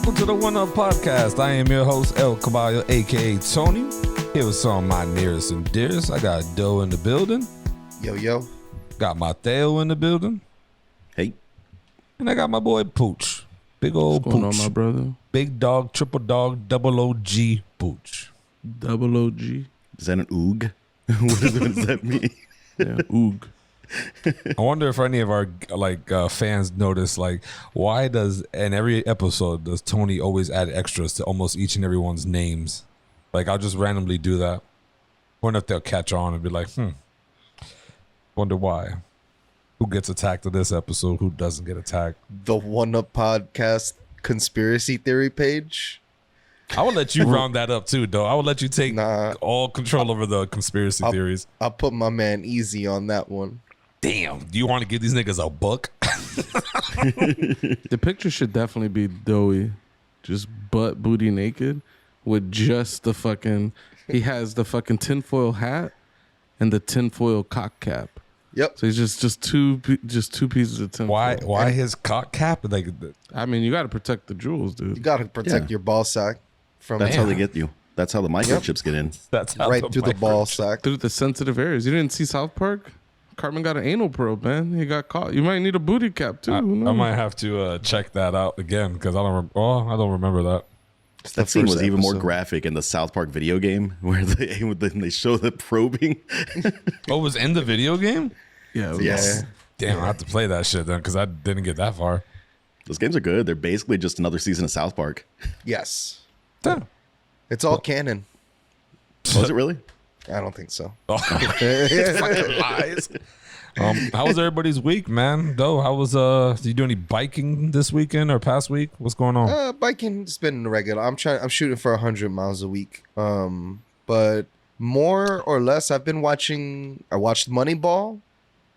welcome to the One Up Podcast. I am your host, El Caballo, aka Tony. Here with some of my nearest and dearest. I got Doe in the building. Yo. Got Mateo in the building. Hey. And I got my boy Pooch. Big old What's going Pooch. on, my brother? Big dog, triple dog, double OG Pooch. Double OG. Is that an oog? what does that mean? Yeah, oog. I wonder if any of our fans notice, why does in every episode does Tony always add extras to almost each and everyone's names? I'll just randomly do that. Wonder if they'll catch on and be like, wonder why. Who gets attacked in this episode? Who doesn't get attacked? The One Up Podcast conspiracy theory page. I will let you round that up too, though. I will let you take all control over the conspiracy theories. I'll put my man Easy on that one. Damn, do you want to give these niggas a book? The picture should definitely be doughy. Just butt booty naked with just the fucking... He has the fucking tinfoil hat and the tinfoil cock cap. Yep. So he's just two pieces of tinfoil. Why his cock cap? I mean, you got to protect the jewels, dude. You got to protect your ball sack from... That's how they get you. That's how the microchips get in. That's how right through the ball sack. Through the sensitive areas. You didn't see South Park? Cartman got an anal probe, man. He got caught. You might need a booty cap too. I might have to check that out again because I don't remember that. That scene was even more graphic in the South Park video game where they show the probing. Oh, it was in the video game? Yeah. Yes. Damn, I have to play that shit then because I didn't get that far. Those games are good. They're basically just another season of South Park. Yes. Yeah. It's all canon. Was it really? I don't think so. Fucking lies. How was everybody's week, man? Though, how was did you do any biking this weekend or past week? What's going on? Biking's been regular. I'm shooting for 100 miles a week. But more or less, I watched Moneyball.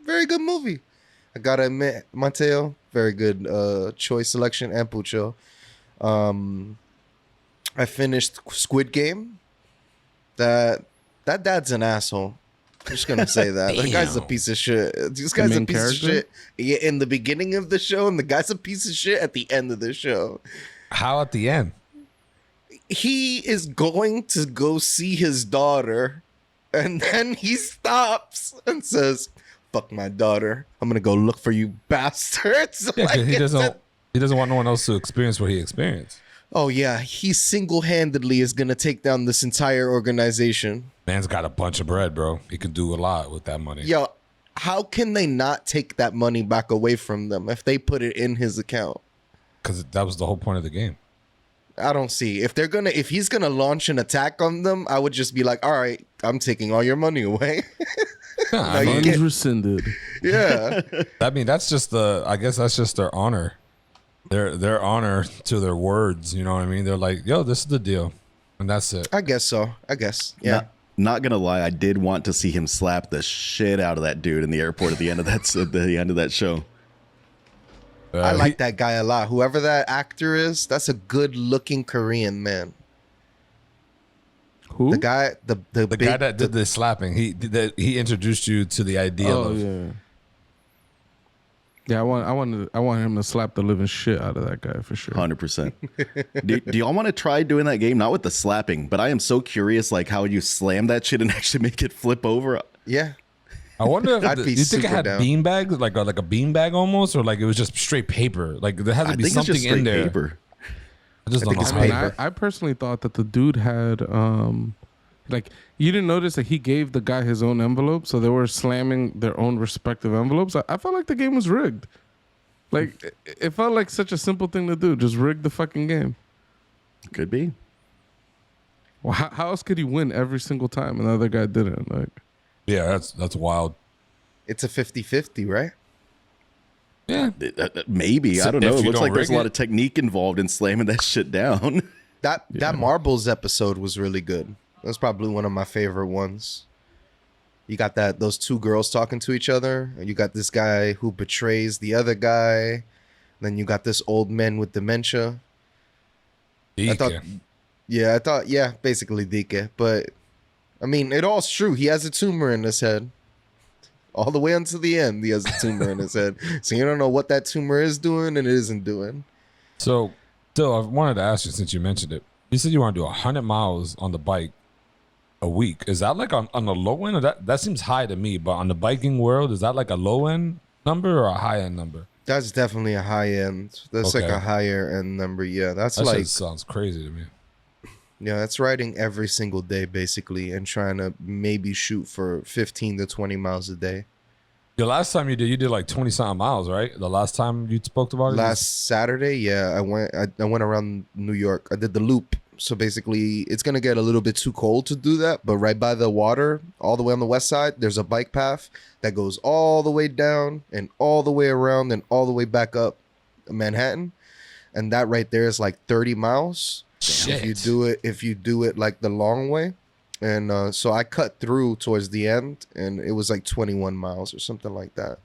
Very good movie. I gotta admit, Mateo, very good choice selection, and Pucho. I finished Squid Game. That dad's an asshole. I'm just gonna say that. The guy's a piece of shit. This guy's a piece of shit in the beginning of the show, and the guy's a piece of shit at the end of the show. How at the end? He is going to go see his daughter, and then he stops and says, "Fuck my daughter. I'm gonna go look for you bastards." Yeah, he doesn't want no one else to experience what he experienced. Oh yeah, he single-handedly is gonna take down this entire organization. Man's got a bunch of bread, bro. He can do a lot with that money. Yo, how can they not take that money back away from them if they put it in his account? Because that was the whole point of the game. I don't see. If he's gonna launch an attack on them, I would just be like, all right, I'm taking all your money away. Funds rescinded. Yeah. I mean, that's just I guess that's just their honor. Their honor to their words, you know what I mean? They're like, yo, this is the deal. And that's it. I guess so. Yeah. Not gonna lie, I did want to see him slap the shit out of that dude in the airport at the end of that show. I like that guy a lot. Whoever that actor is, that's a good looking Korean man. Who? The guy, the guy that did the slapping. He introduced you to the idea of Yeah, I want him to slap the living shit out of that guy for sure. 100%. Do y'all want to try doing that game? Not with the slapping, but I am so curious, how you slam that shit and actually make it flip over. Yeah. I wonder if I'd be you think it super had down. beanbags, like a beanbag almost, or it was just straight paper. There had to be something in there. Paper. I just don't know. think it's how. paper. I personally thought that the dude had you didn't notice that he gave the guy his own envelope, so they were slamming their own respective envelopes. I felt like the game was rigged. It felt like such a simple thing to do. Just rig the fucking game. Could be. Well, how else could he win every single time and the other guy didn't? Yeah, that's wild. It's a 50-50, right? Yeah. Maybe. So I don't know. if It you looks don't like there's a rig lot of technique involved in slamming that shit down. That Marbles episode was really good. That was probably one of my favorite ones. You got those two girls talking to each other, and you got this guy who betrays the other guy. Then you got this old man with dementia. I thought, basically Dike. But, I mean, it all's true. He has a tumor in his head. All the way until the end, he has a tumor in his head. So you don't know what that tumor is doing and it isn't doing. So Still, I wanted to ask you since you mentioned it. You said you want to do 100 miles on the bike a week. Is that like on the low end? Or that seems high to me, but on the biking world, is that like a low end number or a high end number? That's definitely a high end. That's like Okay. a higher end number. Yeah, that's That like shit sounds crazy to me. yeah, that's riding every single day basically, and trying to maybe shoot for 15 to 20 miles a day. The last time you did like 20 something miles, right? The last time you spoke about it? Last Saturday, yeah, I went around New York. I did the loop. So basically, it's gonna get a little bit too cold to do that. But right by the water, all the way on the west side, there's a bike path that goes all the way down and all the way around and all the way back up Manhattan, and that right there is like 30 miles. Shit. If you do it like the long way. And so I cut through towards the end, and it was like 21 miles or something like that.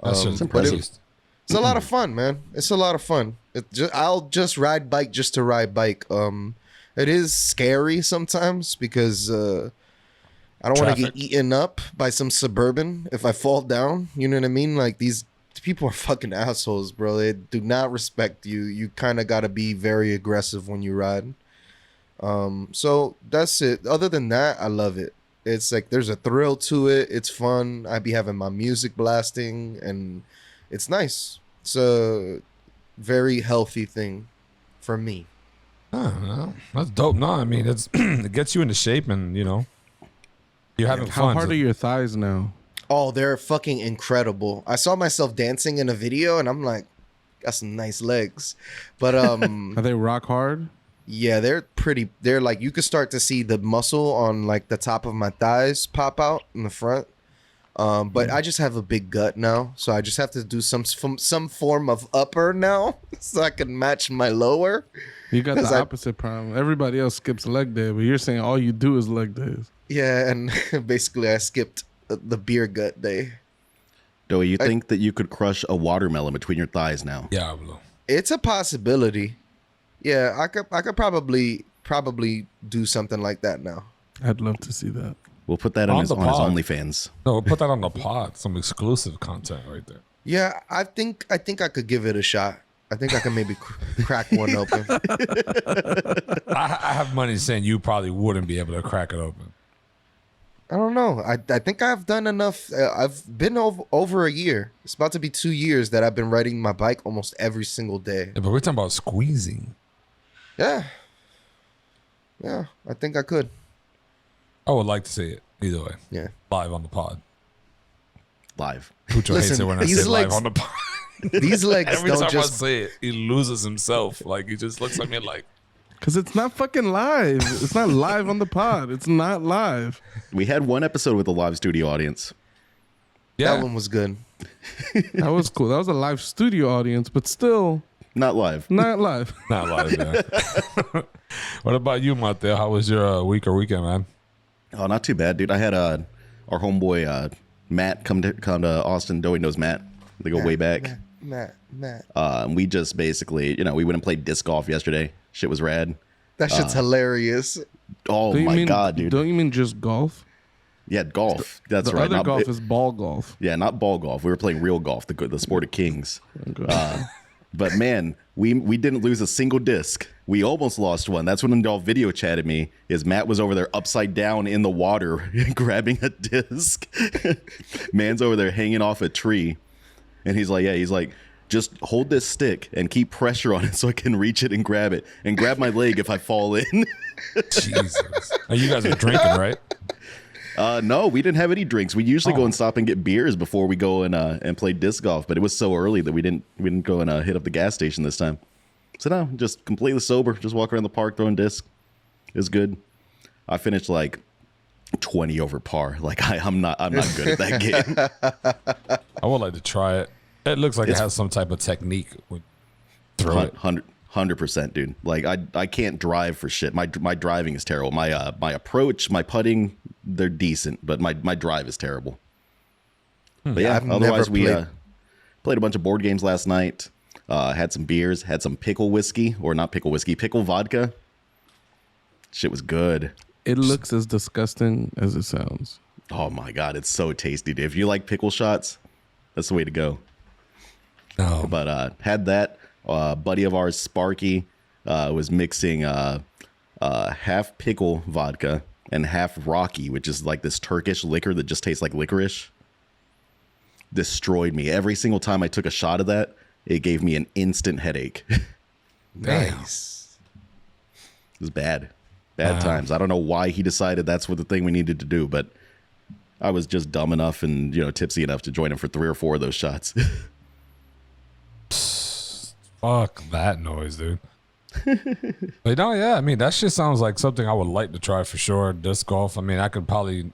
That shit's but impressive. It's a lot of fun, man. It's a lot of fun. I'll just ride bike just to ride bike. It is scary sometimes because I don't want to get Traffic. eaten up by some suburban if I fall down. You know what I mean? Like these people are fucking assholes, bro. They do not respect you. You kind of got to be very aggressive when you ride. So that's it. Other than that, I love it. It's like there's a thrill to it. It's fun. I be having my music blasting, and it's nice. It's a very healthy thing for me. Oh, that's dope. No, I mean, it gets you into shape and, you're having How fun. hard are your thighs now? Oh, they're fucking incredible. I saw myself dancing in a video, and I'm like, got some nice legs. But Are they rock hard? yeah, they're like, you could start to see the muscle on like the top of my thighs pop out in the front. But I just have a big gut now, so I just have to do some form of upper now so I can match my lower. You got 'Cause the I- opposite problem. Everybody else skips leg day, but you're saying all you do is leg days. Yeah, and basically I skipped the beer gut day. Do you think that you could crush a watermelon between your thighs now? Yeah, bro. It's a possibility. Yeah, I could probably do something like that now. I'd love to see that. We'll put that On on his the pod. OnlyFans. No, we'll put that on the pod. Some exclusive content right there. Yeah, I think I could give it a shot. I think I can maybe crack one open. I have money saying you probably wouldn't be able to crack it open. I don't know. I think I've done enough. I've been over a year. It's about to be 2 years that I've been riding my bike almost every single day. Yeah, but we're talking about squeezing. Yeah. Yeah, I think I could. I would like to see it either way. Yeah. Live on the pod. Live. Pucho hates Listen, it when I these say live legs- on the pod. These legs Every don't time just I say it, he loses himself. Like, he just looks at me like, Because it's not fucking live. It's not live on the pod. It's not live. We had one episode with a live studio audience. yeah. that one was good. That was cool. That was a live studio audience, but still Not live. not live. Not live, yeah. What about you, Mateo? How was your week or weekend, man? Oh, not too bad, dude. I had our homeboy Matt come to Austin. Dowie knows Matt. They go way back. Matt. We just basically, we went and played disc golf yesterday. Shit was rad. That shit's hilarious. Oh Don't you my mean- god, dude. Don't you mean just golf? Yeah, golf. That's The right. other Not- golf is ball golf. yeah, not ball golf. We were playing real golf, the sport of kings. Okay. But man, we didn't lose a single disc. We almost lost one. That's when y'all video chatted me. Is Matt was over there upside down in the water grabbing a disc. Man's over there hanging off a tree, and he's like, just hold this stick and keep pressure on it so I can reach it and grab it, and grab my leg if I fall in. Jesus. Oh, you guys are drinking, right? No, we didn't have any drinks. We usually go and stop and get beers before we go and play disc golf, but it was so early that we didn't go and hit up the gas station this time. So no, just completely sober. Just walk around the park throwing disc. It was good. I finished like 20 over par. Like I'm not good at that game. I would like to try it. It looks like it has some type of technique with throw it. 100%, dude. Like I can't drive for shit. My driving is terrible. My approach, my putting, they're decent, but my drive is terrible. But yeah, I've otherwise never we played a bunch of board games last night. Had some beers, had some pickle whiskey, or not pickle whiskey, pickle vodka. Shit was good. It looks as disgusting as it sounds. Oh my god, it's so tasty, dude. If you like pickle shots, that's the way to go. No. But had that. buddy of ours, Sparky, was mixing half pickle vodka and half Rocky, which is like this Turkish liquor that just tastes like licorice. Destroyed me. Every single time I took a shot of that, it gave me an instant headache. Nice. It was bad. Bad times. I don't know why he decided that's what the thing we needed to do, but I was just dumb enough and, tipsy enough to join him for 3 or 4 of those shots. Fuck that noise, dude. But no, yeah, I mean, that shit sounds like something I would like to try for sure. Disc golf. I mean, I could probably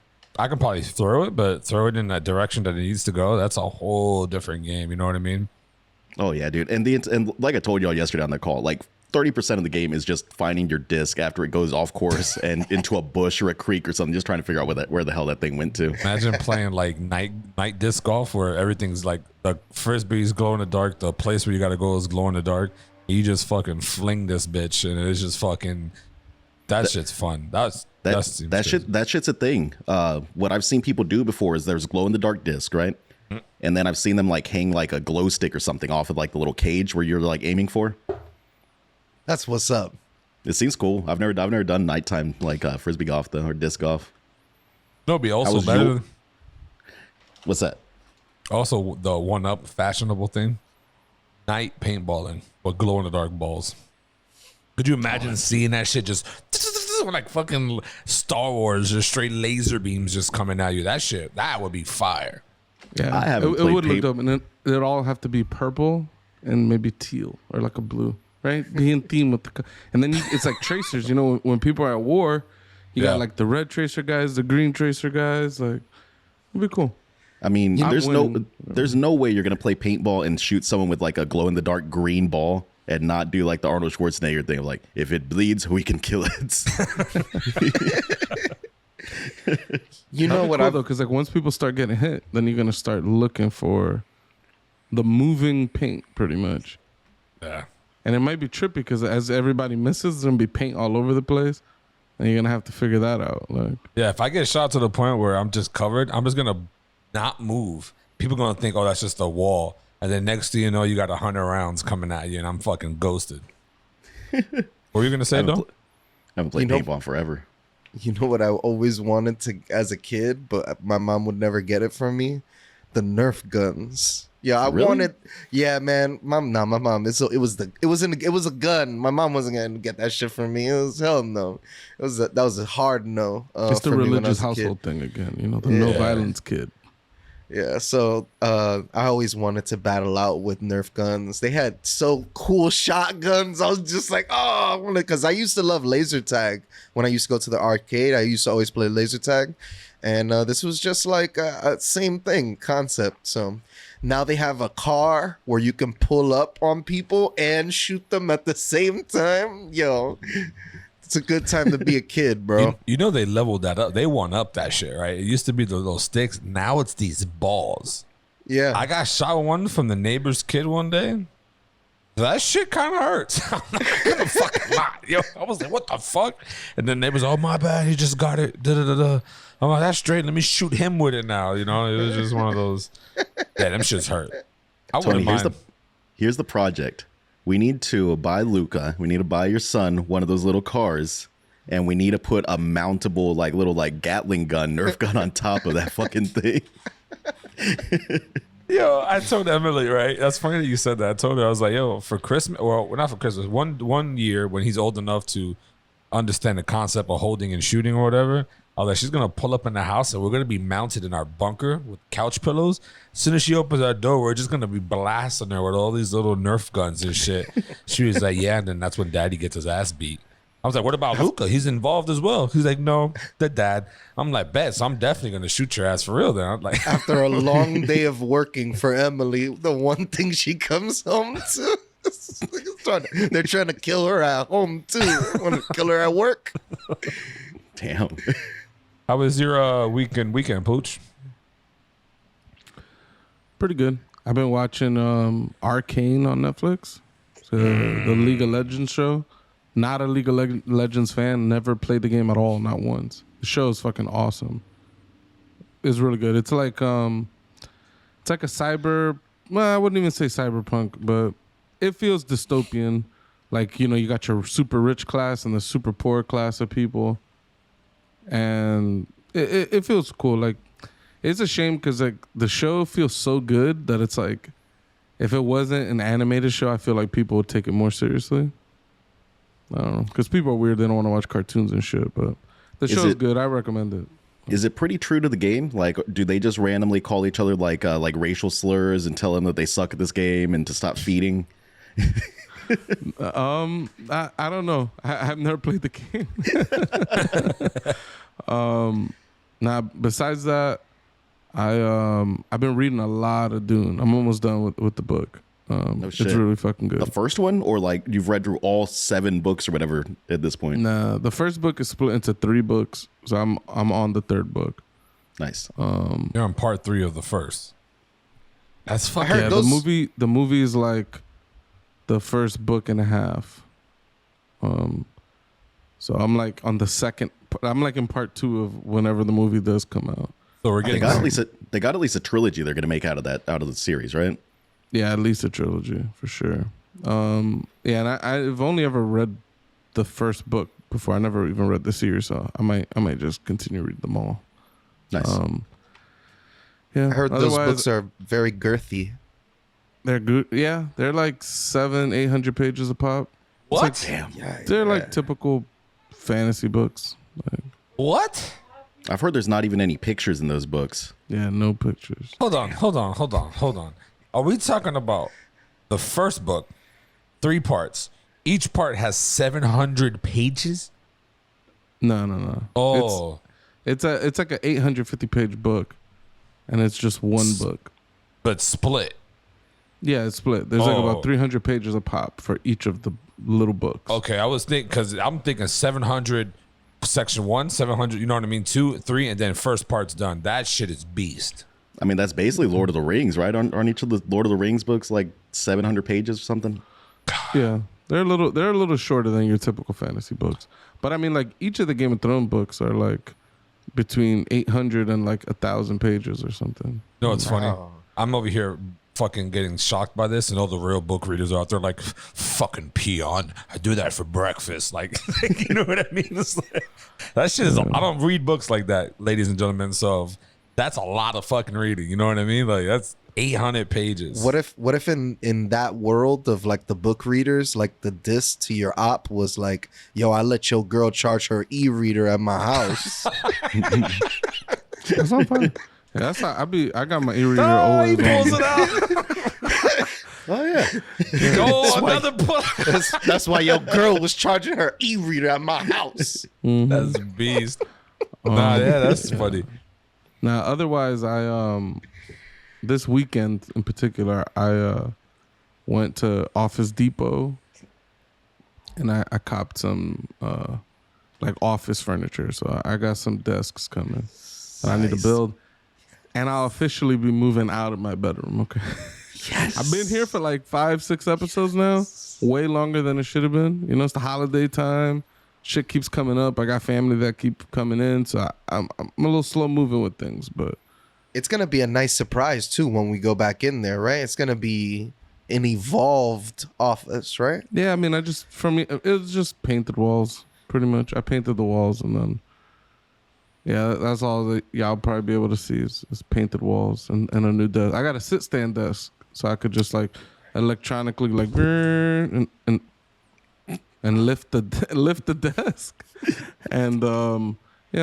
throw it, but throw it in that direction that it needs to go. That's a whole different game. You know what I mean? Oh yeah, dude. And like I told y'all yesterday on the call, like 30% of the game is just finding your disc after it goes off course and into a bush or a creek or something, just trying to figure out where the hell that thing went to. Imagine playing like night disc golf where everything's like the frisbee's glow in the dark, the place where you got to go is glow in the dark. You just fucking fling this bitch and it's just fucking. That shit's fun. That shit's a thing. What I've seen people do before is there's glow in the dark disc, right? And then I've seen them like hang like a glow stick or something off of like the little cage where you're like aiming for. That's what's up. It seems cool. I've never done nighttime like frisbee golf though, or disc golf. No, be also better. What's that? Also, the one up fashionable thing, night paintballing with glow in the dark balls. Could you imagine seeing that shit just like fucking Star Wars, just straight laser beams just coming at you? That would be fire. Yeah, I haven't it played would look dope, and it'd all have to be purple and maybe teal or like a blue, right? Be in theme with and then it's like tracers. When people are at war, you got like the red tracer guys, the green tracer guys. Like, it'd be cool. I mean, there's no way you're gonna play paintball and shoot someone with like a glow in the dark green ball and not do like the Arnold Schwarzenegger thing of like, if it bleeds, we can kill it. You know what? Cool, though, because like once people start getting hit, then you're gonna start looking for the moving paint, pretty much. Yeah. And it might be trippy because as everybody misses, there's gonna be paint all over the place, and you're gonna have to figure that out. Like, yeah, if I get shot to the point where I'm just covered, I'm just gonna not move. People gonna think, oh, that's just a wall, and then next thing you know, you got 100 rounds coming at you, and I'm fucking ghosted. What were you gonna say, though? I haven't played paintball in forever. You know what I always wanted to as a kid, but my mom would never get it from me? The Nerf guns. Yeah, I wanted. Yeah, man. My mom. It was a gun. My mom wasn't gonna get that shit from me. It was hell no. That was a hard no. It's the religious household thing again. The no violence kid. Yeah, so I always wanted to battle out with Nerf guns. They had so cool shotguns. I was just like, oh, because I used to love laser tag. When I used to go to the arcade, I used to always play laser tag. And this was just like a same thing concept. So now they have a car where you can pull up on people and shoot them at the same time. Yo, it's a good time to be a kid, bro. They leveled that up. They won up that shit, right? It used to be the little sticks. Now it's these balls. Yeah. I got shot with one from the neighbor's kid one day. That shit kind of hurts. I'm not gonna fucking lie. Yo, I was like, what the fuck? And then neighbors, oh, my bad. He just got it. Da-da-da-da. I'm like, that's straight. Let me shoot him with it now. It was just one of those. Yeah, them shits hurt. I wouldn't mind. Here's the project. We need to buy Luca. We need to buy your son one of those little cars, and we need to put a mountable, like little like Gatling gun, Nerf gun on top of that fucking thing. Yo, I told Emily, right? That's funny that you said that. I told her, I was like, yo, for Christmas, well, not for Christmas. One year when he's old enough to understand the concept of holding and shooting or whatever, I was like, she's gonna pull up in the house and we're gonna be mounted in our bunker with couch pillows. As soon as she opens our door, we're just gonna be blasting her with all these little Nerf guns and shit. She was like, yeah, and then that's when Daddy gets his ass beat. I was like, what about Luca? He's involved as well. He's like, no, the dad. I'm like, bet. So I'm definitely gonna shoot your ass for real. Then I'm like, after a long day of working for Emily, the one thing she comes home to. They're trying to kill her at home too. Want to kill her at work? Damn. How was your weekend, Pooch? Pretty good. I've been watching Arcane on Netflix. The League of Legends show. Not a League of Legends fan. Never played the game at all, not once. The show is fucking awesome. It's really good. It's like a cyber. Well, I wouldn't even say cyberpunk, but it feels dystopian. Like, you know, you got your super rich class and the super poor class of people. And it feels cool. Like, it's a shame because like the show feels so good that it's like, if it wasn't an animated show, I feel like people would take it more seriously. I don't know, because people are weird. They don't want to watch cartoons and shit. But the show's good. I recommend it. Is it pretty true to the game? Like, do they just randomly call each other like racial slurs and tell them that they suck at this game and to stop feeding? I don't know. I've never played the game. Now, besides that, I've been reading a lot of Dune. I'm almost done with the book. No shit. It's really fucking good. The first one, or like you've read through all 7 books or whatever at this point? Nah, the first book is split into 3 books, so I'm on the 3rd book. Nice. You're on part 3 of the first. That's fucking. heard those- The movie is like the first book and a half. So I'm like on the second. I'm like in part 2 of whenever the movie does come out. So we're They getting. got at least a trilogy they're going to make out of the series, right? Yeah, at least a trilogy for sure. Yeah, and I've only ever read the first book before. I never even read the series, so I might just continue reading them all. Nice. Yeah, I heard those otherwise, books are very girthy. They're good. Yeah, they're like 700-800 pages a pop. What? Damn. They're like typical fantasy books. Like, What? I've heard there's not even any pictures in those books. yeah, no pictures. Hold on. Are we talking about the first book, 3 parts? Each part has 700 pages? No. Oh. It's like an 850 page book, and it's just one book. But split. Yeah, it's split. There's like Oh. about 300 pages a pop for each of the little books. Okay, I was thinking, because I'm thinking 700 section 1, 700, you know what I mean? 2, 3, and then first part's done. That shit is beast. I mean, that's basically Lord of the Rings, right? Aren't each of the Lord of the Rings books like 700 pages or something? Yeah, they're a little shorter than your typical fantasy books. But I mean, like each of the Game of Thrones books are like between 800 and like 1,000 pages or something. You know what's funny? I'm over here fucking getting shocked by this, and all the real book readers are out there like, fucking peon. I do that for breakfast. Like, you know what I mean? It's like, that shit is, I don't read books like that, ladies and gentlemen. So that's a lot of fucking reading. You know what I mean? Like, that's 800 pages. What if in that world of like the book readers, like the diss to your op was like, yo, I let your girl charge her e-reader at my house. That's not fun. Yeah, that's how I got my e-reader Oh, always he pulls on. it out. Oh, yeah. Oh, another book. That's why your girl was charging her e-reader at my house. That's beast. Nah, yeah, that's funny. Now, otherwise, I this weekend in particular, I went to Office Depot and I copped some like office furniture. So I got some desks coming that I need to build, and I'll officially be moving out of my bedroom. Okay. Yes. I've been here for like 5-6 episodes now, way longer than it should have been. You know, it's the holiday time. Shit keeps coming up. I got family that keep coming in, so I'm a little slow moving with things, but It's gonna be a nice surprise too when we go back in there, right? It's gonna be an evolved office, right? yeah, I mean, for me, it was just painted walls, pretty much. I painted the walls, and then, yeah, that's all that y'all probably be able to see is painted walls and a new desk. I got a sit-stand desk, so I could just like electronically like and lift the desk, and you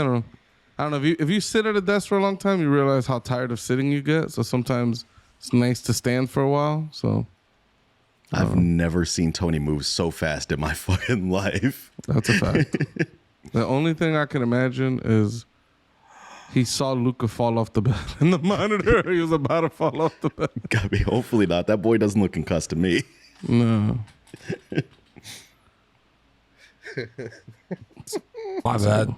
know, I don't know if you sit at a desk for a long time, you realize how tired of sitting you get. So sometimes it's nice to stand for a while. So I've never seen Tony move so fast in my fucking life. that's a fact. The only thing I can imagine is he saw Luca fall off the bed in the monitor. He was about to fall off the bed. I mean, hopefully not. That boy doesn't look concussed to me. No. My bad.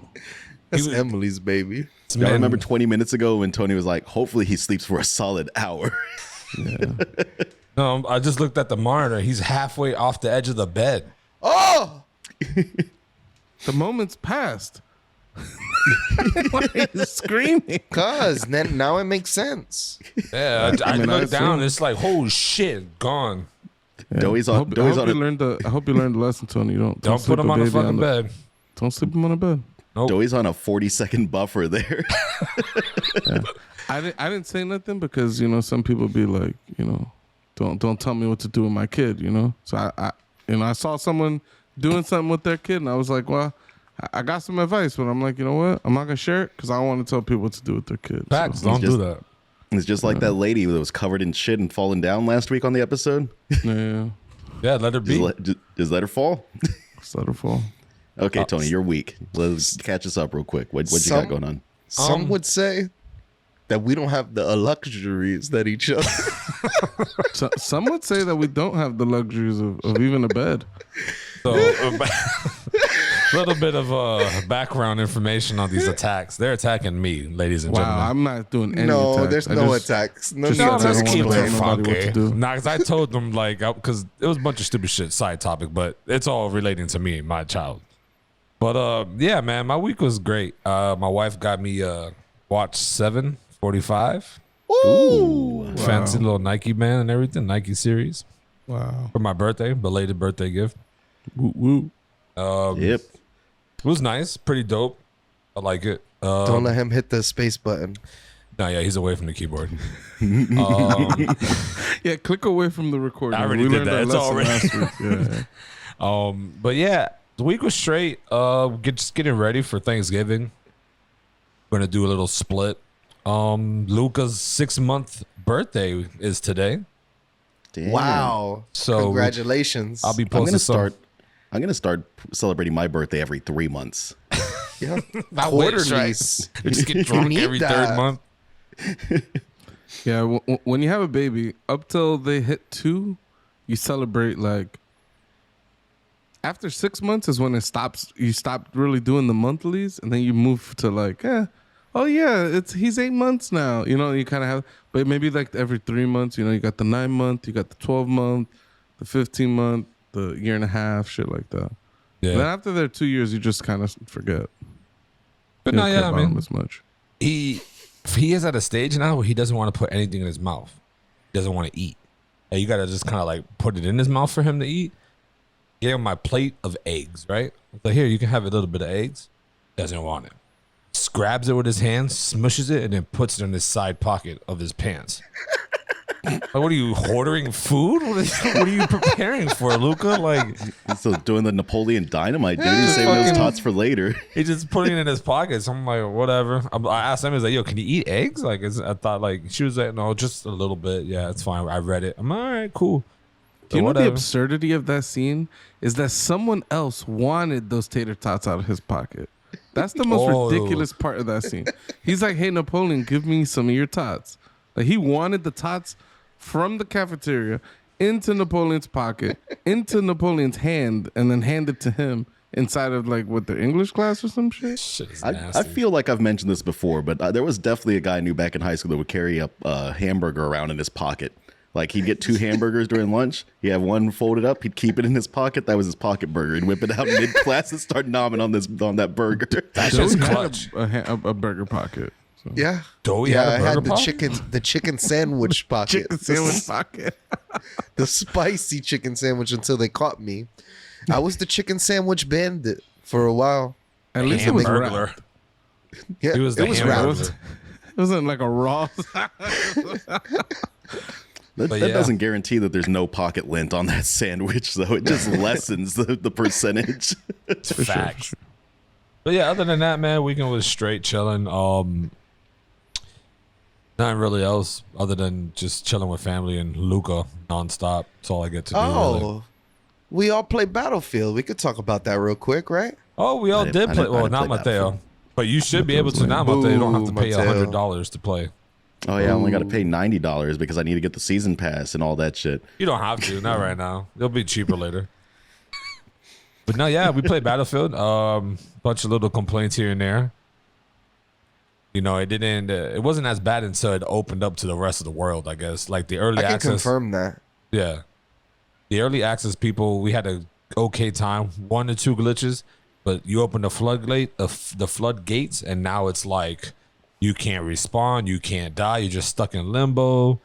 That's Emily's baby. Y'all remember 20 minutes ago when Tony was like, hopefully he sleeps for a solid hour. No, I just looked at the monitor. He's halfway off the edge of the bed. Oh, The moment's passed. Why are you screaming? cause now it makes sense. Yeah, I I mean, look I down. assume- It's like, holy shit, gone. Doey's I on. hope, I Doey's hope on. you learned the. I hope you learned the lesson, Tony. Don't sleep put him on the baby fucking bed. Don't sleep him on a bed. Nope. Doey's on a 40-second buffer there. Yeah. I didn't say nothing because some people be like don't tell me what to do with my kid. So I saw someone doing something with their kid and I was like, well, I got some advice, but I'm like, you know what? I'm not gonna share it because I don't want to tell people what to do with their kids. Facts. So, Don't do that. It's just like that lady that was covered in shit and falling down last week on the episode. yeah, Yeah, let her be. Just let her fall. just let her fall. Okay, Tony, you're weak. Let's catch us up real quick. What you got going on? Some would say that we don't have the luxuries that each other. So, some would say that we don't have the luxuries of even a bed. So, a little bit of background information on these attacks. They're attacking me, ladies and Wow, gentlemen. I'm not doing any No, attacks. there's I no just- attacks. No, just need don't to let's wanna keep explain. it tell nobody what to funky. do. Nah, because I told them because it was a bunch of stupid shit, side topic, but it's all relating to me, my child. But yeah, man, my week was great. My wife got me watch 7:45, Ooh. fancy little Nike band and everything, Nike series Wow. for my birthday, belated birthday gift. Woo woo. Yep. It was nice, pretty dope. I like it. Don't let him hit the space button. No, yeah, he's away from the keyboard. Yeah, click away from the recording. I already We did learned that. It's lesson already- last week. Yeah. But yeah, the week was straight. Just getting ready for Thanksgiving. We're gonna do a little split. Luca's 6-month birthday is today, Damn. Wow. so Congratulations. I'll be I'm posting gonna some. start. I'm gonna start celebrating my birthday every 3 months. Yeah. I Quarter wish, right? niece. We just get drunk need every that. third month. Yeah, when you have a baby, up till they hit 2, you celebrate like. After 6 months is when it stops. You stop really doing the monthlies, and then you move to like, oh yeah, he's 8 months now. You kind of have, but maybe like every 3 months. You got the 9 month, you got the 12 month, the 15 month, the year and a half, shit like that. Yeah, Then after their 2 years, you just kind of forget. but You no, don't care yeah, I about 'em mean, as much. he is at a stage now where he doesn't want to put anything in his mouth. He doesn't want to eat. And you gotta just kind of like put it in his mouth for him to eat. Gave him my plate of eggs, right? So here, you can have a little bit of eggs. Doesn't want it. Grabs it with his hands, smushes it, and then puts it in his side pocket of his pants. Like, what are you hoarding food? What are you preparing for, Luca? Like, So doing the Napoleon Dynamite, dude. Yeah, He's saving those fucking- tots for later. he's just putting it in his pockets. I'm like, whatever. I asked him, I was like, yo, can you eat eggs? Like, I thought, like, she was like, no, just a little bit. Yeah, it's fine. I read it. I'm all right, cool. Do you know the whatever. absurdity of that scene is that someone else wanted those tater tots out of his pocket. That's the most Oh. ridiculous part of that scene. He's like, "Hey Napoleon, give me some of your tots." Like he wanted the tots from the cafeteria into Napoleon's pocket, into Napoleon's hand, and then handed to him inside of like what their English class or some shit. Shit is I nasty. feel like I've mentioned this before, but there was definitely a guy I knew back in high school that would carry a hamburger around in his pocket. Like he'd get 2 hamburgers during lunch. He'd have one folded up. He'd keep it in his pocket. That was his pocket burger. He'd whip it out mid class and start nomming on that burger. That's Joey just had clutch. a burger pocket. So. Yeah. Doey yeah, had a I burger had pot? the chicken sandwich pocket. Chicken sandwich pocket. The spicy chicken sandwich until they caught me. I was the chicken sandwich bandit for a while. At least it was Hamburglar. wrapped. Yeah, He was the it was hamburger. wrapped. It wasn't like a raw. That But yeah. doesn't guarantee that there's no pocket lint on that sandwich, though. It just lessens the percentage. It's facts. But yeah, other than that, man, weekend was straight chilling. Nothing really else other than just chilling with family and Luca nonstop. That's all I get to do. Oh, really. we all play Battlefield. We could talk about that real quick, right? Oh, we all I did didn't- I play. didn't- I Well, didn't not play Mateo, Battlefield. but you should be able to now, Mateo. You don't have to Boo, pay Mateo. $100 to play. Oh yeah, I only got to pay $90 because I need to get the season pass and all that shit. You don't have to. Not right now. It'll be cheaper later. But no, yeah, we played Battlefield. Bunch of little complaints here and there. You know, it didn't. It wasn't as bad until it opened up to the rest of the world. I guess like the early I can access. confirm that. Yeah, the early access people, we had a okay time. 1 to 2 glitches, but you open the floodgates, and now it's like you can't respawn, you can't die, you're just stuck in limbo.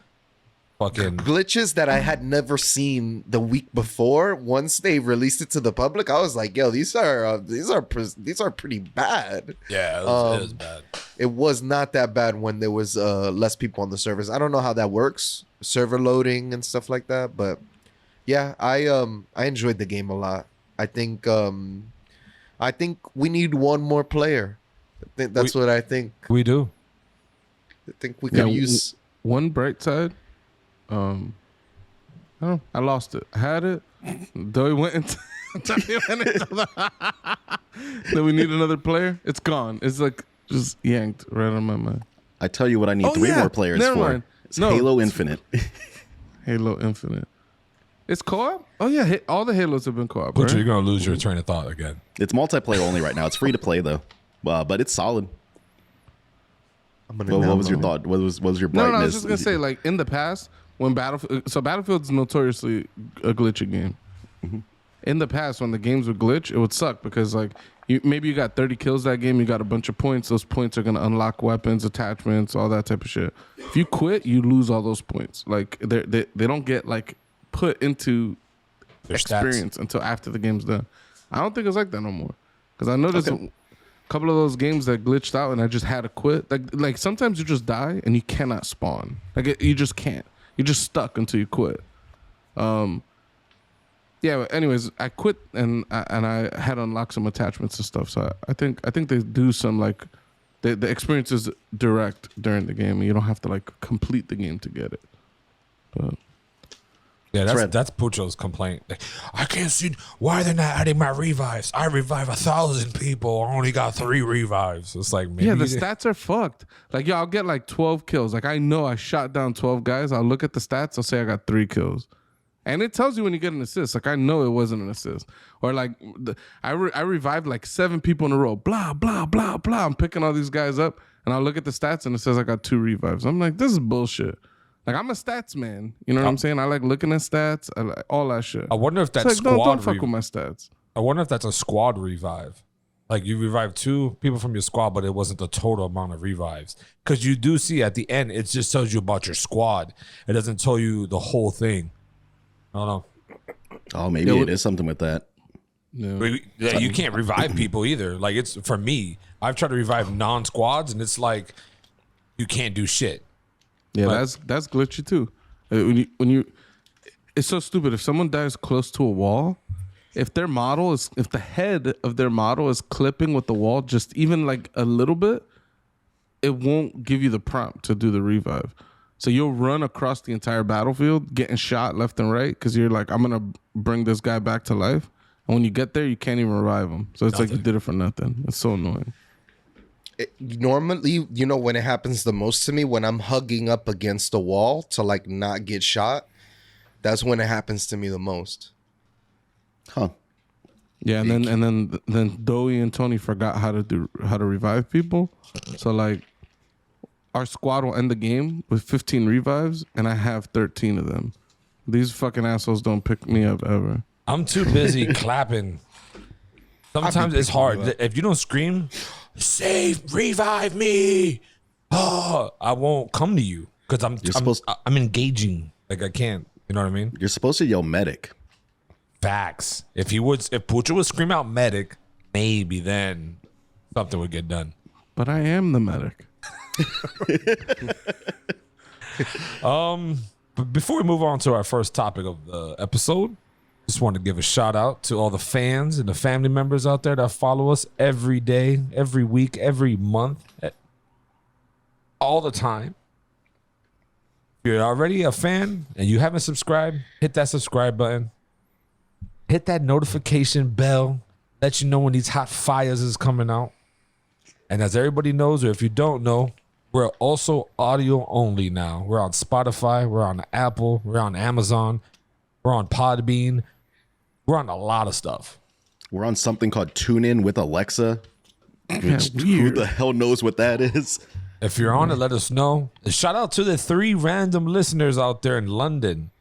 fucking glitches that I had never seen the week before. Once they released it to the public, I was like, "Yo, these are pretty bad." yeah, it was bad. It was not that bad when there was less people on the servers. I don't know how that works, server loading and stuff like that, but yeah, I enjoyed the game a lot. I think we need one more player. That's what I think. We do. I think we could use one bright side. I don't know. I lost it. I had it. Though he went into then we need another player. It's gone. It's like just yanked right on my mind. I tell you what I need three more players Never for. mind. It's Halo Infinite. Halo Infinite. It's co-op? Oh yeah, all the Halos have been co-op. Butcher, Right? you're gonna lose your train of thought again. It's multiplayer only right now. It's free to play though, but it's solid. What was your thought? What was your brightness? No, I was just gonna say, like in the past, when Battlefield's notoriously a glitchy game. Mm-hmm. In the past, when the games would glitch, it would suck because like maybe you got 30 kills that game, you got a bunch of points. Those points are gonna unlock weapons, attachments, all that type of shit. If you quit, you lose all those points. Like they don't get like put into Their experience until after the game's done. I don't think it's like that no more because I noticed. A couple of those games that glitched out and I just had to quit. Like sometimes you just die and you cannot spawn. You just can't. You're just stuck until you quit. Yeah. But anyways, I quit and I had to unlock some attachments and stuff. So I think they do some like the experience is direct during the game and you don't have to like complete the game to get it. But Yeah, that's Pucho's complaint. Like, I can't see why they're not adding my revives. I revive 1,000 people. I only got 3 revives. It's like, maybe the stats are fucked. Like, I'll get like 12 kills. Like, I know I shot down 12 guys. I'll look at the stats. I'll say I got 3 kills. And it tells you when you get an assist. Like, I know it wasn't an assist. Or like, I revived like 7 people in a row. Blah, blah, blah, blah. I'm picking all these guys up. And I'll look at the stats and it says I got 2 revives. I'm like, this is bullshit. Like, I'm a stats man. You know what I'm saying? I like looking at stats. I like all that shit. I wonder if that's like, squad don't fuck with my stats. I wonder if that's a squad revive. Like, you revive 2 people from your squad, but it wasn't the total amount of revives. Because you do see at the end, it just tells you about your squad. It doesn't tell you the whole thing. I don't know. Oh, maybe it is something with that. Yeah, you can't revive people either. Like, it's for me, I've tried to revive non-squads, and it's like you can't do shit. Yeah, But- that's glitchy too. When you, it's so stupid. If someone dies close to a wall, if the head of their model is clipping with the wall, just even like a little bit, it won't give you the prompt to do the revive. So you'll run across the entire battlefield, getting shot left and right, because you're like, I'm gonna bring this guy back to life. And when you get there, you can't even revive him. So it's like you did it for nothing. It's so annoying. Normally, you know, when it happens the most to me, when I'm hugging up against a wall to like not get shot, that's when it happens to me the most. Huh. Yeah, and then Doey and Tony forgot how to revive people. So like our squad will end the game with 15 revives and I have 13 of them. These fucking assholes don't pick me up ever. I'm too busy clapping. Sometimes it's hard. If you don't scream, save, revive me. Oh, I won't come to you because I'm engaging. Like, I can't. You know what I mean? You're supposed to yell medic. Facts. If Pucho would scream out medic, maybe then something would get done. But I am the medic. But before we move on to our first topic of the episode, just want to give a shout out to all the fans and the family members out there that follow us every day, every week, every month, all the time. If you're already a fan and you haven't subscribed, hit that subscribe button. Hit that notification bell. Let you know when these hot fires is coming out. And as everybody knows, or if you don't know, we're also audio only now. We're on Spotify. We're on Apple. We're on Amazon. We're on Podbean. We're on a lot of stuff. We're on something called TuneIn with Alexa. Which, who the hell knows what that is? If you're on it, let us know. And shout out to the 3 random listeners out there in London.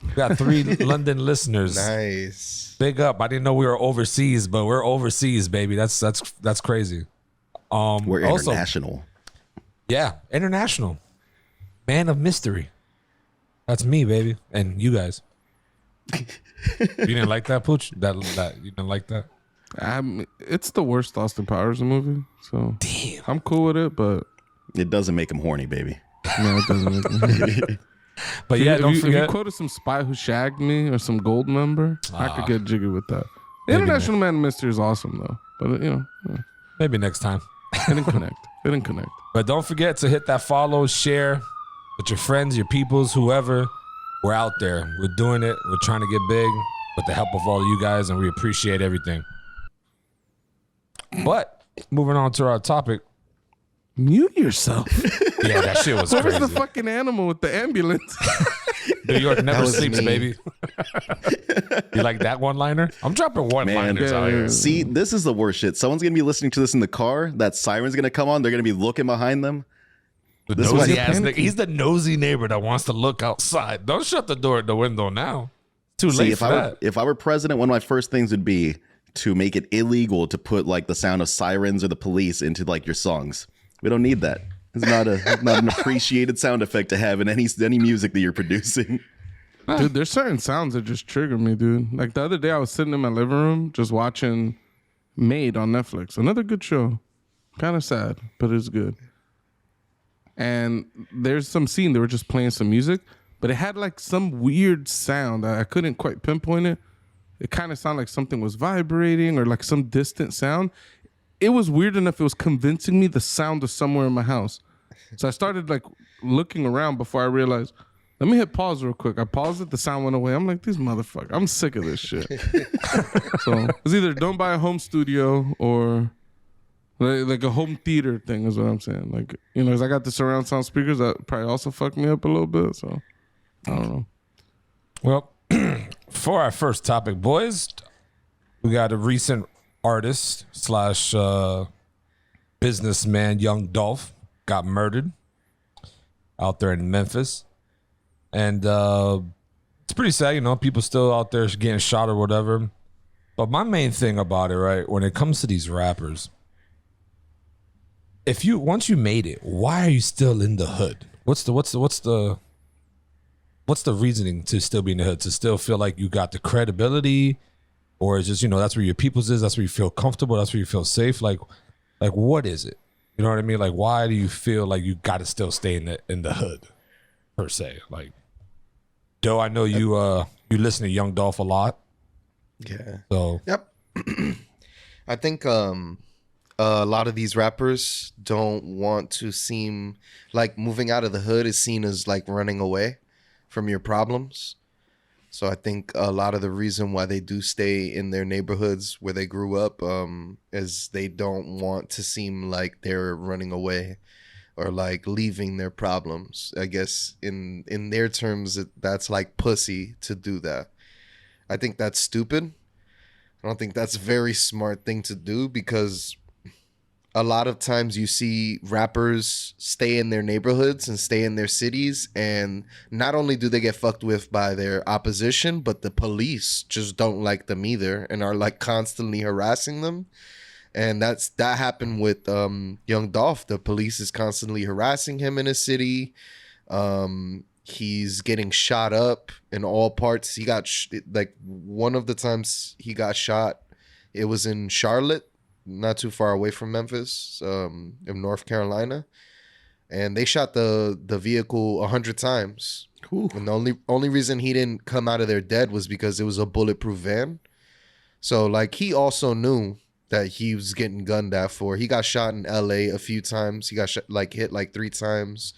We got 3 London listeners. Nice. Big up. I didn't know we were overseas, but we're overseas, baby. That's crazy. We're international. Yeah, international. Man of mystery. That's me, baby, and you guys. You didn't like that, Pooch? That you didn't like that? It's the worst Austin Powers movie, so Damn. I'm cool with it, but It doesn't make him horny, baby. no, it doesn't. Make me. But yeah, don't if you forget. quoted some Spy Who Shagged Me or some Gold Member, I could get jiggy with that. Maybe International Man of Mystery is awesome though, but Maybe next time. it didn't connect. It didn't connect. But don't forget to hit that follow, share with your friends, your peoples, whoever. We're out there. We're doing it. We're trying to get big with the help of all of you guys, and we appreciate everything. But moving on to our topic. Mute yourself. Yeah, that shit was Where's crazy. the fucking animal with the ambulance? New York never was sleeps, me. baby. You like that one-liner? I'm dropping one-liners Man, out here. See, this is the worst shit. Someone's gonna be listening to this in the car. That siren's gonna come on. They're gonna be looking behind them. The This nosy was- ass nigga. He's the nosy neighbor that wants to look outside. Don't shut the door at the window now. Too late See, for that. if I were president, one of my first things would be to make it illegal to put like the sound of sirens or the police into like your songs. We don't need that. It's not an appreciated sound effect to have in any music that you're producing. Dude, there's certain sounds that just trigger me, dude. Like the other day, I was sitting in my living room just watching Maid on Netflix. Another good show. Kind of sad, but it's good. And there's some scene, they were just playing some music, but it had like some weird sound. I couldn't quite pinpoint it. It kind of sounded like something was vibrating or like some distant sound. It was weird enough. It was convincing me the sound of somewhere in my house. So I started like looking around before I realized, let me hit pause real quick. I paused it. The sound went away. I'm like, these motherfuckers. I'm sick of this shit. So it's either don't buy a home studio or like a home theater thing is what I'm saying. Like, you know, 'cause I got the surround sound speakers that probably also fucked me up a little bit. So I don't know. Well, for our first topic, boys, we got a recent artist slash businessman, Young Dolph, got murdered out there in Memphis. And it's pretty sad, you know, people still out there getting shot or whatever. But my main thing about it, right, when it comes to these rappers, once you made it, why are you still in the hood? What's the reasoning to still be in the hood? To still feel like you got the credibility, or is just, you know, that's where your people's is, that's where you feel comfortable, that's where you feel safe? Like what is it? You know what I mean? Like, why do you feel like you got to still stay in the hood per se? Like, Doe, I know you listen to Young Dolph a lot. Yeah. So Yep. I think a lot of these rappers don't want to seem like moving out of the hood is seen as like running away from your problems. So I think a lot of the reason why they do stay in their neighborhoods where they grew up is they don't want to seem like they're running away or like leaving their problems. I guess in their terms, that's like pussy to do that. I think that's stupid. I don't think that's a very smart thing to do, because a lot of times you see rappers stay in their neighborhoods and stay in their cities, and not only do they get fucked with by their opposition, but the police just don't like them either and are like constantly harassing them. And that happened with Young Dolph. The police is constantly harassing him in his city. He's getting shot up in all parts. He got like one of the times he got shot, it was in Charlotte, not too far away from Memphis, in North Carolina, and they shot the vehicle 100 times. Ooh. And the only reason he didn't come out of there dead was because it was a bulletproof van. So like he also knew that he was getting gunned at for. He got shot in LA a few times. He got hit like 3 times.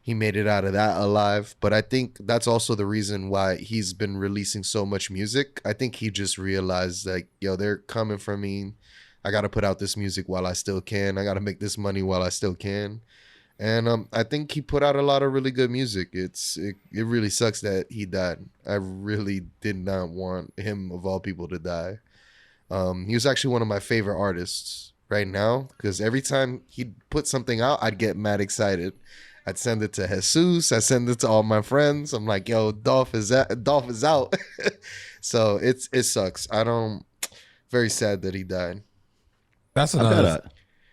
He made it out of that alive. But I think that's also the reason why he's been releasing so much music. I think he just realized like, yo, they're coming for me. I got to put out this music while I still can. I got to make this money while I still can. And I think he put out a lot of really good music. It really sucks that he died. I really did not want him, of all people, to die. He was actually one of my favorite artists right now, because every time he'd put something out, I'd get mad excited. I'd send it to Jesus. I send it to all my friends. I'm like, yo, Dolph is out. So it sucks. Very sad that he died. that's another.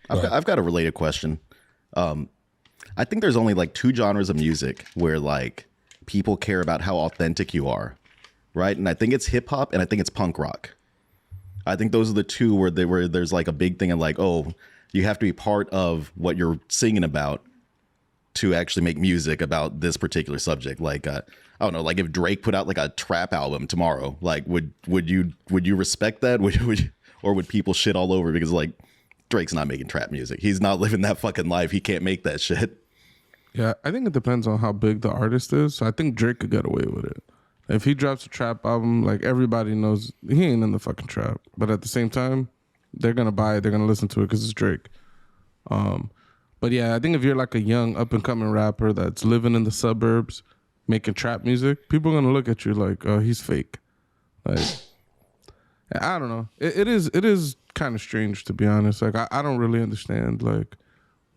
I've got a related question. I think there's only like 2 genres of music where like people care about how authentic you are, right? And I think it's hip hop and I think it's punk rock. I think those are the two where there's like a big thing of like, oh, you have to be part of what you're singing about to actually make music about this particular subject. Like, I don't know, like if Drake put out like a trap album tomorrow, like would you respect that? Or would people shit all over because like Drake's not making trap music? He's not living that fucking life. He can't make that shit. Yeah, I think it depends on how big the artist is. So I think Drake could get away with it. If he drops a trap album, like everybody knows he ain't in the fucking trap. But at the same time, they're gonna buy it. They're gonna listen to it because it's Drake. But yeah, I think if you're like a young up and coming rapper that's living in the suburbs, making trap music, people are gonna look at you like, oh, he's fake. Like, I don't know. It is kind of strange, to be honest. Like I don't really understand like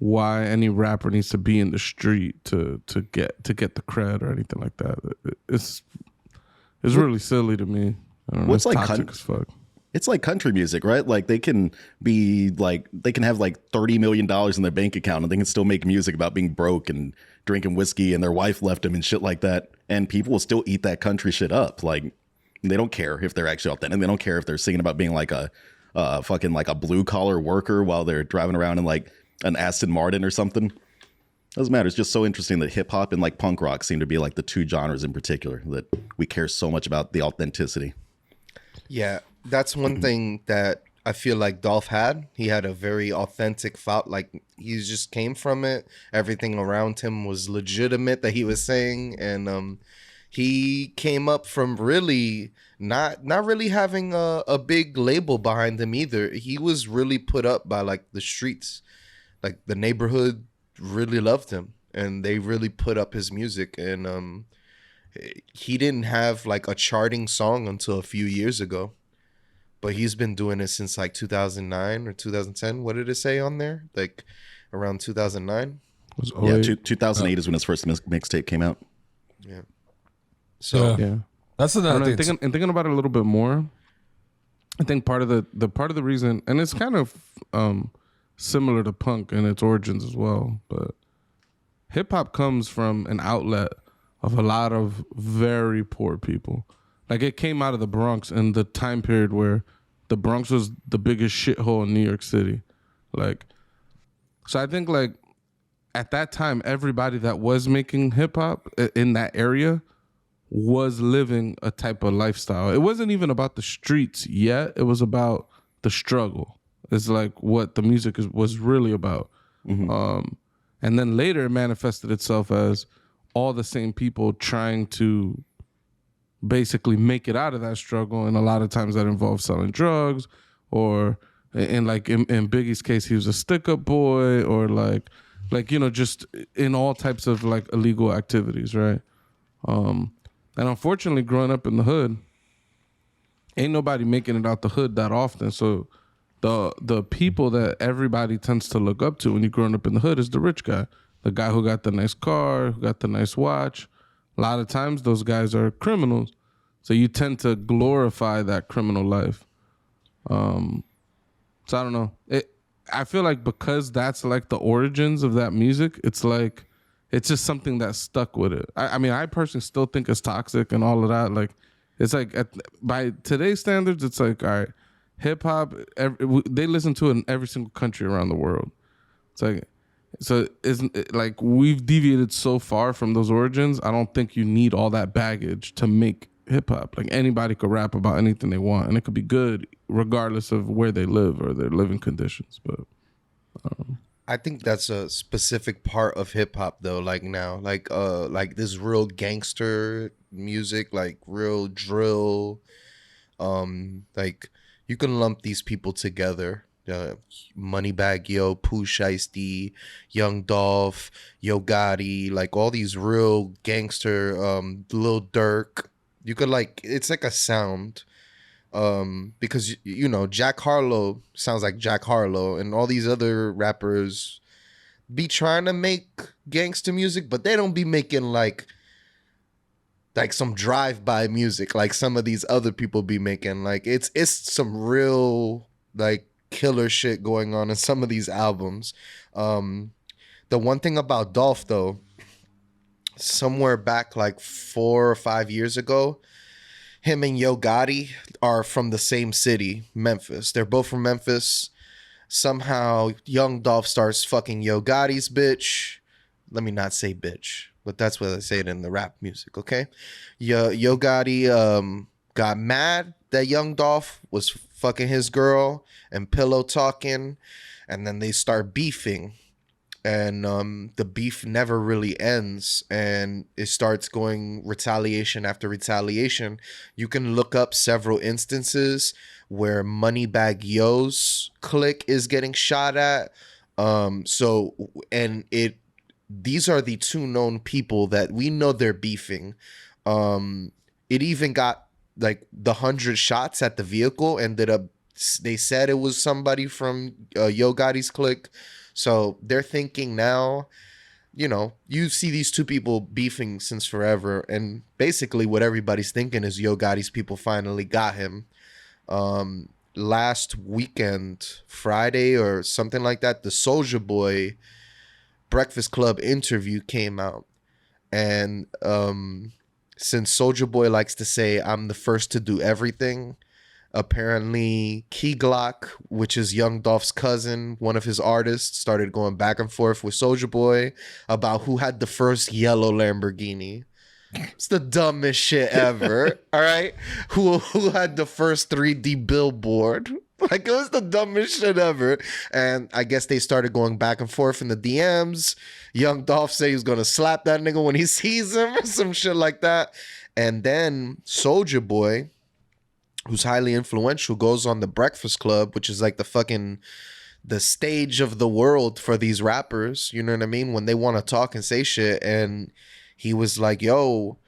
why any rapper needs to be in the street to get the cred or anything like that. It's really silly to me. I don't know. It's like toxic as fuck. It's like country music, right? Like they can have like $30 million in their bank account and they can still make music about being broke and drinking whiskey and their wife left them and shit like that. And people will still eat that country shit up. Like they don't care if they're actually authentic. They don't care if they're singing about being like a fucking like a blue collar worker while they're driving around in like an Aston Martin or something. Doesn't matter. It's just so interesting that hip hop and like punk rock seem to be like the two genres in particular that we care so much about the authenticity. Yeah, that's one thing that I feel like Dolph had. He had a very authentic thought. Like he just came from it. Everything around him was legitimate that he was saying, and he came up from really not really having a big label behind him either. He was really put up by like the streets, like the neighborhood really loved him, and they really put up his music. And he didn't have like a charting song until a few years ago, but he's been doing it since like 2009 or 2010. What did it say on there? Like around 2009. Yeah, 2008 is when his first mixtape came out. Yeah. So yeah, that's another thing. Thinking about it a little bit more, I think part of the reason, and it's kind of similar to punk in its origins as well, but hip hop comes from an outlet of a lot of very poor people. Like it came out of the Bronx in the time period where the Bronx was the biggest shithole in New York City. Like, so I think like at that time, everybody that was making hip hop in that area was living a type of lifestyle. It wasn't even about the streets yet. It was about the struggle. It's like what the music was really about. Mm-hmm. And then later it manifested itself as all the same people trying to basically make it out of that struggle. And a lot of times that involves selling drugs, or in Biggie's case, he was a stick-up boy, or like, you know, just in all types of like illegal activities, right? And unfortunately, growing up in the hood, ain't nobody making it out the hood that often. So the people that everybody tends to look up to when you're growing up in the hood is the rich guy. The guy who got the nice car, who got the nice watch. A lot of times those guys are criminals. So you tend to glorify that criminal life. So I don't know. I feel like because that's like the origins of that music, it's just something that stuck with it. I mean, I personally still think it's toxic and all of that. Like, it's like by today's standards, it's like, all right, hip hop, they listen to it in every single country around the world. It's like, so isn't like we've deviated so far from those origins. I don't think you need all that baggage to make hip hop. Like anybody could rap about anything they want, and it could be good regardless of where they live or their living conditions. But I think that's a specific part of hip hop though. Like now, like this real gangster music, like real drill. Like you can lump these people together. Moneybagg Yo, Pooh Shiesty, Young Dolph, Yo Gotti, like all these real gangster, Lil Durk. You could like, it's like a sound, because you know Jack Harlow sounds like Jack Harlow, and all these other rappers be trying to make gangster music, but they don't be making like some drive-by music like some of these other people be making. Like it's some real like killer shit going on in some of these albums. The one thing about Dolph though, somewhere back like 4 or 5 years ago. Him and Yo Gotti are from the same city, Memphis. They're both from Memphis. Somehow, Young Dolph starts fucking Yo Gotti's bitch. Let me not say bitch, but that's what I say it in the rap music, okay? Yo Gotti got mad that Young Dolph was fucking his girl and pillow talking, and then they start beefing. And the beef never really ends, and it starts going retaliation after retaliation. You can look up several instances where Moneybag Yo's clique is getting shot at. These are the two known people that we know they're beefing. It even got like the 100 shots at the vehicle ended up. They said it was somebody from Yo Gotti's clique. So they're thinking now, you see these two people beefing since forever. And basically what everybody's thinking is Yo Gotti's people finally got him. Last weekend, Friday or something like that, the Soulja Boy Breakfast Club interview came out. And since Soulja Boy likes to say, I'm the first to do everything, apparently Key Glock, which is Young Dolph's cousin, one of his artists, started going back and forth with Soulja Boy about who had the first yellow Lamborghini. It's the dumbest shit ever. All right. Who had the first 3D billboard? Like, it was the dumbest shit ever. And I guess they started going back and forth in the DMs. Young Dolph said he was gonna slap that nigga when he sees him or some shit like that. And then Soulja Boy, who's highly influential, goes on the Breakfast Club, which is like the stage of the world for these rappers. You know what I mean? When they want to talk and say shit. And he was like, yo,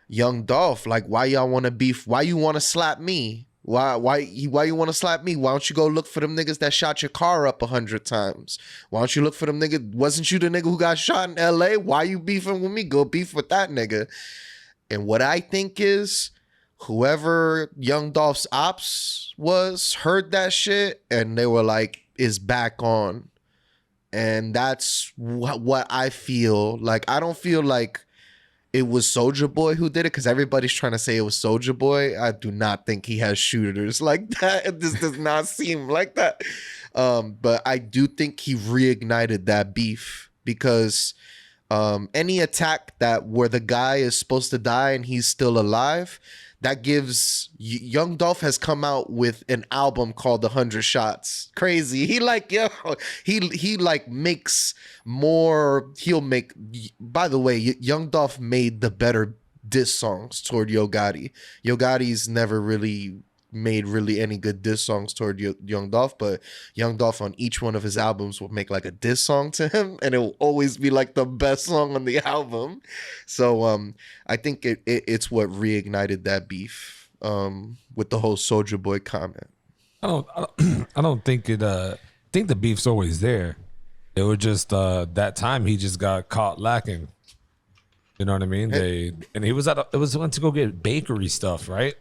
Young Dolph, like, why y'all want to beef? Why you want to slap me? Why you want to slap me? Why don't you go look for them niggas that shot your car up 100 times? Why don't you look for them niggas? Wasn't you the nigga who got shot in LA? Why you beefing with me? Go beef with that nigga. And what I think is, whoever Young Dolph's ops was heard that shit and they were like, is back on. And that's what I feel. Like, I don't feel like it was Soulja Boy who did it, because everybody's trying to say it was Soulja Boy. I do not think he has shooters like that. This does not seem like that. But I do think he reignited that beef, because any attack that where the guy is supposed to die and he's still alive, that gives Young Dolph has come out with an album called 100 Shots. Crazy. He makes more. He'll make. By the way, Young Dolph made the better diss songs toward Yo Gotti. Yo Gotti's never really made any good diss songs toward Young Dolph, but Young Dolph on each one of his albums will make like a diss song to him, and it will always be like the best song on the album. So I think it's what reignited that beef with the whole Soulja Boy comment. I don't think it. I think the beef's always there. It was just that time he just got caught lacking. You know what I mean? He was went to go get bakery stuff, right?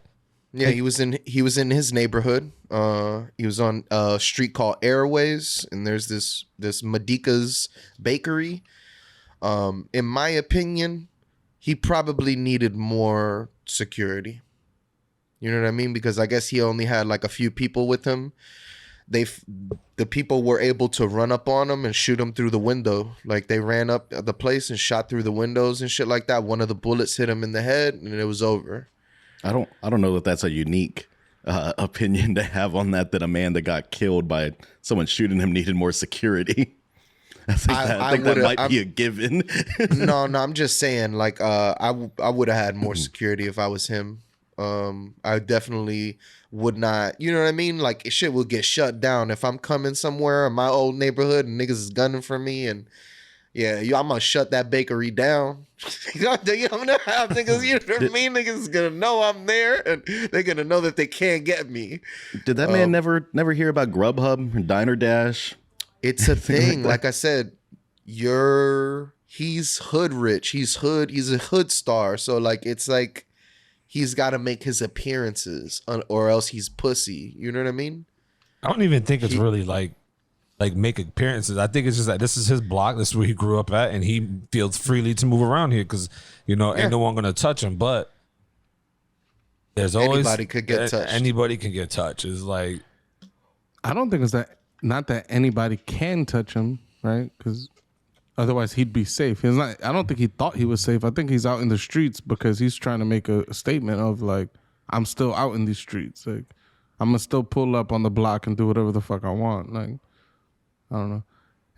Yeah, he was in his neighborhood. He was on a street called Airways, and there's this Medica's bakery. In my opinion, he probably needed more security. You know what I mean? Because I guess he only had like a few people with him. The people were able to run up on him and shoot him through the window. Like, they ran up the place and shot through the windows and shit like that. One of the bullets hit him in the head, and it was over. I don't know that that's a unique opinion to have on that a man that got killed by someone shooting him needed more security. I think that might be a given. No, I'm just saying, like, I would have had more security if I was him. I definitely would not, you know what I mean? Like, shit will get shut down if I'm coming somewhere in my old neighborhood and niggas is gunning for me, and yeah, I'm gonna shut that bakery down. I'm gonna have niggas, you know what I mean? Niggas is gonna know I'm there, and they're gonna know that they can't get me. Did that man never hear about Grubhub or Diner Dash? It's a thing. Like I said, he's hood rich. He's a hood star. So like, it's like he's got to make his appearances, or else he's pussy. You know what I mean? I don't even think it's really like like make appearances. I think it's just that this is his block. This is where he grew up at, and he feels freely to move around here because ain't no one gonna touch him. But there's always Anybody could get touched. Anybody can get touched. It's like I don't think it's that. Not that anybody can touch him, right? Because otherwise he'd be safe. He's not. I don't think he thought he was safe. I think he's out in the streets because he's trying to make a statement of like, I'm still out in these streets. Like, I'm gonna still pull up on the block and do whatever the fuck I want. Like, I don't know.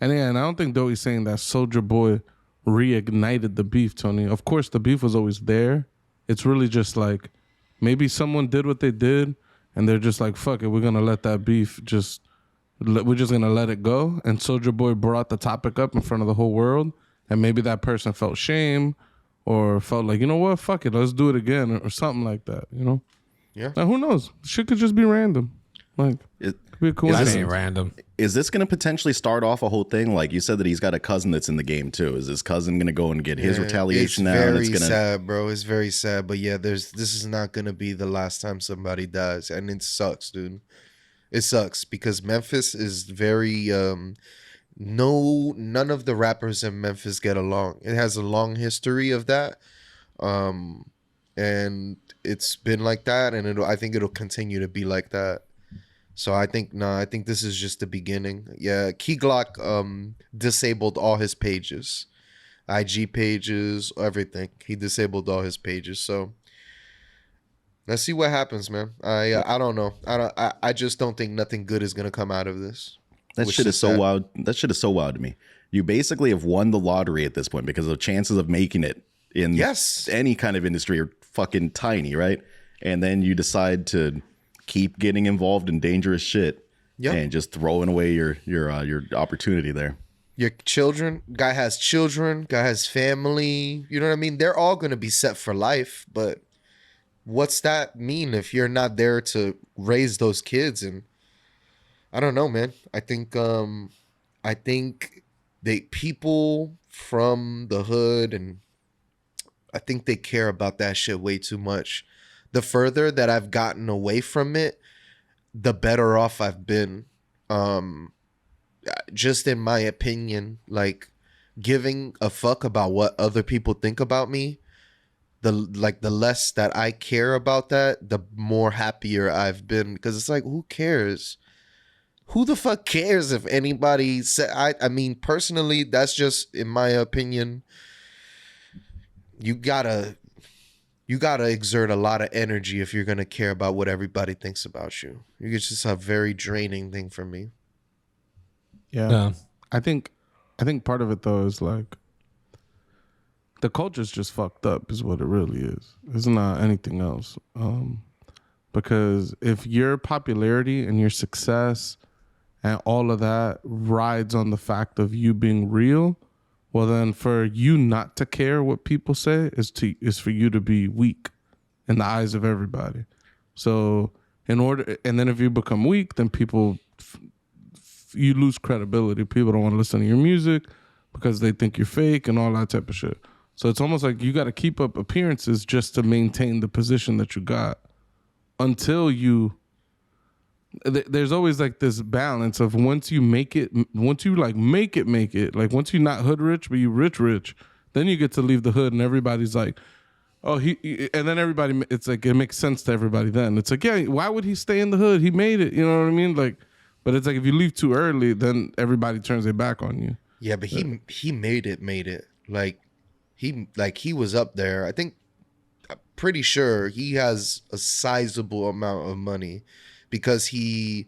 And I don't think Doty's saying that Soulja Boy reignited the beef, Tony. Of course, the beef was always there. It's really just like maybe someone did what they did, and they're just like, fuck it, we're gonna let that beef we're just gonna let it go. And Soulja Boy brought the topic up in front of the whole world, and maybe that person felt shame or felt like, you know what, fuck it, let's do it again or something like that. Yeah. Now, who knows? Shit could just be random. Like, it could be a that coincidence. ain't random. Is this going to potentially start off a whole thing? Like you said that he's got a cousin that's in the game too. Is his cousin going to go and get his retaliation now? It's very sad, bro. It's very sad. But yeah, this is not going to be the last time somebody dies. And it sucks, dude. It sucks because Memphis is very none of the rappers in Memphis get along. It has a long history of that. And it's been like that, and I think it'll continue to be like that. So I think this is just the beginning. Yeah, Key Glock disabled all his pages. IG pages, everything. He disabled all his pages. So let's see what happens, man. I don't know. I just don't think nothing good is gonna come out of this. That shit is so wild. That shit is so wild to me. You basically have won the lottery at this point because the chances of making it in any kind of industry are fucking tiny, right? And then you decide to keep getting involved in dangerous shit and just throwing away your opportunity there. Your children, guy has family, you know what I mean? They're all going to be set for life, but what's that mean if you're not there to raise those kids? And I don't know, man. I think people from the hood, and I think they care about that shit way too much. The further that I've gotten away from it, the better off I've been. Just in my opinion, like giving a fuck about what other people think about me, the less that I care about that, the more happier I've been. Because it's like, who cares? Who the fuck cares if anybody said? I mean, personally, that's just in my opinion. You gotta exert a lot of energy if you're gonna care about what everybody thinks about you. It's just a very draining thing for me. Yeah. I think part of it though is like the culture's just fucked up is what it really is. It's not anything else. Because if your popularity and your success and all of that rides on the fact of you being real, well then for you not to care what people say is for you to be weak in the eyes of everybody. So and then if you become weak, then you lose credibility. People don't want to listen to your music because they think you're fake and all that type of shit. So it's almost like you got to keep up appearances just to maintain the position that you got until there's always like this balance of once you make it, like once you're not hood rich, but you rich, then you get to leave the hood and everybody's like, oh, and then everybody, it's like, it makes sense to everybody then. It's like, yeah, why would he stay in the hood? He made it, you know what I mean? Like, but it's like, if you leave too early, then everybody turns their back on you. Yeah, but he made it. Like he was up there. I'm pretty sure he has a sizable amount of money because he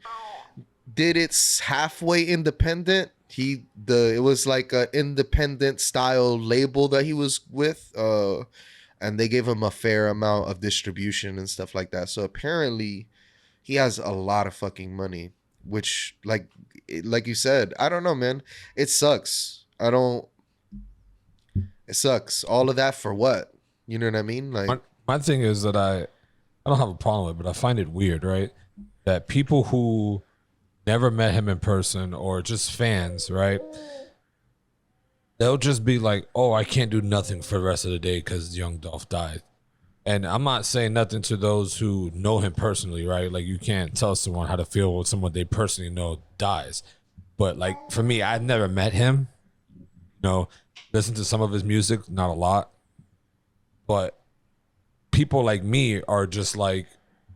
did it halfway independent. It was like an independent style label that he was with, and they gave him a fair amount of distribution and stuff like that. So apparently he has a lot of fucking money, which like you said, I don't know, man. It sucks. It sucks. All of that for what? You know what I mean? Like my thing is that I don't have a problem with it, but I find it weird, right? That people who never met him in person or just fans, right? They'll just be like, oh, I can't do nothing for the rest of the day because Young Dolph died. And I'm not saying nothing to those who know him personally, right? Like you can't tell someone how to feel when someone they personally know dies. But like for me, I've never met him. You know, listen to some of his music, not a lot. But people like me are just like,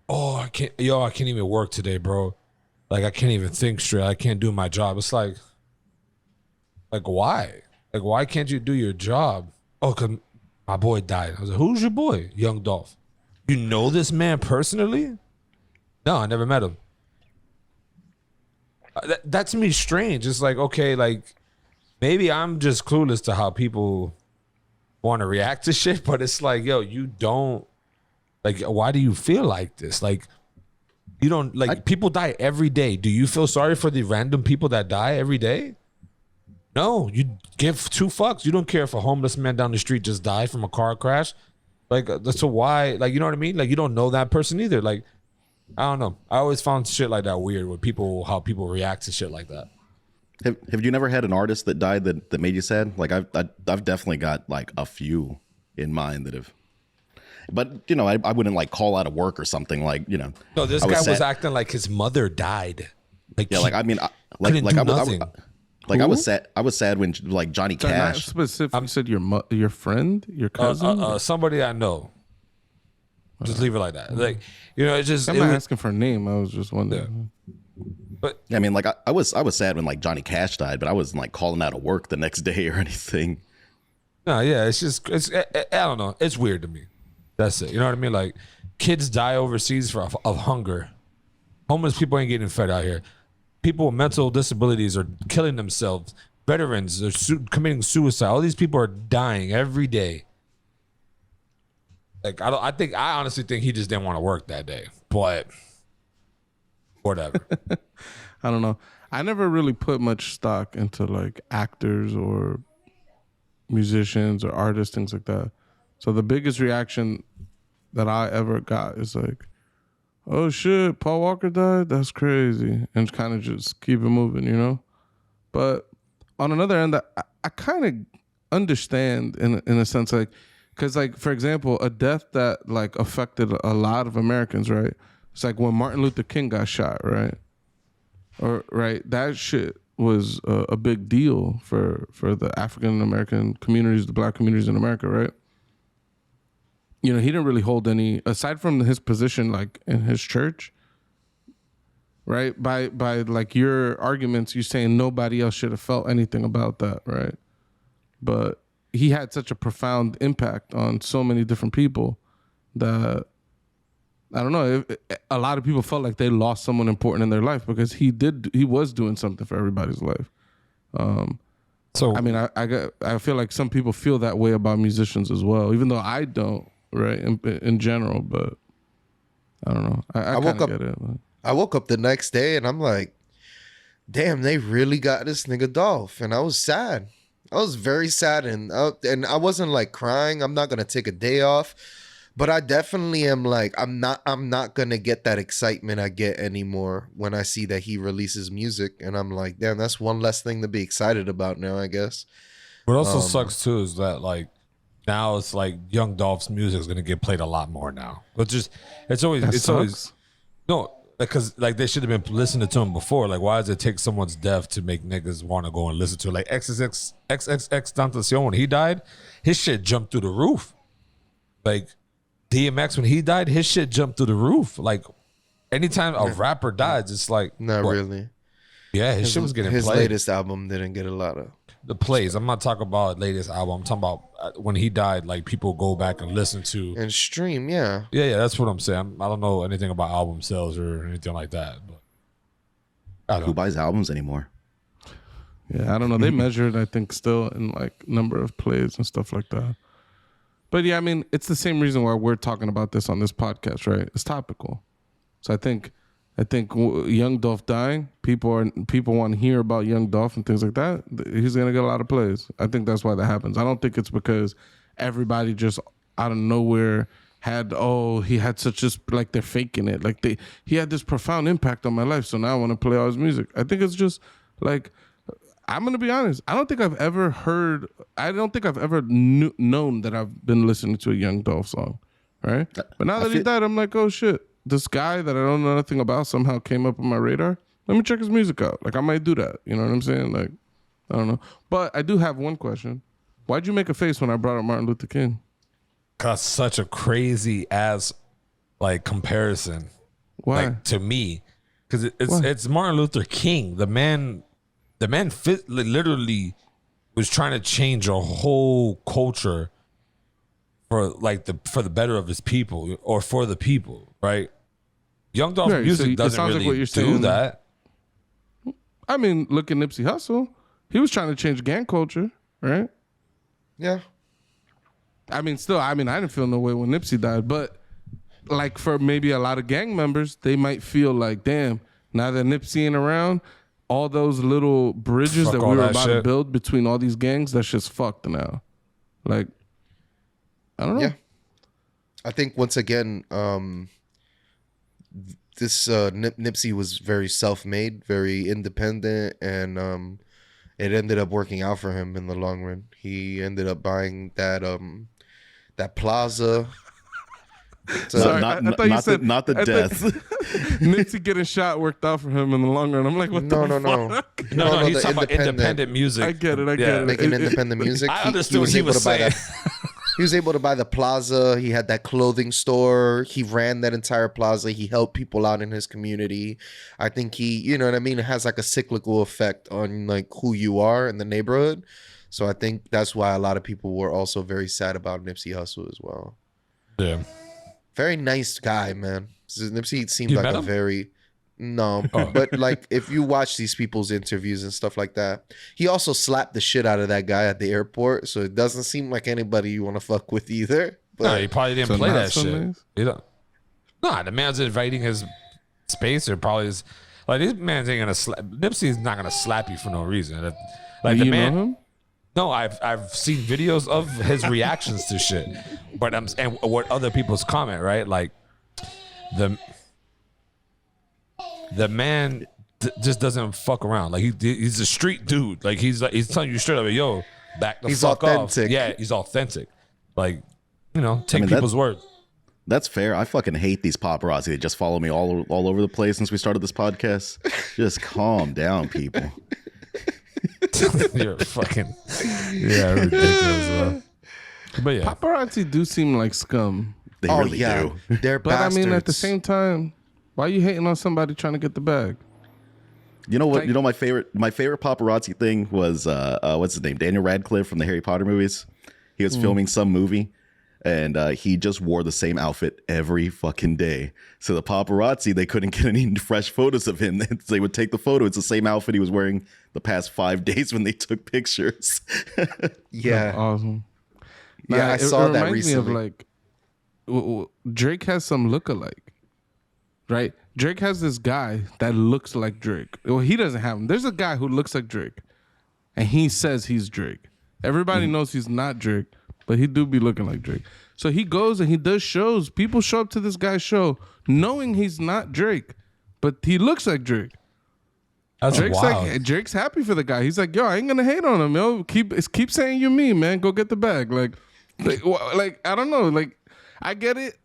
oh, I can't even work today, bro. Like I can't even think straight. I can't do my job. It's like why? Like why can't you do your job? Oh, cause my boy died. I was like, who's your boy? Young Dolph. You know this man personally? No, I never met him. That to me is strange. It's like, okay, like maybe I'm just clueless to how people want to react to shit, but it's like, yo, you don't like, why do you feel like this? Like you don't like people die every day. Do you feel sorry for the random people that die every day? No, you give two fucks. You don't care if a homeless man down the street just died from a car crash. Like so why, like, you know what I mean? Like you don't know that person either. Like I don't know. I always found shit like that weird with people, how people react to shit like that. Have you never had an artist that died that made you sad? Like I've definitely got like a few in mind that have, but you know, I wouldn't like call out of work or something, like, you know. No, this guy was acting like his mother died. Like yeah, like I mean, I was sad when like Johnny Cash. Not specific. You said your friend, your cousin, somebody I know. Just leave it like that. Like, you know, it's just. I'm not asking for a name. I was just wondering. Yeah. But I mean, like I was sad when like Johnny Cash died, but I wasn't like calling out of work the next day or anything. No, yeah, I don't know. It's weird to me. That's it. You know what I mean? Like kids die overseas of hunger. Homeless people ain't getting fed out here. People with mental disabilities are killing themselves. Veterans are committing suicide. All these people are dying every day. Like I honestly think he just didn't want to work that day, but whatever. I don't know. I never really put much stock into like actors or musicians or artists, things like that. So the biggest reaction that I ever got is like, oh shit, Paul Walker died? That's crazy. And kind of just keep it moving, you know? But on another end, I kind of understand in a sense, like, because, like, for example, a death that, like, affected a lot of Americans, right? It's like when Martin Luther King got shot, right? Or, right, that shit was a big deal for the African-American communities, the black communities in America, right? You know, he didn't really hold any, aside from his position, like, in his church, right? By like, your arguments, you saying nobody else should have felt anything about that, right? But he had such a profound impact on so many different people that, I don't know, a lot of people felt like they lost someone important in their life because he was doing something for everybody's life. So I mean, I feel like some people feel that way about musicians as well, even though I don't, right, in general. But I don't know. I kind of get it. I woke up the next day and I'm like, damn, they really got this nigga Dolph, and I was sad. I was very sad, and I wasn't like crying. I'm not gonna take a day off, but I definitely am like, I'm not gonna get that excitement I get anymore when I see that he releases music, and I'm like, damn, that's one less thing to be excited about now, I guess. What also sucks too is that like now it's like Young Dolph's music is gonna get played a lot more now. But just it's always no. Because like they should have been listening to him before. Like, why does it take someone's death to make niggas want to go and listen to it? Like XXX Tentacion, when he died, his shit jumped through the roof. Like DMX, when he died, his shit jumped through the roof. Like anytime a rapper dies, it's like not really. Yeah, his shit was getting his played. latest album didn't get a lot of the plays. I'm not talking about latest album. I'm talking about when he died. Like people go back and listen to and stream. Yeah. That's what I'm saying. I don't know anything about album sales or anything like that. But who buys albums anymore? Yeah, I don't know. They measure it, I think, still in like number of plays and stuff like that. But yeah, I mean, it's the same reason why we're talking about this on this podcast, right? It's topical. So I think Young Dolph dying, people want to hear about Young Dolph and things like that. He's gonna get a lot of plays. I think that's why that happens. I don't think it's because everybody just out of nowhere he had such just like they're faking it. Like he had this profound impact on my life, so now I want to play all his music. I think it's just like, I'm gonna be honest. I don't think I've ever known that I've been listening to a Young Dolph song, right? But now that he died, I'm like, oh shit. This guy that I don't know nothing about somehow came up on my radar. Let me check his music out. Like, I might do that. You know what I'm saying? Like, I don't know. But I do have one question. Why'd you make a face when I brought up Martin Luther King? Cause such a crazy ass like comparison. Why? Like to me, because it's Martin Luther King. The man literally was trying to change a whole culture for the better of his people or for the people, right? Young Dolph music doesn't really do that. I mean, look at Nipsey Hussle. He was trying to change gang culture, right? Yeah. I mean, I didn't feel no way when Nipsey died, but like for maybe a lot of gang members, they might feel like, damn, now that Nipsey ain't around, all those little bridges that we were about to build between all these gangs, that's just fucked now. Like, I don't know. Yeah. I think once again, this Nipsey was very self-made, very independent, and it ended up working out for him in the long run. He ended up buying that plaza. Sorry, not I thought you said not the death. Nipsey getting shot worked out for him in the long run. I'm like, what the fuck? No, he's talking about independent music. I get it. Making independent music. I understood what he was saying. He was able to buy the plaza. He had that clothing store. He ran that entire plaza. He helped people out in his community. I think he, you know what I mean? It has like a cyclical effect on like who you are in the neighborhood. So I think that's why a lot of people were also very sad about Nipsey Hussle as well. Yeah. Very nice guy, man. Nipsey seemed You like met a him? very... No, but like if you watch these people's interviews and stuff like that, he also slapped the shit out of that guy at the airport. So it doesn't seem like anybody you want to fuck with either. But No, he probably didn't play that shit. Nice? You know, nah, the man's invading his space, or probably is like this man's ain't gonna slap. Nipsey's not gonna slap you for no reason. Like Do the you man. know him? No, I've seen videos of his reactions to shit, but and what other people's comment, right? Like the man just doesn't fuck around. Like he's a street dude. Like he's telling you straight up, yo, back the He's fuck authentic. off. Yeah, he's authentic. Like, you know, take I mean, people's word. That's fair. I fucking hate these paparazzi that just follow me all over the place since we started this podcast. Just calm down, people. You're fucking ridiculous, bro. But yeah, Paparazzi do seem like scum. They really do. They're But bastards. I mean, at the same time, why are you hating on somebody trying to get the bag? You know what? Like- You know my favorite paparazzi thing was what's his name? Daniel Radcliffe from the Harry Potter movies. He was filming some movie, and he just wore the same outfit every fucking day. So the paparazzi, they couldn't get any fresh photos of him. They would take the photo. It's the same outfit he was wearing the past 5 days when they took pictures. Yeah. Awesome. Yeah, I saw that reminds me recently. of like Drake has some look-alike, right? Drake has this guy that looks like Drake. Well, he doesn't have him. There's a guy who looks like Drake, and he says he's Drake. Everybody knows he's not Drake, but he do be looking like Drake. So he goes and he does shows. People show up to this guy's show knowing he's not Drake, but he looks like Drake. that's wild. Drake's happy for the guy. He's like, yo, I ain't gonna hate on him, yo. Keep saying you're me, man. Go get the bag. Like I don't know. Like, I get it.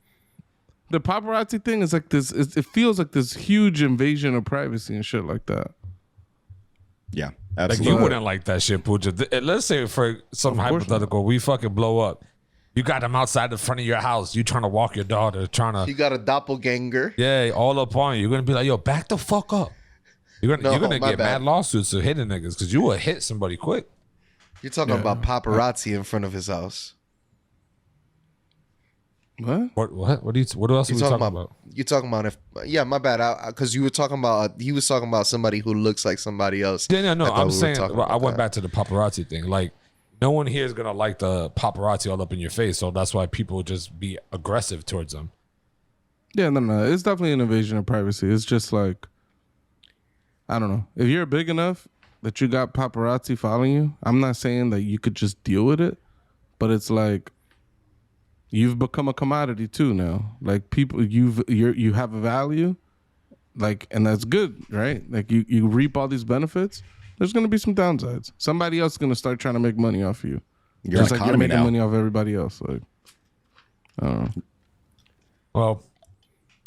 The paparazzi thing is like this. It feels like this huge invasion of privacy and shit like that. Yeah, Like absolutely. you wouldn't like that shit, Pooja. Let's say for some Of course hypothetical, we fucking blow up. You got them outside the front of your house. You trying to walk your daughter, You got a doppelganger. yeah, all up on you. You're gonna be like, yo, back the fuck up. You're No, gonna my get bad. mad lawsuits of hitting niggas because you will hit somebody quick. You're talking about paparazzi in front of his house. What? What else are we talking about? You're talking about my bad. Because you were talking about he was talking about somebody who looks like somebody else. Yeah, no. I thought I'm we were saying talking I about went that. back to the paparazzi thing. Like, no one here is gonna like the paparazzi all up in your face, so that's why people just be aggressive towards them. Yeah, no. It's definitely an invasion of privacy. It's just like, I don't know. If you're big enough that you got paparazzi following you, I'm not saying that you could just deal with it, but it's like you've become a commodity too now. Like people, you have a value, like, and that's good, right? Like you reap all these benefits. There's gonna be some downsides. Somebody else is gonna start trying to make money off you, You're just an like you're economy making now. money off everybody else. Like, I don't know. Well,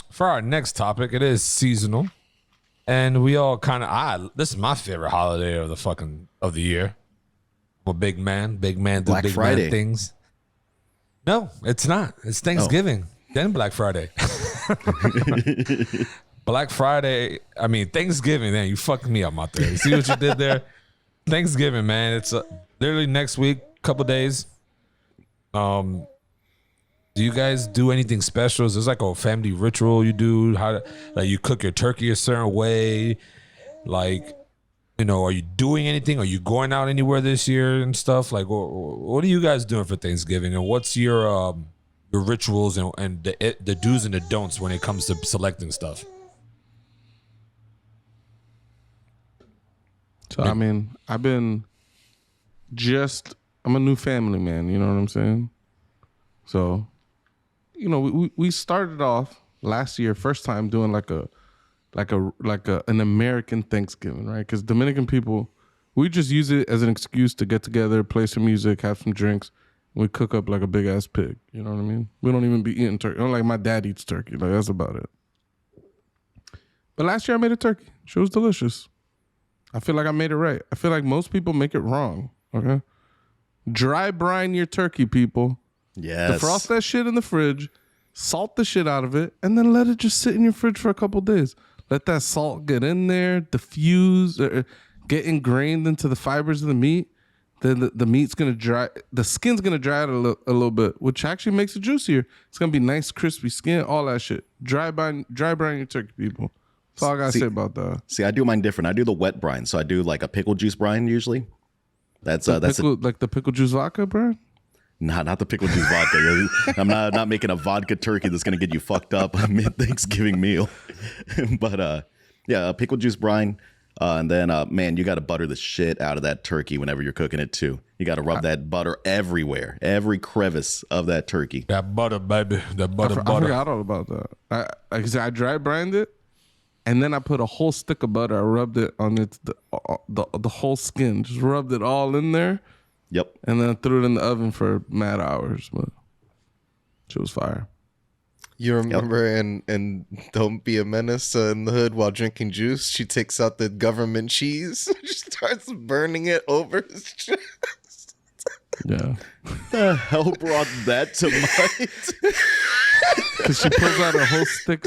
for our next topic, it is seasonal. And we all kind of, this is my favorite holiday of the year. I'm a big man do Black big Friday. man things. No, it's not. It's Thanksgiving, then Black Friday. Black Friday, I mean, Thanksgiving, man, you fucked me up out there. You see what you did there? Thanksgiving, man. It's literally next week, couple days. Do you guys do anything special? Is there like a family ritual you do? Like you cook your turkey a certain way? Like, you know, are you doing anything? Are you going out anywhere this year and stuff? Like, what are you guys doing for Thanksgiving? And what's your rituals and the do's and the don'ts when it comes to selecting stuff? So, I mean, I'm a new family man, you know what I'm saying? So, you know, we started off last year, first time doing like an American Thanksgiving, right? Because Dominican people, we just use it as an excuse to get together, play some music, have some drinks. We cook up like a big ass pig, you know what I mean? We don't even be eating turkey. Like my dad eats turkey, like that's about it. But last year I made a turkey. She was delicious. I feel like I made it right. I feel like most people make it wrong. Okay, dry brine your turkey, people. Yes. Defrost that shit in the fridge, salt the shit out of it, and then let it just sit in your fridge for a couple days. Let that salt get in there, diffuse, get ingrained into the fibers of the meat. Then the meat's gonna dry. The skin's gonna dry out a little bit, which actually makes it juicier. It's gonna be nice, crispy skin, all that shit. Dry brine your turkey, people. That's all I gotta say about that. See, I do mine different. I do the wet brine, so I do like a pickle juice brine usually. Like the pickle juice vodka, bro. Not the pickle juice vodka. I'm not making a vodka turkey that's gonna get you fucked up mid Thanksgiving meal. But yeah, a pickle juice brine, and then man, you got to butter the shit out of that turkey whenever you're cooking it too. You got to rub that butter everywhere, every crevice of that turkey. That butter, baby, that butter. I forgot all about that. Like I said, I dry brined it. And then I put a whole stick of butter. I rubbed it on the whole skin. Just rubbed it all in there. Yep. And then I threw it in the oven for mad hours. But she was fire. You remember in Don't Be a Menace in the hood while drinking juice, she takes out the government cheese. She starts burning it over his chest. Yeah. The hell brought that to mind? Because she pulls out a whole stick,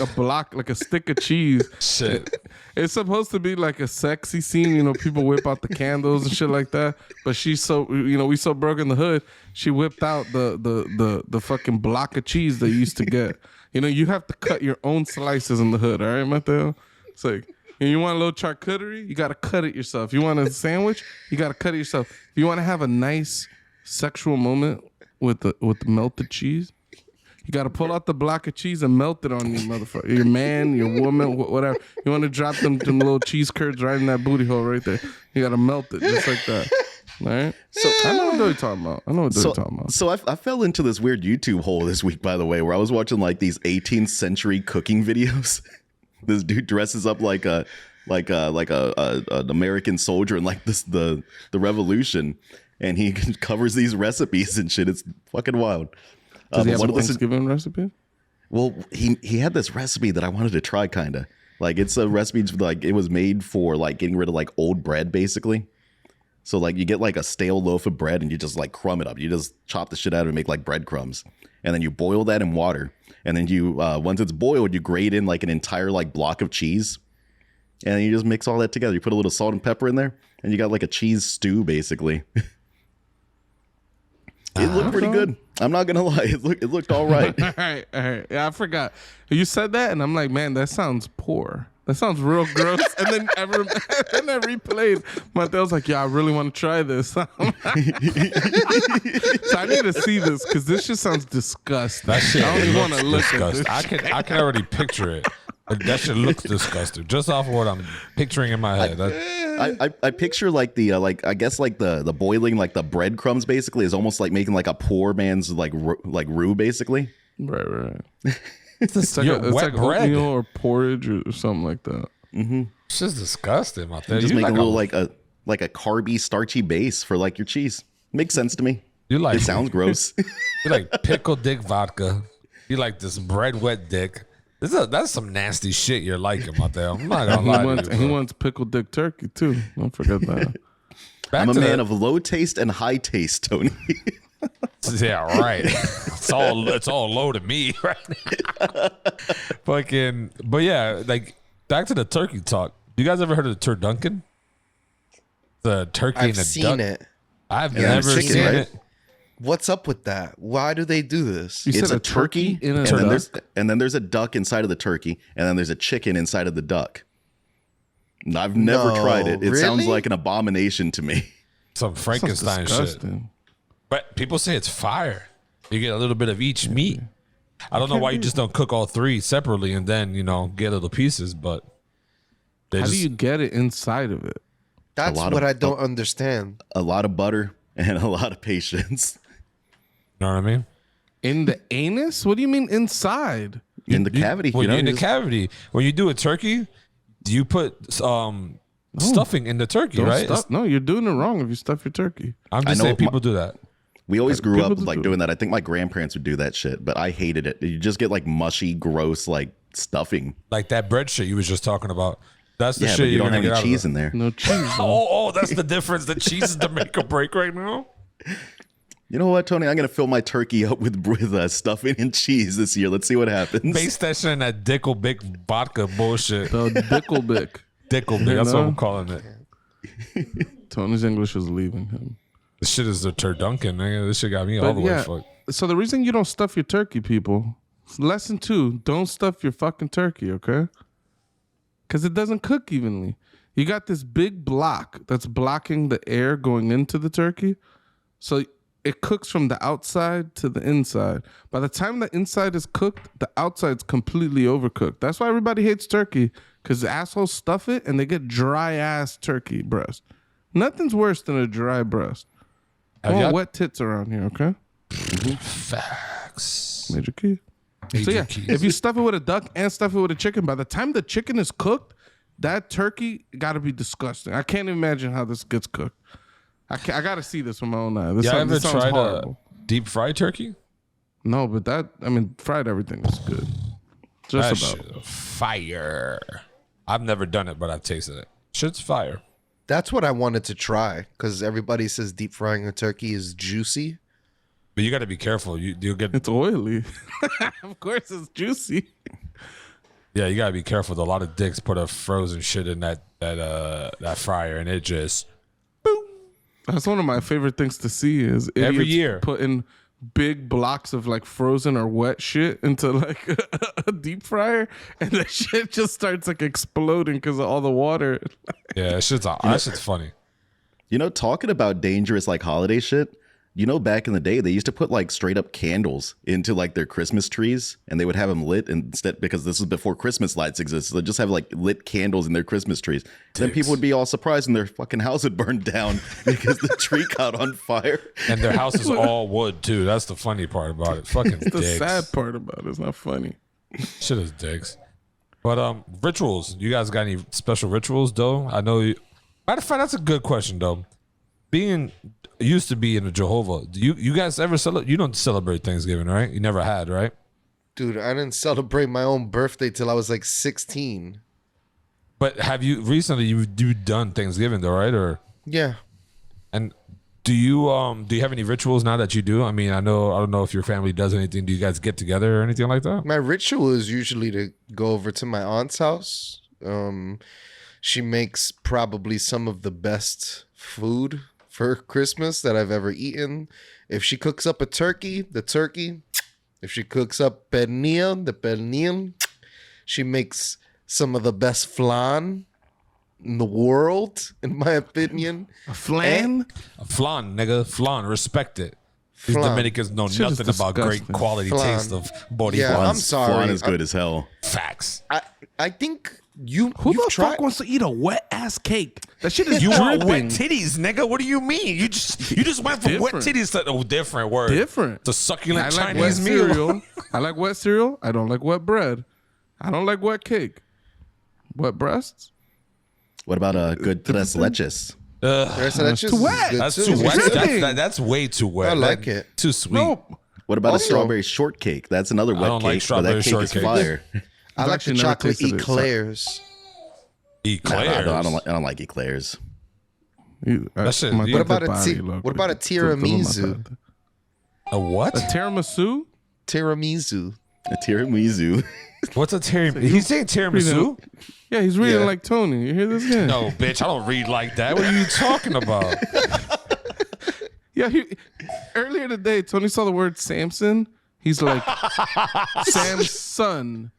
like a stick of cheese. Shit. It's supposed to be like a sexy scene, you know, people whip out the candles and shit like that. But she's so, you know, we so broke in the hood, she whipped out the fucking block of cheese they used to get. You know, you have to cut your own slices in the hood, all right, Mateo? It's like, you want a little charcuterie? You got to cut it yourself. You want a sandwich? You got to cut it yourself. If you want to have a nice sexual moment with the melted cheese, you got to pull out the block of cheese and melt it on you, motherfucker. Your man, your woman, whatever. You want to drop them little cheese curds right in that booty hole right there. You got to melt it just like that. All right? So I know what you're talking about. So I fell into this weird YouTube hole this week, by the way, where I was watching like these 18th century cooking videos. This dude dresses up like an American soldier in like the Revolution, and he covers these recipes and shit. It's fucking wild. Does he have a Thanksgiving recipe? Well, he had this recipe that I wanted to try, kind of. Like, it's a recipe, like, it was made for, like, getting rid of, like, old bread, basically. So, like, you get, like, a stale loaf of bread, and you just, like, crumb it up. You just chop the shit out and make, like, breadcrumbs. And then you boil that in water. And then you, once it's boiled, you grate in, like, an entire, like, block of cheese. And then you just mix all that together. You put a little salt and pepper in there, and you got, like, a cheese stew, basically. It looked pretty good. I'm not gonna lie. It looked all right. All right. Yeah, I forgot. You said that, and I'm like, man, that sounds poor. That sounds real gross. And then I replayed. Mateo's like, yeah, I really want to try this. So I need to see this because this shit sounds disgusting. That shit I don't even want to look disgusting. at this. I can already picture it. That shit looks disgusting. Just off of what I'm picturing in my head. I picture like the I guess like the boiling like the breadcrumbs basically is almost like making like a poor man's like roux basically. Right. It's like wet bread oatmeal or porridge or something like that. Mm-hmm. It's just disgusting out there. Just make a little like a carby starchy base for like your cheese. Makes sense to me. It sounds gross. You like pickle dick vodka. You like this bread wet dick. That's some nasty shit you're liking, Mateo. I'm not gonna lie to you, He bro. wants pickled dick turkey too. Don't forget that. Back I'm a to man of low taste and high taste, Tony. Yeah, right. It's all low to me right now. But yeah, like back to the turkey talk. You guys ever heard of the turducken? The turkey I've and the seen duck. it. I've Yeah, never chicken, seen right? it. What's up with that? Why do they do this? You It's said a turkey, in a and duck? then there's a duck inside of the turkey, and then there's a chicken inside of the duck. I've never No, tried it. It sounds really? like an abomination to me. Some Sounds Frankenstein shit. disgusting. But people say it's fire. You get a little bit of each meat. I don't know why you just don't cook all three separately and then, get little pieces, but they How just, do you get it inside of it? That's lot what of- I don't understand. A lot of butter and a lot of patience you know what I mean? In the anus? What do you mean inside? in the cavity. Well, in the just- cavity. When you do a turkey, you put stuffing in the turkey, Don't right? stuff. No, you're doing it wrong if you stuff your turkey. I'm just I know saying people do that. We always grew people up do like it. doing that. I think my grandparents would do that shit, but I hated it. You just get like mushy, gross, like stuffing. Like that bread shit you was just talking about. That's the Yeah, shit but you you're don't gonna have get any out cheese of in there. No cheese. though. Oh, that's the difference. The cheese is the make or break right now. You know what, Tony? I'm gonna fill my turkey up with stuffing and cheese this year. Let's see what happens. Base that shit in that Dicklebick vodka bullshit. The Dicklebick. Dicklebick, that's what know? I'm calling it. Tony's English is leaving him. This shit is the turducken, nigga. This shit got me all the way fucked. So the reason you don't stuff your turkey, people, lesson 2, don't stuff your fucking turkey, okay? Because it doesn't cook evenly. You got this big block that's blocking the air going into the turkey. So it cooks from the outside to the inside. By the time the inside is cooked, the outside's completely overcooked. That's why everybody hates turkey, because the assholes stuff it and they get dry ass turkey breast. Nothing's worse than a dry breast. I Have want y'all- wet tits around here, okay? Facts. Major key. Major So yeah, keys. if you stuff it with a duck and stuff it with a chicken, by the time the chicken is cooked, that turkey got to be disgusting. I can't imagine how this gets cooked. I got to see this with my own eye. This, Y'all ever this sounds tried a horrible. deep fried turkey? No, but fried everything is good. That Just shit about. is fire. I've never done it, but I've tasted it. Shit's fire. That's what I wanted to try because everybody says deep frying a turkey is juicy. But you got to be careful. You'll get It's oily. Of course, it's juicy. yeah. You got to be careful. A lot of dicks put a frozen shit in that fryer, and it just That's one of my favorite things to see is Every idiots year. putting big blocks of like frozen or wet shit into like a deep fryer, and the shit just starts like exploding because of all the water. yeah. That shit's funny. You know, talking about dangerous like holiday shit, you know, back in the day, they used to put like straight up candles into like their Christmas trees, and they would have them lit instead, because this was before Christmas lights existed. So they just have like lit candles in their Christmas trees. Then people would be all surprised and their fucking house would burn down because the tree caught on fire. And their house is all wood too. That's the funny part about it. Fucking The dicks. sad part about it, it's not funny. Shit is dicks. But rituals. You guys got any special rituals though? I know you. Matter of fact, that's a good question though. Used to be in the Jehovah. Do you guys ever celebrate? You don't celebrate Thanksgiving, right? You never had, right? Dude, I didn't celebrate my own birthday till I was like 16. But have you recently you done Thanksgiving though, right? Or Yeah. and do you have any rituals now that you do? I mean, I don't know if your family does anything. Do you guys get together or anything like that? My ritual is usually to go over to my aunt's house. She makes probably some of the best food for Christmas that I've ever eaten. If she cooks up a turkey, the turkey. If she cooks up pernil, the pernil. She makes some of the best flan in the world, in my opinion. A flan? Flan, nigga, flan. Respect it. These Flan. Dominicans know Shit is nothing about great disgusting. quality Flan. taste of body Yeah, flan. I'm sorry. Flan is good as hell. Facts. I think you've Who the tried. fuck wants to eat a wet ass cake? That shit is You want dripping. wet titties, nigga? What do you mean? You just went from wet Different. titties to different word. Different. The succulent I like wet Chinese meal. cereal. I like wet cereal. I don't like wet bread. I don't like wet cake. Wet breasts? What about a good tres leches? That's just too wet. good That's too. too wet. dripping. That's way too wet. I like it. Too sweet. No. What about Also- a strawberry shortcake? That's another wet don't like cake, but that strawberry cake is shortcake. fire. I I've like the actually never chocolate tasted it, so- eclairs. Eclairs. I don't like eclairs. That shit- my What What tata about body, a loco. what about a Todo tiramisu? matata. A what? A tiramisu? Tiramisu. A tiramisu. What's a tiramisu? He's saying tiramisu? Yeah, he's reading Yeah. like Tony. You hear this guy? No, bitch, I don't read like that. What are you talking about? Yeah, earlier today, Tony saw the word Samson. He's like, Samson.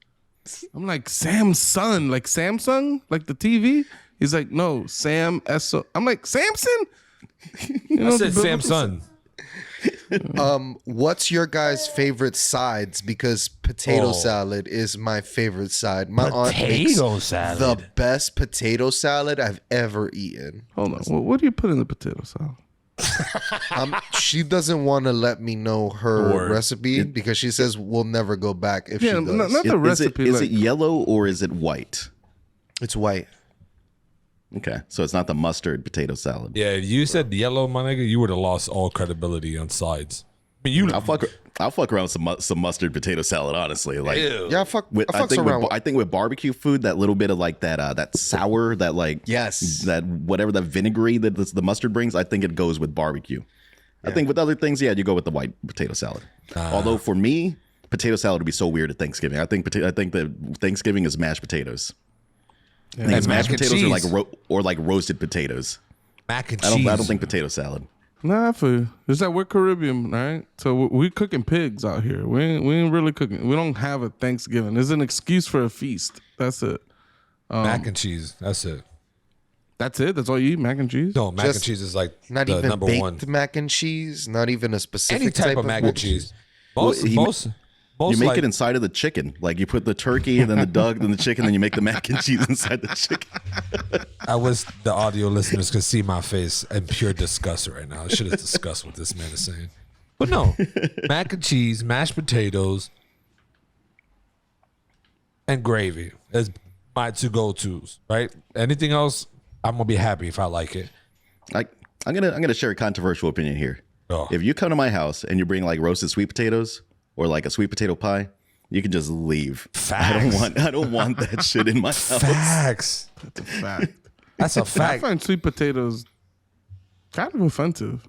I'm like, Samsung, like Samsung, like the TV. He's like, no, Sam S-O. I'm like, Samson? You I said the- Samsung. What's your guys' favorite sides? Because potato Oh. salad is my favorite side. My aunt makes Potato salad. the best potato salad I've ever eaten. Hold on. What do you put in the potato salad? She doesn't want to let me know her Word. recipe because she says we'll never go back if Yeah, she does. not the Is recipe. is like, it yellow or is it white? It's white. Okay, so it's not the mustard potato salad. Yeah, if you said yellow, my nigga, you would have lost all credibility on sides. I mean, I'll fuck around with some mustard potato salad. Honestly, like Ew. Yeah, I fucks around. I think with barbecue food, that little bit of like that sour, that like Yes. that whatever that vinegary that the mustard brings, I think it goes with barbecue. I think with other things, yeah, you go with the white potato salad. Although for me, potato salad would be so weird at Thanksgiving. I think that Thanksgiving is mashed potatoes. I think it's mac mashed and potatoes cheese. or like roasted potatoes. mac and I cheese. don't think potato salad. Nah, I feel you. It's that we're Caribbean, right? So we cooking pigs out here. We ain't really cooking. We don't have a Thanksgiving. It's an excuse for a feast. That's it. mac and cheese. That's it. That's it. That's all you eat, mac and cheese. No, mac and Just cheese is like Not the even number baked one. mac and cheese. Not even a specific Any type of mac and cheese. Most You make like, it inside of the chicken. Like you put the turkey and then the duck, then the chicken, then you make the mac and cheese inside the chicken. I wish the audio listeners could see my face in pure disgust right now. I should have discussed what this man is saying. But no, mac and cheese, mashed potatoes, and gravy is my two go-tos, right? Anything else, I'm gonna be happy if I like it. I'm gonna share a controversial opinion here. Oh. If you come to my house and you bring like roasted sweet potatoes or like a sweet potato pie, you can just leave. Facts. I don't want that shit in my house. Facts. That's a fact. That's a I fact. find sweet potatoes kind of offensive.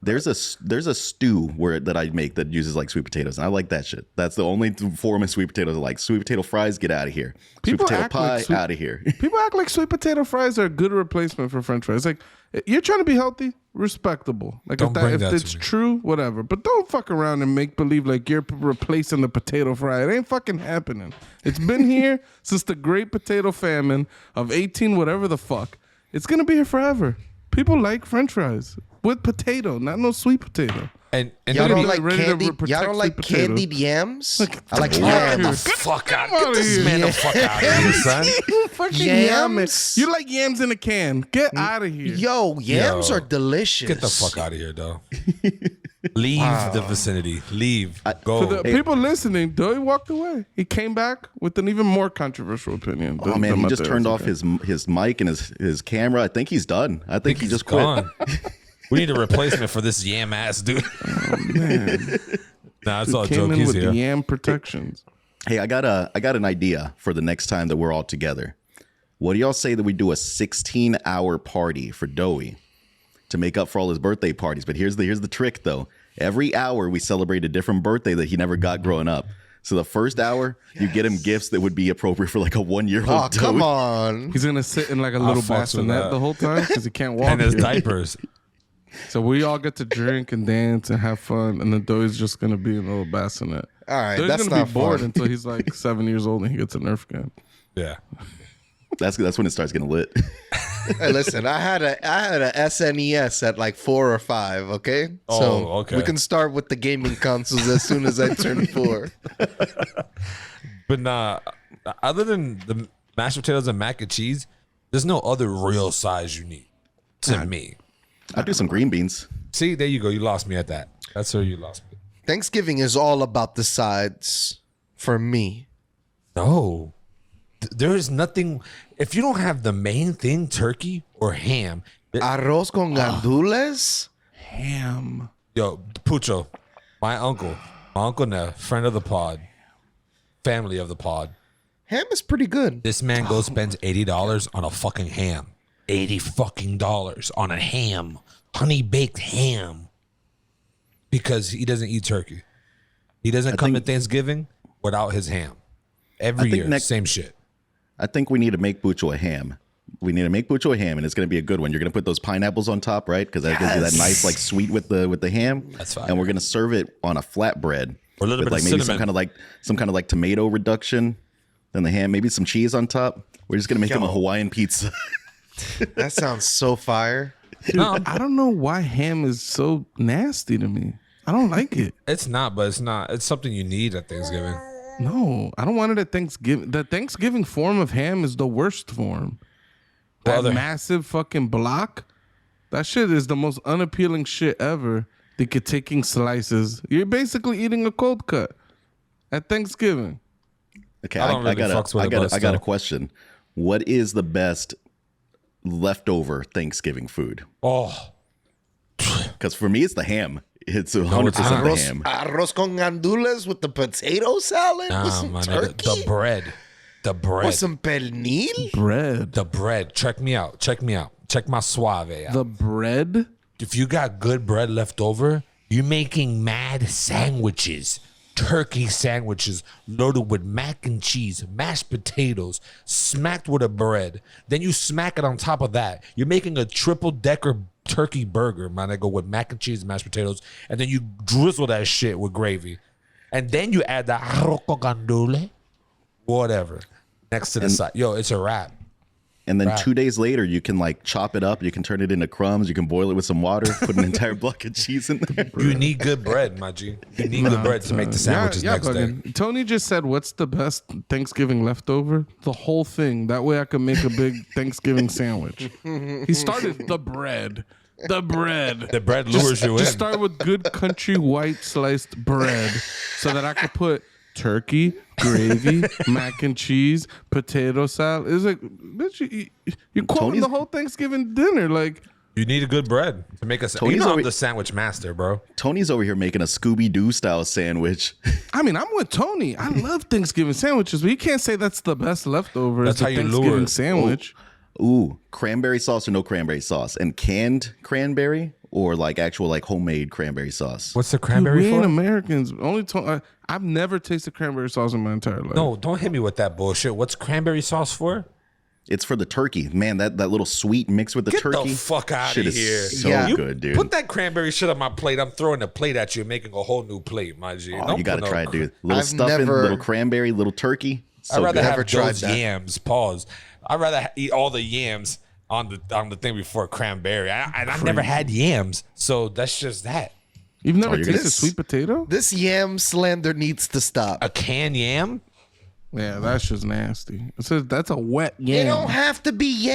There's a stew that I make that uses like sweet potatoes, and I like that shit. That's the only form of sweet potatoes I like. Sweet potato fries, get out of here. People Sweet potato act pie, like out of here. People act like sweet potato fries are a good replacement for French fries. Like you're trying to be healthy, respectable. Like Don't bring if that to it's me. true, whatever. But don't fuck around and make believe like you're replacing the potato fry. It ain't fucking happening. It's been here since the Great Potato Famine of 18 whatever the fuck. It's gonna be here forever. People like French fries with potato, not no sweet potato. And Y'all They're don't gonna like be ready to candy. protect Y'all don't like sweet potato. candied yams. I like Get out of yams. here. fuck out. outta Get this here. man the fuck out of here, son. Fucking Yams? You like yams in a can. Get out of here. Yo, yams Yo. are delicious. Get the fuck out of here, though. Leave the vicinity. Leave. Go. For the people listening, Doy walked away. He came back with an even more controversial opinion. Oh man, he just turned off his mic and his camera. I think he's done. I think he He's just quit. gone. We need a replacement for this yam ass dude. man. Nah, it's all Came joke. in He's with here. the yam protections. Hey, I got an idea for the next time that we're all together. What do y'all say that we do a 16-hour party for Doey to make up for all his birthday parties? But here's the trick though. Every hour we celebrate a different birthday that he never got growing up. So the first hour, you get him gifts that would be appropriate for like a 1-year-old. Oh, come Doey. on. He's gonna sit in like a little fucks with bassinet that. the whole time because he can't walk. And his here. diapers. So we all get to drink and dance and have fun, and then Doy's just gonna be in a little bassinet. All right, Doy's that's gonna not be bored fun. until he's like 7 years old and he gets a Nerf gun. Yeah. That's when it starts getting lit. Hey, listen, I had a SNES at like 4 or 5. Okay, Oh, okay. we can start with the gaming consoles as soon as I turn 4. But nah, other than the mashed potatoes and mac and cheese, there's no other real size you need to me. I do some green beans. See, there you go. You lost me at that. That's where you lost me. Thanksgiving is all about the sides for me. No. There is nothing. If you don't have the main thing, turkey or ham, Arroz con gandules. Ham. yo, Pucho, my uncle Nev, friend of the pod, family of the pod. Ham is pretty good. This man goes spends $80 on a fucking ham. $80 on a ham, honey baked ham, because he doesn't eat turkey. He doesn't come to Thanksgiving without his ham. Every year, same shit. I think we need to make Bucho a ham. We need to make Bucho a ham, and it's going to be a good one. You're going to put those pineapples on top, right? Because that gives you that nice, like, sweet with the ham. That's fine. And we're going to serve it on a flatbread or a little bit like of maybe cinnamon. some kind of like tomato reduction. Then the ham, maybe some cheese on top. We're just going to make them a Hawaiian pizza. That sounds so fire. Dude, I don't know why ham is so nasty to me. I don't like it. It's not, but it's not. It's something you need at Thanksgiving. No, I don't want it at Thanksgiving. The Thanksgiving form of ham is the worst form. That massive fucking block, that shit is the most unappealing shit ever. That you're taking slices. You're basically eating a cold cut at Thanksgiving. Okay, I got a question. What is the best leftover Thanksgiving food? Oh, because for me, it's the ham. It's 100% the ham. Arroz con gandules with the potato salad with some turkey. The bread. With some pernil. Bread. The bread. Check me out. Check my suave out. The bread. If you got good bread left over, you're making mad sandwiches. Turkey sandwiches loaded with mac and cheese, mashed potatoes, smacked with a bread. Then you smack it on top of that. You're making a triple-decker turkey burger, man. I go with mac and cheese, mashed potatoes, and then you drizzle that shit with gravy. And then you add the arroz con gandules, whatever, next to the side. Yo, it's a wrap. And then 2 days later, you can like chop it up. You can turn it into crumbs. You can boil it with some water. Put an entire block of cheese in there. You need good bread, my G. You need good bread to make the sandwiches next day. Tony just said, "What's the best Thanksgiving leftover?" The whole thing. That way, I can make a big Thanksgiving sandwich. He started the bread. The bread. The bread lures you in. Just start with good country white sliced bread, so that I could put turkey, gravy, mac and cheese, potato salad. It's like, bitch, you're quoting the whole Thanksgiving dinner. Like, you need a good bread to make a sandwich. I'm the sandwich master, bro. Tony's over here making a Scooby-Doo style sandwich. I mean, I'm with Tony. I love Thanksgiving sandwiches, but you can't say that's the best leftover. That's how you Thanksgiving lure it. sandwich. Ooh, cranberry sauce or no cranberry sauce? And canned cranberry or like actual like homemade cranberry sauce? What's the cranberry Dude, we for? ain't Americans. I've never tasted cranberry sauce in my entire life. No, don't hit me with that bullshit. What's cranberry sauce for? It's for the turkey. Man, that little sweet mixed with the turkey. Get the fuck out shit of here. is so good, dude. Put that cranberry shit on my plate. I'm throwing a plate at you and making a whole new plate, my G. Oh, you got to try it, dude. Little stuffing, little cranberry, little turkey. I'd rather have those yams. Pause. I'd rather eat all the yams on the thing before cranberry. I've never had yams, so that's just that. You've never tasted sweet potato? This yam slander needs to stop. A canned yam? Yeah, that's just nasty. It says that's a wet yam. They don't have to be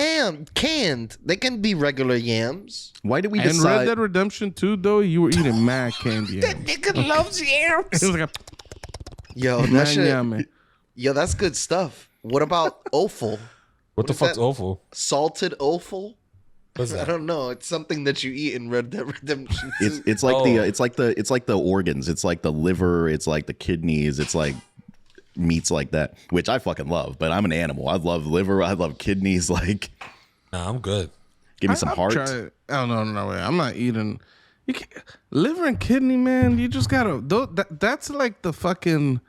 canned. They can be regular yams. Why did we decide? decide? And Red Dead Redemption 2, though, you were eating mad candy yams. That nigga loves yams. It was like Yo, that shit. Yo, that's good stuff. What about offal? What the fuck's offal? Salted offal? What's that? I don't know. It's something that you eat in Red Dead Redemption 2. It's like it's like the organs. It's like the liver. It's like the kidneys. It's like meats like that, which I fucking love. But I'm an animal. I love liver. I love kidneys. Like, nah, I'm good. Give me some heart. Oh no way. I'm not eating. Liver and kidney, man. You just gotta. That's like the fucking.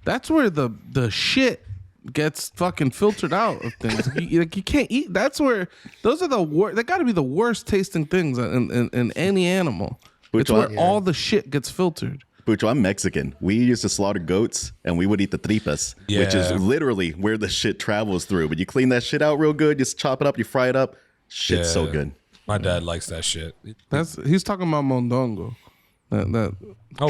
That's where the shit gets fucking filtered out of things. You can't eat. That's where those are the worst. They got to be the worst tasting things in any animal. It's where all the shit gets filtered. Bucho, I'm Mexican. We used to slaughter goats and we would eat the tripas, which is literally where the shit travels through. But you clean that shit out real good. Just chop it up. You fry it up. Shit's so good. My dad likes that shit. He's talking about mondongo.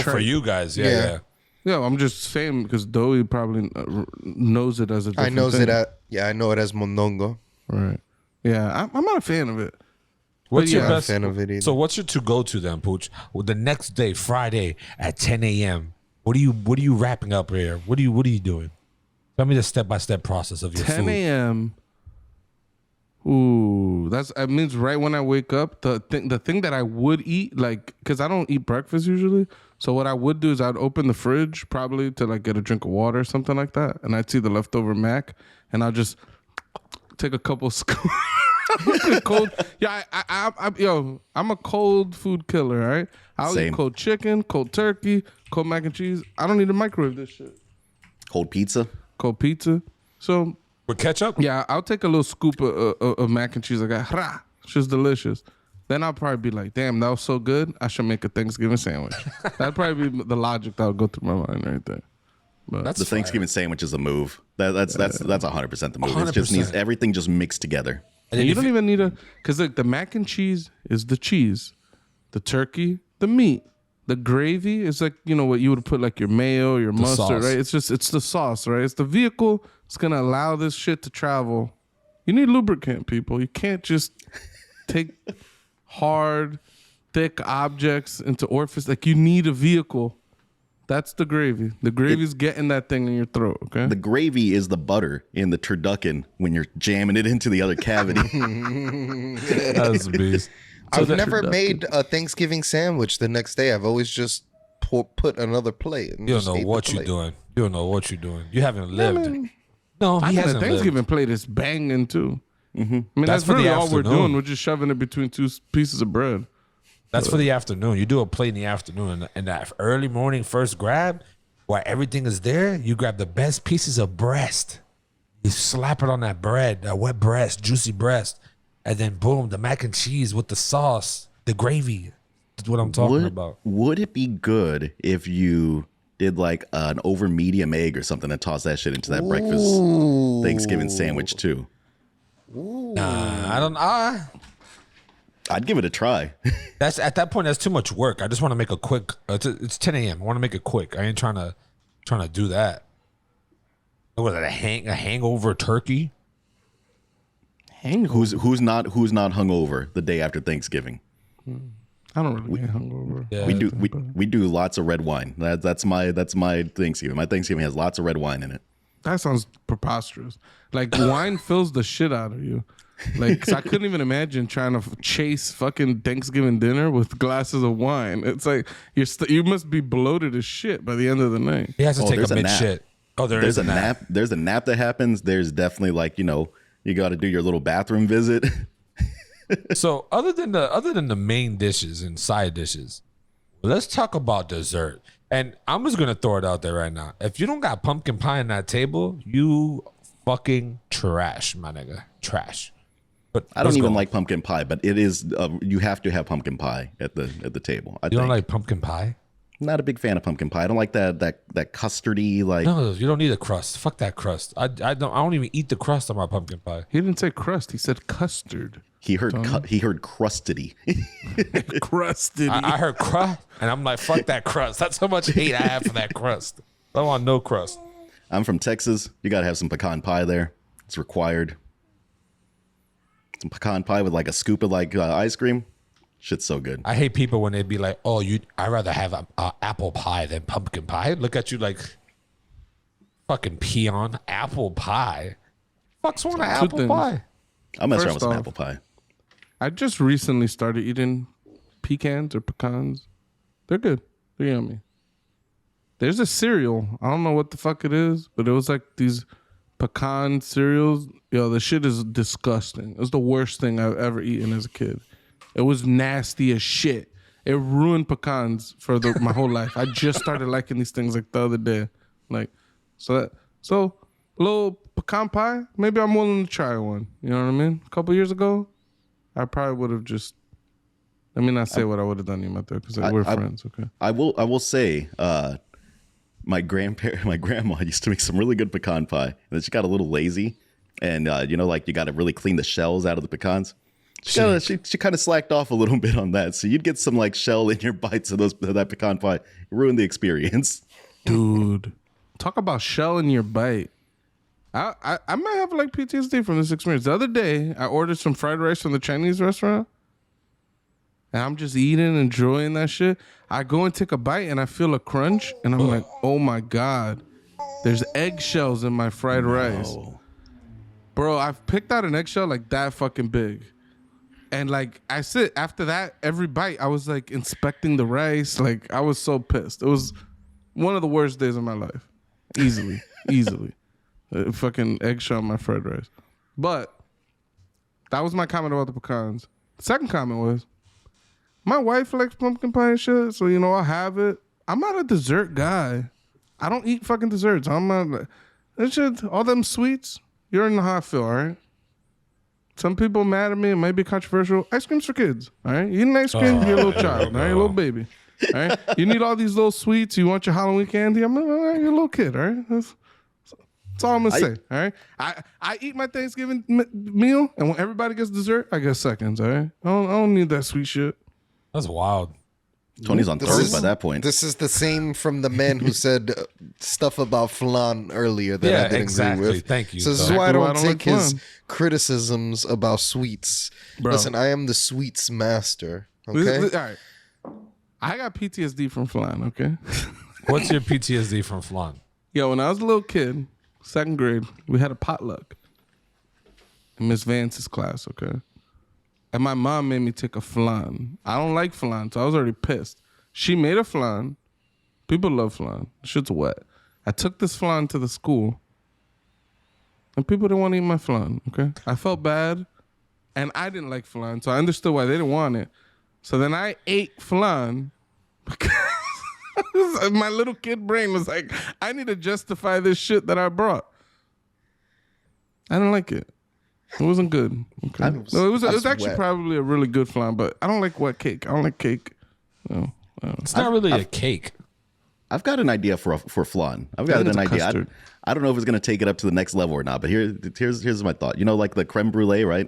For you guys, yeah. Yeah, I'm just saying because Doey probably knows it as a different thing. I know it as mondongo. Right. Yeah, I'm not a fan of it. What's your best fan of it either. So what's your to-go to then, Pooch? Well, the next day, Friday at 10 a.m. What are you wrapping up here? What are you doing? Tell me the step-by-step process of your 10 food. 10 a.m. Ooh, that means right when I wake up, the thing that I would eat, like, because I don't eat breakfast usually. So what I would do is I'd open the fridge probably to like get a drink of water or something like that, and I'd see the leftover mac, and I'll just take a couple scoops. Cold, yeah, I'm a cold food killer. All right, I'll Same. eat cold chicken, cold turkey, cold mac and cheese. I don't need to microwave this shit. Cold pizza. Cold pizza. So With ketchup? yeah, I'll take a little scoop of mac and cheese. Like that. It's just delicious. Then I'll probably be like, damn, that was so good. I should make a Thanksgiving sandwich. That'd probably be the logic that would go through my mind right there. But That's The fire. Thanksgiving sandwich is a move. That's 100% the move. It just 100%. needs everything just mixed together. And then you if don't even need because like the mac and cheese is the cheese, the turkey, the meat, the gravy is like, you know, what you would put like your mayo, your mustard, sauce. right? It's the sauce, right? It's the vehicle. It's gonna allow this shit to travel. You need lubricant, people. You can't just take hard, thick objects into orifice. Like you need a vehicle. That's the gravy. The gravy's getting that thing in your throat, okay? The gravy is the butter in the turducken when you're jamming it into the other cavity. That's a beast. I've never made a Thanksgiving sandwich the next day. I've always just put another plate. And You just don't know ate the what you're plate. doing. You don't know what you're doing. You haven't lived. No, I he think the hasn't Thanksgiving lived. plate is banging too. Mm-hmm. I mean, That's that's for the really all we're afternoon. doing. We're just shoving it between two pieces of bread. That's for the afternoon. You do a plate in the afternoon, and that early morning first grab, while everything is there, you grab the best pieces of breast. You slap it on that bread, that wet breast, juicy breast, and then boom, the mac and cheese with the sauce, the gravy. That's what I'm talking about. Would it be good if you did like an over medium egg or something and toss that shit into that breakfast Thanksgiving sandwich too? Nah, I don't. I'd give it a try. That's at that point. That's too much work. I just want to make a quick. It's 10 a.m. I want to make it quick. I ain't trying to do that. What is that? A hangover turkey? Who's not hungover the day after Thanksgiving? I don't really get hungover. Yeah. We do lots of red wine. That's my Thanksgiving. My Thanksgiving has lots of red wine in it. That sounds preposterous. Like wine fills the shit out of you. Like 'cause I couldn't even imagine trying to chase fucking Thanksgiving dinner with glasses of wine. It's like you must be bloated as shit by the end of the night. He has to take there's a a mid nap. shit. Oh, There's a nap. There's a nap that happens. There's definitely like, you know, you got to do your little bathroom visit. So other than the main dishes and side dishes, let's talk about dessert. And I'm just gonna throw it out there right now. If you don't got pumpkin pie on that table, you fucking trash, my nigga, trash. But I don't let's even go. like pumpkin pie, but it is you have to have pumpkin pie at the table. You don't like pumpkin pie? Not a big fan of pumpkin pie. I don't like that custardy like. No, you don't need a crust. Fuck that crust. I don't even eat the crust on my pumpkin pie. He didn't say crust. He said custard. He heard crustedy. Crusted. I heard crust, and I'm like, fuck that crust. That's how much hate I have for that crust. I want no crust. I'm from Texas. You got to have some pecan pie there. It's required. Some pecan pie with like a scoop of like ice cream. Shit's so good. I hate people when they be like, "Oh, I'd rather have a apple pie than pumpkin pie." Look at you like fucking peon. Apple pie. Fuck's one of apple things. pie? I'm messing around First with some off- apple pie. I just recently started eating pecans or pecans. They're good. They're yummy. There's a cereal. I don't know what the fuck it is, but it was like these pecan cereals. Yo, the shit is disgusting. It was the worst thing I've ever eaten as a kid. It was nasty as shit. It ruined pecans for my whole life. I just started liking these things like the other day. Like, so little pecan pie. Maybe I'm willing to try one. You know what I mean? A couple years ago, I probably would have just. Let me not say what I would have done, you Matteo, because we're friends. Okay. I will say, my grandma used to make some really good pecan pie, and then she got a little lazy, and you know, like you got to really clean the shells out of the pecans. She kind of slacked off a little bit on that, so you'd get some like shell in your bites of that pecan pie. It ruined the experience. Dude, talk about shell in your bite. I might have like PTSD from this experience. The other day, I ordered some fried rice from the Chinese restaurant, and I'm just eating, enjoying that shit. I go and take a bite, and I feel a crunch, and I'm like, oh my God, there's eggshells in my fried rice. Bro, I've picked out an eggshell like that fucking big. And like I said, after that, every bite, I was like inspecting the rice. Like I was so pissed. It was one of the worst days of my life. Easily. Fucking eggshell on my fried rice. But that was my comment about the pecans. The second comment was, my wife likes pumpkin pie and shit, so you know I'll have it. I'm not a dessert guy. I don't eat fucking desserts. I'm not. That shit, all them sweets. You already know how I feel, all right? Some people mad at me. It might be controversial. Ice cream's for kids, all right? You eat an ice cream, you're a little child, all right? A little baby, all right? You need all these little sweets. You want your Halloween candy. You're a little kid, all right? That's all I'm going to say, all right? I eat my Thanksgiving meal, and when everybody gets dessert, I get seconds, all right? I don't need that sweet shit. That's wild. Tony's on third by that point. This is the same from the man who said stuff about flan earlier that I didn't agree with. Thank you. So this is why I don't take like his flan. criticisms about sweets. Bro. Listen, I am the sweets master. All Okay. right. I got PTSD from flan, okay? What's your PTSD from flan? Yo, when I was a little kid, 2nd grade, we had a potluck in Miss Vance's class, okay? And my mom made me take a flan. I don't like flan, so I was already pissed. She made a flan. People love flan. Shit's wet. I took this flan to the school, and people didn't want to eat my flan, okay? I felt bad, and I didn't like flan, so I understood why they didn't want it. So then I ate flan because my little kid brain was like, I need to justify this shit that I brought. I didn't like it. It wasn't good. Okay. It was actually wet. probably a really good flan, but I don't like wet cake. I don't like cake. No. It's not really a cake. I've got an idea for flan. I've got it's an a idea. custard. I don't know if it's going to take it up to the next level or not, but here's my thought. You know, like the creme brulee, right?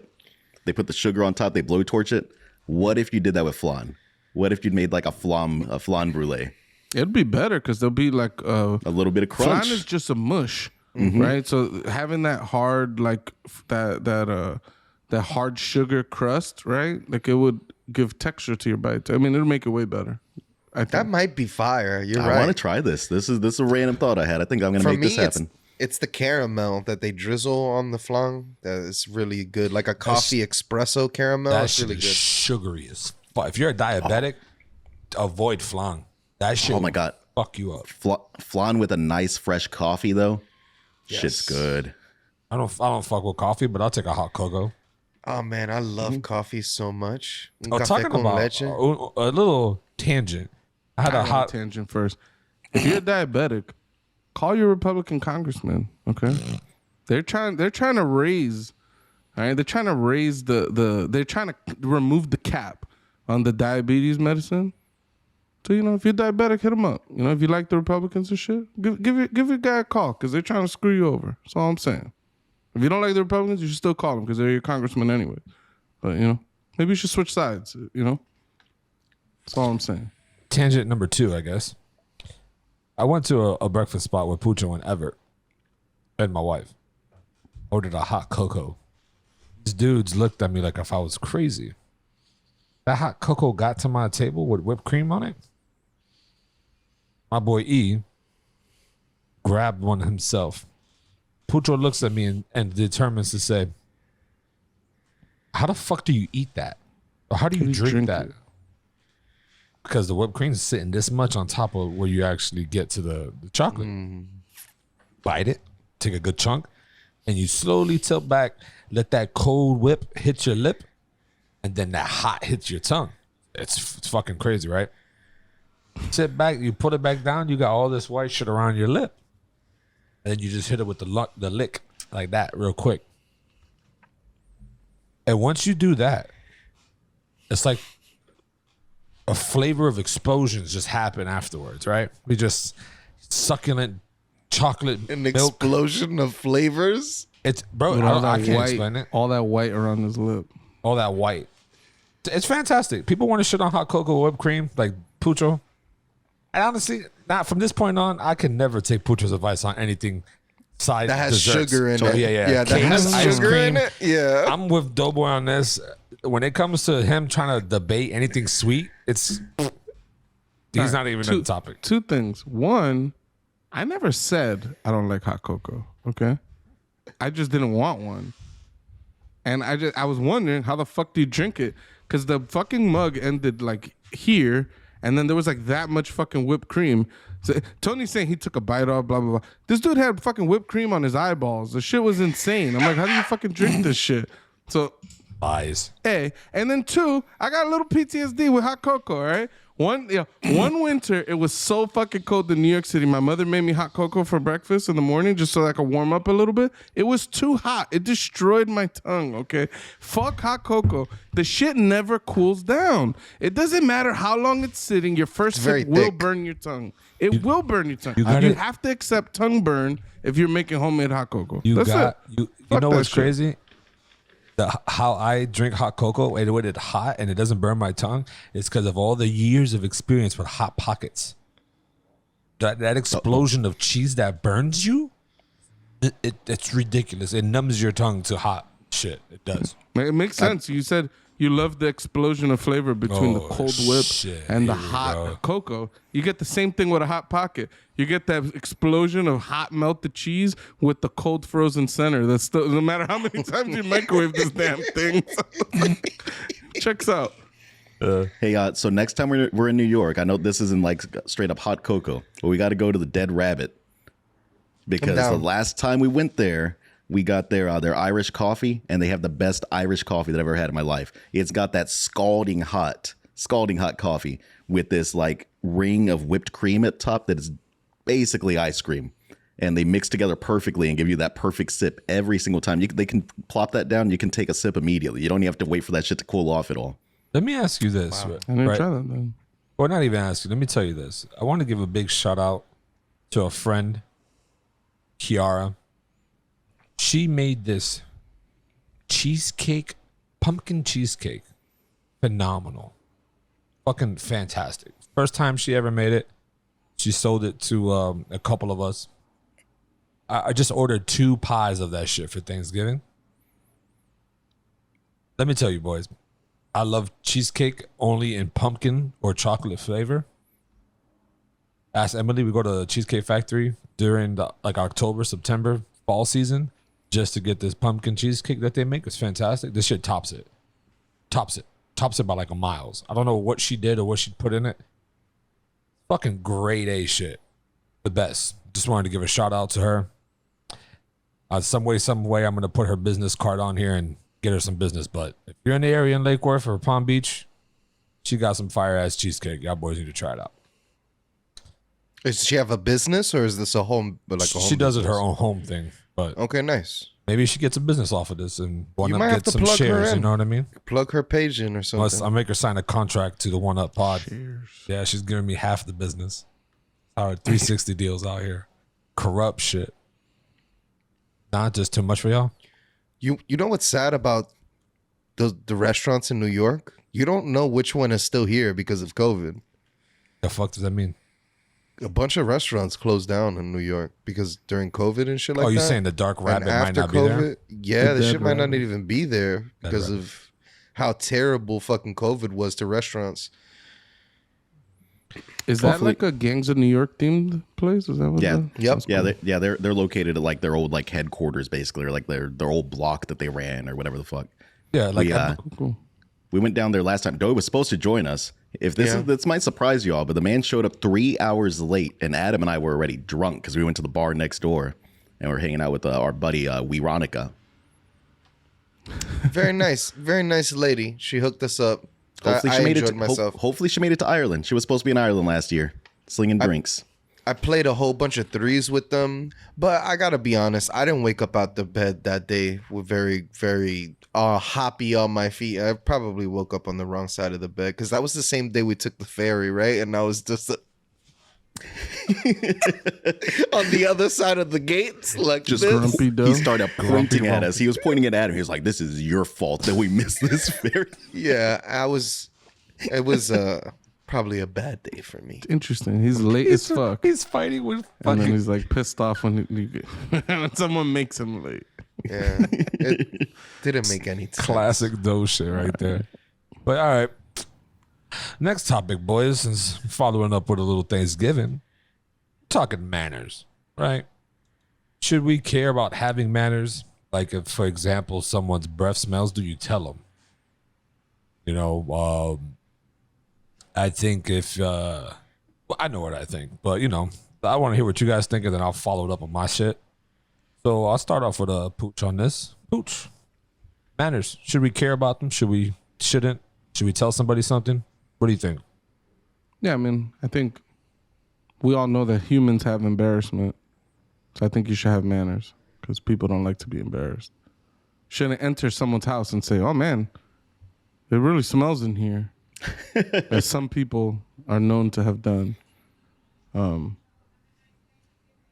They put the sugar on top, they blowtorch it. What if you did that with flan? What if you made like a flan brulee? It'd be better because there'll be like A little bit of crunch. flan is just a mush, right? So having that hard like that hard sugar crust, right? Like it would give texture to your bite. I mean, it'll make it way better. I think. That might be fire. You're I right. want to try this. This is a random thought I had. I think I'm going to For make me, this happen. it's the caramel that they drizzle on the flan. That is really good. Like a coffee espresso caramel. That It's shit really is good. sugary as fuck. If you're a diabetic, avoid flan. That shit Oh my God. fuck you up. Flan with a nice fresh coffee though. Shit's good. I don't fuck with coffee, but I'll take a hot cocoa. Oh man, I love coffee so much. Oh, Café talking con about leche. a little tangent. I had a I hot. tangent first. If you're diabetic, call your Republican congressman. Okay, they're trying to raise. All right, they're trying to raise they're trying to remove the cap on the diabetes medicine. So you know, if you're diabetic, hit them up. You know, if you like the Republicans and shit, give your guy a call because they're trying to screw you over. That's all I'm saying. If you don't like the Republicans, you should still call them because they're your congressman anyway. But you know, maybe you should switch sides. You know, that's all I'm saying. Tangent number 2, I guess. I went to a breakfast spot with Pucho and Everett and my wife. Ordered a hot cocoa. These dudes looked at me like if I was crazy. That hot cocoa got to my table with whipped cream on it. My boy E grabbed one himself. Pucho looks at me and determines to say, how the fuck do you eat that? Or how do you drink that? it? Because the whipped cream is sitting this much on top of where you actually get to the chocolate. Bite it, take a good chunk, and you slowly tilt back, let that cold whip hit your lip, and then that hot hits your tongue. It's fucking crazy, right? Sit back, you put it back down, you got all this white shit around your lip. And then you just hit it with the lick like that real quick. And once you do that, it's like a flavor of explosions just happen afterwards, right? We just succulent chocolate An milk. explosion of flavors. It's bro, With all I that can't white, explain it. all that white around his lip. All that white. It's fantastic. People want to shit on hot cocoa whipped cream like Pucho. And honestly, not from this point on, I can never take Pucho's advice on anything side That has desserts. sugar in So, it. Yeah, that has Cakes, ice sugar in cream. it. Yeah. I'm with Doughboy on this. When it comes to him trying to debate anything sweet, he's not even in the topic. 2 things. One, I never said I don't like hot cocoa. Okay, I just didn't want one. And I was wondering how the fuck do you drink it? Because the fucking mug ended like here, and then there was like that much fucking whipped cream. So Tony's saying he took a bite off, blah blah blah. This dude had fucking whipped cream on his eyeballs. The shit was insane. I'm like, how do you fucking drink this shit? So Lies. A, and then 2, I got a little PTSD with hot cocoa. Right. One winter, it was so fucking cold in New York City. My mother made me hot cocoa for breakfast in the morning just so I could warm up a little bit. It was too hot. It destroyed my tongue, okay? Fuck hot cocoa. The shit never cools down. It doesn't matter how long it's sitting. Your first sip will burn your tongue. It will burn your tongue. You have to accept tongue burn if you're making homemade hot cocoa. You know what's crazy? How I drink hot cocoa and when it's hot and it doesn't burn my tongue is because of all the years of experience with Hot Pockets. That explosion of cheese that burns you, it's ridiculous. It numbs your tongue to hot shit. It does. It makes sense. You said you love the explosion of flavor between the cold whip and the hot cocoa. You get the same thing with a Hot Pocket. You get that explosion of hot melted cheese with the cold frozen center. That's still, no matter how many times you microwave this damn thing. Checks out. Hey, so next time we're in New York, I know this isn't like straight up hot cocoa, but we got to go to the Dead Rabbit because the last time we went there, we got their Irish coffee, and they have the best Irish coffee that I've ever had in my life. It's got that scalding hot coffee with this like ring of whipped cream at top that is basically ice cream. And they mix together perfectly and give you that perfect sip every single time. They can plop that down. You can take a sip immediately. You don't even have to wait for that shit to cool off at all. Let me ask you this. Wow. I didn't try that, man. Or not even ask you. Let me tell you this. I want to give a big shout out to a friend, Kiara. She made this cheesecake, pumpkin cheesecake. Phenomenal. Fucking fantastic. First time she ever made it. She sold it to a couple of us. I just ordered 2 pies of that shit for Thanksgiving. Let me tell you, boys. I love cheesecake only in pumpkin or chocolate flavor. Ask Emily. We go to the Cheesecake Factory during the October, September, fall season just to get this pumpkin cheesecake that they make. It's fantastic. This shit tops it. Tops it by like a miles. I don't know what she did or what she put in it. Fucking grade A shit. The best. Just wanted to give a shout out to her. Some way, I'm going to put her business card on here and get her some business. But if you're in the area in Lake Worth or Palm Beach, she got some fire ass cheesecake. Y'all boys need to try it out. Does she have a business or is this a home? She does it her own home thing. But okay, nice. Maybe she gets a business off of this and you might have to some plug shares. her in. You know what I mean? Plug her page in or something. I'll make her sign a contract to the One Up Pod. Cheers. Yeah, she's giving me half the business. Our 360 deals out here. Corrupt shit. Not just too much for y'all. You know what's sad about the restaurants in New York? You don't know which one is still here because of COVID. The fuck does that mean? A bunch of restaurants closed down in New York because during COVID and shit like that. Oh, you're saying the Dark Rabbit might not be there? Yeah, the shit might not even be there because of how terrible fucking COVID was to restaurants. Is that like a Gangs of New York themed place? Is that what? Yeah, yep, yeah. They're located at like their old like headquarters, basically, or like their old block that they ran or whatever the fuck. Yeah, like Cool. We went down there last time. Doe was supposed to join us. If this might surprise you all, but the man showed up 3 hours late, and Adam and I were already drunk because we went to the bar next door and we're hanging out with our buddy Weronica. Very nice lady. She hooked us up. Hopefully I enjoyed myself. Hopefully she made it to Ireland. She was supposed to be in Ireland last year, slinging drinks. I played a whole bunch of threes with them, but I gotta be honest, I didn't wake up out the bed that day with very, very hoppy on my feet. I probably woke up on the wrong side of the bed because that was the same day we took the ferry, right? And I was just on the other side of the gates, like just this. Grumpy Doe. He started pointing at us. He was pointing at Adam. He was like, "This is your fault that we missed this ferry." Yeah, it was probably a bad day for me. Interesting. He's late as fuck. He's fighting with And then fucking... he's like pissed off when when someone makes him late. Yeah, it didn't make any sense. Classic Doe shit right there. But all right. Next topic, boys, since following up with a little Thanksgiving. Talking manners, right? should we care about having manners? Like, if, for example, someone's breath smells, do you tell them? You know, I think if, well, I know what I think, but, you know, I want to hear what you guys think, and then I'll follow it up on my shit. So I'll start off with a Pooch on this. Pooch, manners. Should we care about them? Shouldn't? Should we tell somebody something? What do you think? Yeah, I mean, I think we all know that humans have embarrassment. So I think you should have manners because people don't like to be embarrassed. Shouldn't enter someone's house and say, oh man, it really smells in here. As some people are known to have done. Yeah,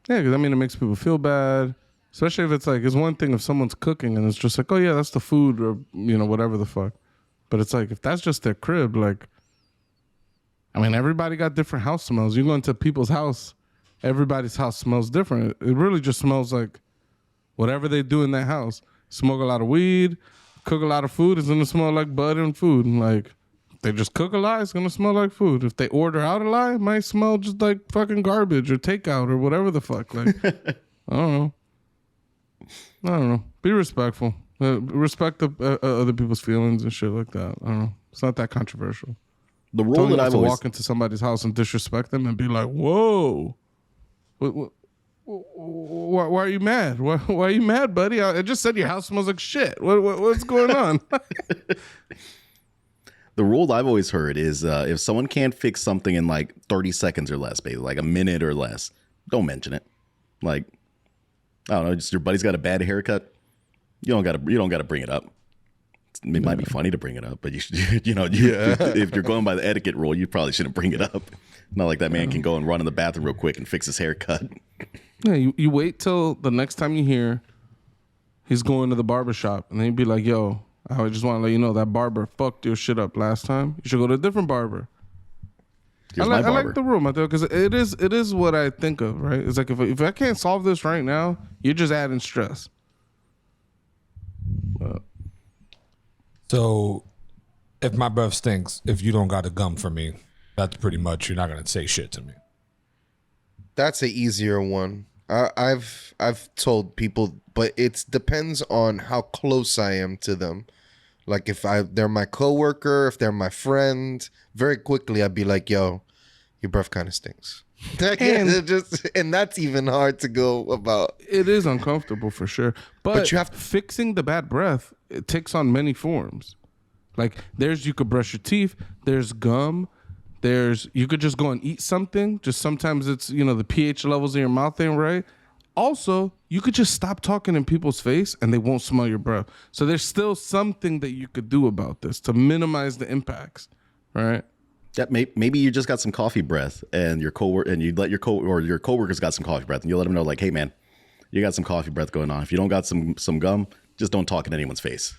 because I mean, it makes people feel bad. Especially if it's like, it's one thing if someone's cooking and it's just like, oh yeah, that's the food or, you know, whatever the fuck. But it's like, if that's just their crib, like, I mean, everybody got different house smells. You go into people's house, everybody's house smells different. It really just smells like whatever they do in that house. Smoke a lot of weed, cook a lot of food, it's going to smell like bud and food. And like, if they just cook a lot, it's going to smell like food. If they order out a lot, it might smell just like fucking garbage or takeout or whatever the fuck. Like, I don't know. Be respectful. Respect the, other people's feelings and shit like that. I don't know. It's not that controversial. The rule that I've always walk into somebody's house and disrespect them and be like, "Whoa, why are you mad? Why are you mad, buddy? I just said your house smells like shit. What's going on?" The rule I've always heard is if someone can't fix something in like 30 seconds or less, basically like a minute or less, don't mention it. Like, I don't know, just your buddy's got a bad haircut. You don't gotta bring it up. It might be funny to bring it up, but you should, if you're going by the etiquette rule, you probably shouldn't bring it up. Not like that man can go and run in the bathroom real quick and fix his haircut. Yeah, you wait till the next time you hear he's going to the barber shop, and then you'd be like, "Yo, I just want to let you know that barber fucked your shit up last time. You should go to a different barber." I like the rule, Mateo, because it is what I think of, right? It's like if I can't solve this right now, you're just adding stress. So, if my breath stinks, if you don't got a gum for me, that's pretty much, you're not gonna say shit to me. That's an easier one. I've told people, but it depends on how close I am to them. Like if they're my coworker, if they're my friend, very quickly I'd be like, "Yo, your breath kind of stinks." And that's even hard to go about. It is uncomfortable for sure, but you have fixing the bad breath. It takes on many forms. Like you could brush your teeth. There's gum. You could just go and eat something. Just sometimes it's the pH levels in your mouth ain't right. Also, you could just stop talking in people's face and they won't smell your breath. So there's still something that you could do about this to minimize the impacts, right? Yeah, maybe you just got some coffee breath, and your coworker's got some coffee breath, and you let them know, like, "Hey, man, you got some coffee breath going on. If you don't got some gum, just don't talk in anyone's face."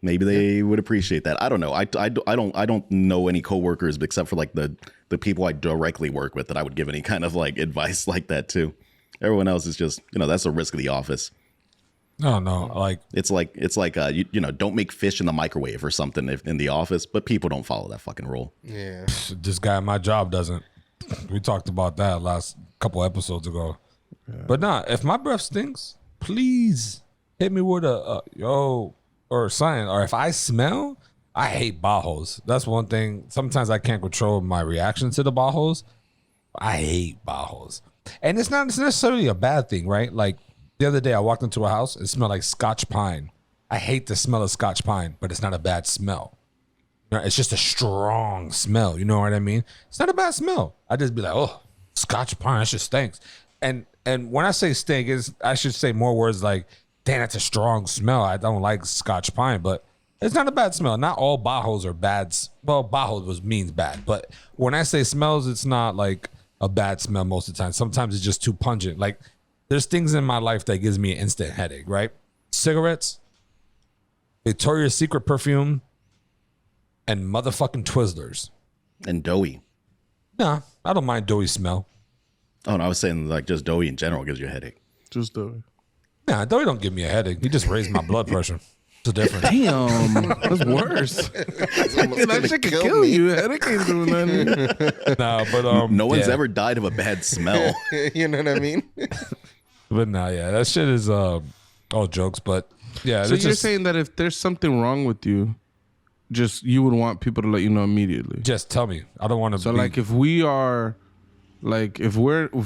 Maybe they would appreciate that. I don't know. I don't know any coworkers except for like the people I directly work with that I would give any kind of like advice like that to. Everyone else is just that's the risk of the office. No, like it's like don't make fish in the microwave or something in the office, but people don't follow that fucking rule. Yeah, this guy at my job doesn't. We talked about that last couple episodes ago. Yeah. But if my breath stinks, please hit me with a yo or sign. Or if I smell, I hate bajos. That's one thing. Sometimes I can't control my reaction to the bajos. I hate bajos, and it's not necessarily a bad thing, right? Like. The other day, I walked into a house. It smelled like Scotch pine. I hate the smell of Scotch pine, but it's not a bad smell. It's just a strong smell. You know what I mean? It's not a bad smell. I just be like, "Oh, Scotch pine, that shit stinks." And when I say stink, I should say more words like, "Damn, that's a strong smell." I don't like Scotch pine, but it's not a bad smell. Not all bajos are bad. Well, bajo means bad, but when I say smells, it's not like a bad smell most of the time. Sometimes it's just too pungent. Like. There's things in my life that gives me an instant headache, right? Cigarettes, Victoria's Secret perfume, and motherfucking Twizzlers. And doughy. Nah, I don't mind doughy smell. Oh, no, I was saying like just doughy in general gives you a headache. Just doughy. Nah, doughy don't give me a headache. He just raised my blood pressure. It's a difference. Damn, that's worse. That shit could kill you. Headache ain't doing nothing. Nah, but no one's ever died of a bad smell. You know what I mean? But nah, yeah, that shit is all jokes. But yeah, So it's you're just, saying that if there's something wrong with you, just you would want people to let you know immediately. just tell me. I don't want to. So like if we are, like if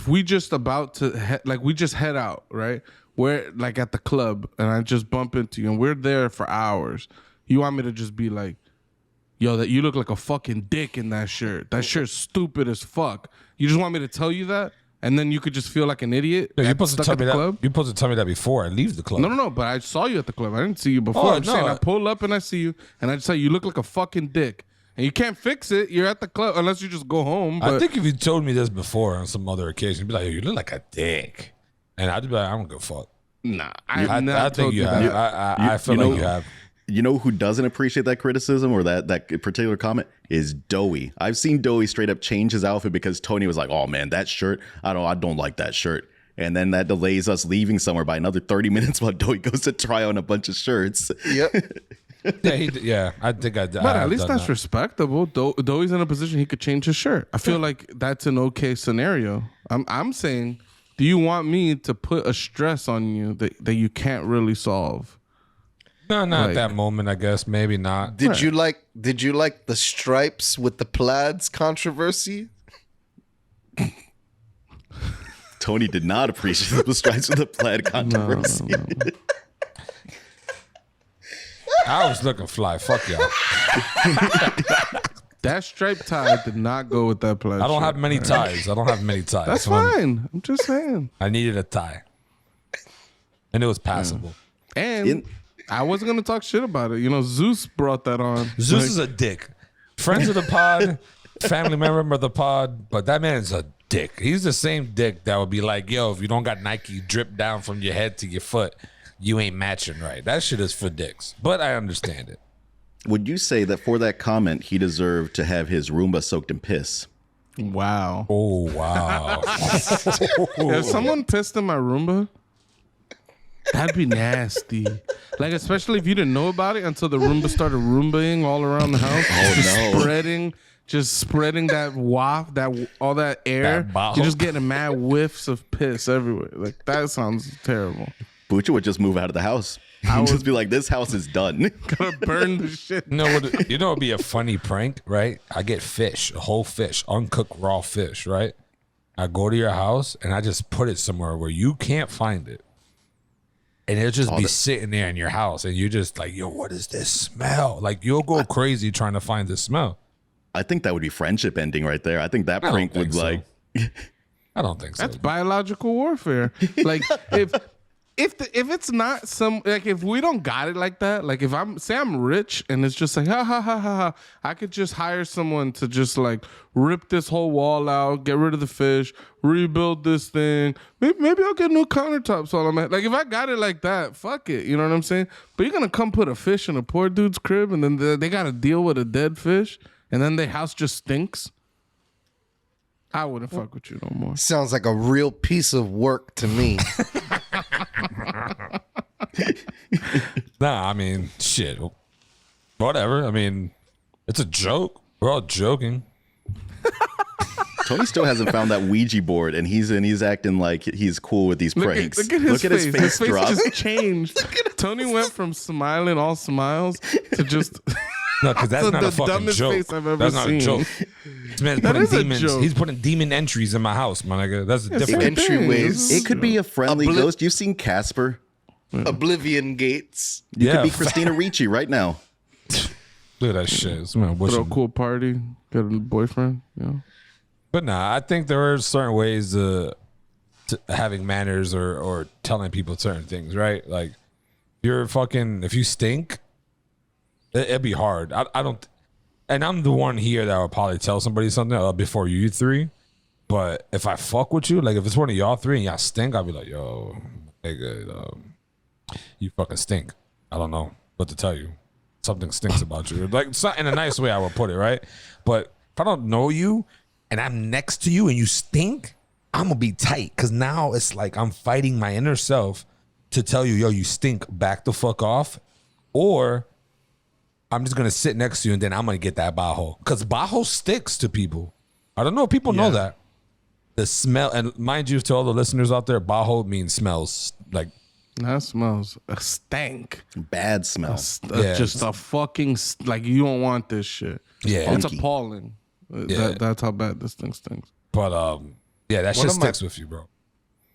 we just about to like we just head out, right? We're like at the club and I just bump into you and we're there for hours. You want me to just be like, yo, that you look like a fucking dick in that shirt. That shirt's stupid as fuck. You just want me to tell you that? And then you could just feel like an idiot. you're supposed to stuck tell at me the that. club? You're supposed to tell me that before I leave the club. No. But I saw you at the club. I didn't see you before. Oh, I'm saying no. I pull up and I see you, and I just tell you, you look like a fucking dick, and you can't fix it. You're at the club unless you just go home. But I think if you told me this before on some other occasion, you'd be like, yo, you look like a dick, and I'd be like, I don't give a fuck. nah, I think you have. I feel you like know- you have. You know who doesn't appreciate that criticism or that particular comment is Doey. I've seen Doey straight up change his outfit because Tony was like, "Oh man, that shirt, I don't like that shirt." And then that delays us leaving somewhere by another 30 minutes while Doey goes to try on a bunch of shirts. Yep. Yeah, I think I. But at least that's respectable. Though he's in a position he could change his shirt. I feel like that's an okay scenario. I'm saying, do you want me to put a stress on you that you can't really solve? No, not Like- at that moment. I guess maybe not. Did you like the stripes with the plaids controversy? Tony did not appreciate the stripes with the plaid controversy. No. I was looking fly. Fuck y'all. That striped tie did not go with that plaid. I don't shirt. have many ties. That's So I'm- fine. I'm just saying. I needed a tie, and it was passable. And I wasn't gonna talk shit about it. You know, Zeus brought that on. Zeus is a dick. Friends of the pod, family member of the pod, but that man's a dick. He's the same dick that would be like, yo, if you don't got Nike drip down from your head to your foot, you ain't matching right. That shit is for dicks. But I understand it. Would you say that for that comment, he deserved to have his Roomba soaked in piss? Wow. Oh, wow. If someone pissed in my Roomba, that'd be nasty. Like, especially if you didn't know about it until the Roomba started Roombaing all around the house. Just spreading that waft, all that air. That ball. You're just getting mad whiffs of piss everywhere. Like, that sounds terrible. Bucha would just move out of the house. I would just be like, this house is done. Gonna burn the shit. You know what? It'd be a funny prank, right? I get fish, a whole fish, uncooked raw fish, right? I go to your house and I just put it somewhere where you can't find it. And it'll just be sitting there in your house, and you're just like, yo, what is this smell? Like, you'll go crazy trying to find this smell. I think that would be friendship ending right there. I think that don't prank would think so. like. I don't think so. That's biological warfare. Like if it's not some, like, if we don't got it like that, like if I'm rich and it's just like ha ha ha ha ha, I could just hire someone to just like rip this whole wall out, get rid of the fish, rebuild this thing. Maybe I'll get new countertops while I'm at. Like if I got it like that, fuck it. You know what I'm saying? But you're gonna come put a fish in a poor dude's crib and then they gotta deal with a dead fish and then their house just stinks. I wouldn't fuck with you no more. Sounds like a real piece of work to me. Nah, I mean, shit. Whatever. I mean, it's a joke. We're all joking. Tony still hasn't found that Ouija board, and he's acting like he's cool with these pranks. Look at his face. His face drop. just changed. Tony went from smiling all smiles to just No, because that's the not a fucking dumbest joke. face I've ever That's not seen. a joke. This man's That putting is a demons. joke. He's putting demon entries in my house, my nigga. That's same different. thing. Entryways. It could be a friendly Obli- ghost. You've seen Casper. Oblivion gates. You Yeah, could be Christina Ricci right now. Look at that shit. This man throw a wishing. cool party, get a boyfriend. You know, But nah, I think there are certain ways to having manners or telling people certain things, right? Like, if you stink, it'd be hard. I don't, and I'm the one here that would probably tell somebody something before you three. But if I fuck with you, like if it's one of y'all three and y'all stink, I'll be like, yo, nigga, you fucking stink. I don't know what to tell you. Something stinks about you. Like, it's not in a nice way I would put it, right? But if I don't know you and I'm next to you and you stink, I'm gonna be tight. Cause now it's like I'm fighting my inner self to tell you, yo, you stink, back the fuck off. Or I'm just gonna sit next to you and then I'm gonna get that bajo. Cause bajo sticks to people. I don't know if people know that. the smell, and mind you, to all the listeners out there, bajo means smells. Like That smells a stank. Bad smell. Just a fucking like you don't want this shit. Yeah, It's Funky. appalling. That's how bad this thing stinks. but yeah, that shit sticks with you, bro.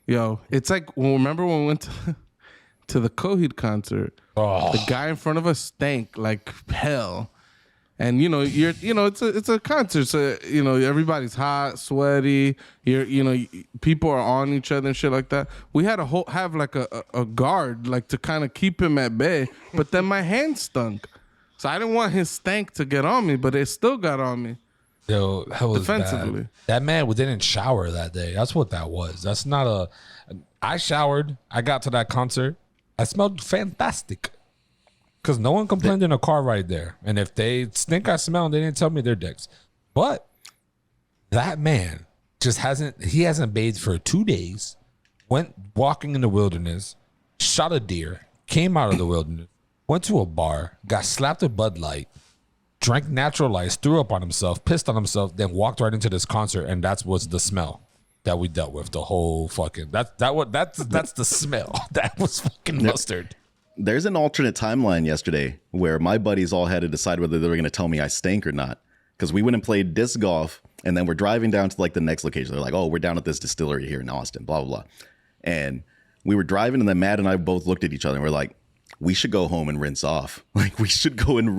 Yo, it's like remember when we went to the Coheed concert? Oh. The guy in front of us stank like hell. And it's a concert, so everybody's hot, sweaty. People are on each other and shit like that. We had have like a guard like to kind of keep him at bay, but then my hand stunk, so I didn't want his stank to get on me, but it still got on me. Yo, that was Defensively. bad. That man didn't shower that day. That's what that was. That's not I showered. I got to that concert. I smelled fantastic. Because no one complained in a car right there. And if they stink, I smell, and they didn't tell me their dicks. But that man just hasn't bathed for 2 days, went walking in the wilderness, shot a deer, came out of the wilderness, went to a bar, got slapped with Bud Light, drank Natural Ice, threw up on himself, pissed on himself, then walked right into this concert, and that was the smell that we dealt with. The whole fucking that's the smell. That was fucking mustard. There's an alternate timeline yesterday where my buddies all had to decide whether they were going to tell me I stank or not. Because we went and played disc golf, and then we're driving down to like the next location. They're like, oh, we're down at this distillery here in Austin, blah, blah, blah. And we were driving, and then Matt and I both looked at each other, and we're like, we should go home and rinse off. Like, we should go and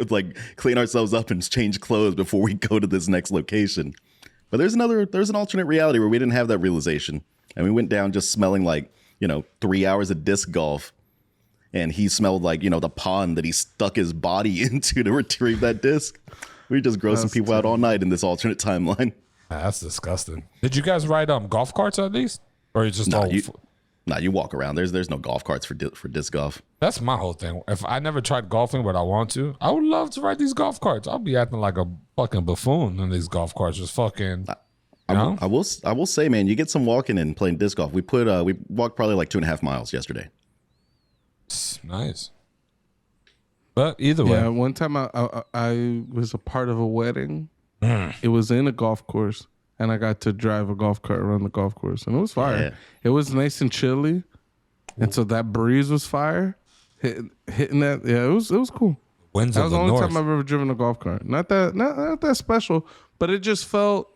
like clean ourselves up and change clothes before we go to this next location. But there's an alternate reality where we didn't have that realization. And we went down just smelling like, 3 hours of disc golf. And he smelled like, the pond that he stuck his body into to retrieve that disc. We were just grossing people out all night in this alternate timeline. That's disgusting. Did you guys ride golf carts at least? Or you just you walk around. There's no golf carts for disc golf. That's my whole thing. If I never tried golfing, but I want to, I would love to ride these golf carts. I'll be acting like a fucking buffoon in these golf carts, just fucking. I will say, man, you get some walking in playing disc golf. We walked probably like 2.5 miles yesterday. Nice. But either way. Yeah, one time I was a part of a wedding. It was in a golf course, and I got to drive a golf cart around the golf course, and it was fire. Yeah. It was nice and chilly, and so that breeze was fire. Hitting that, yeah, it was cool. Winds that of was the only north. time I've ever driven a golf cart. Not that special, but it just felt.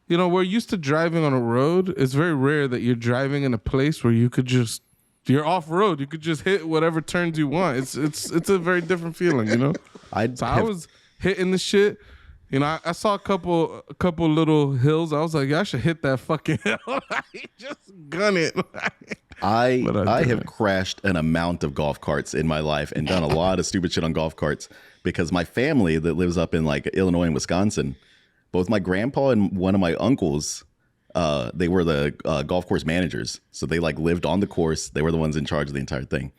We're used to driving on a road. It's very rare that you're driving in a place where you could just. You're off road. You could just hit whatever turns you want. It's a very different feeling, I was hitting the shit. I saw a couple little hills. I was like, I should hit that fucking hill. Just gun it. I have crashed an amount of golf carts in my life and done a lot of stupid shit on golf carts because my family that lives up in like Illinois and Wisconsin, both my grandpa and one of my uncles. They were the golf course managers. So they like lived on the course. They were the ones in charge of the entire thing.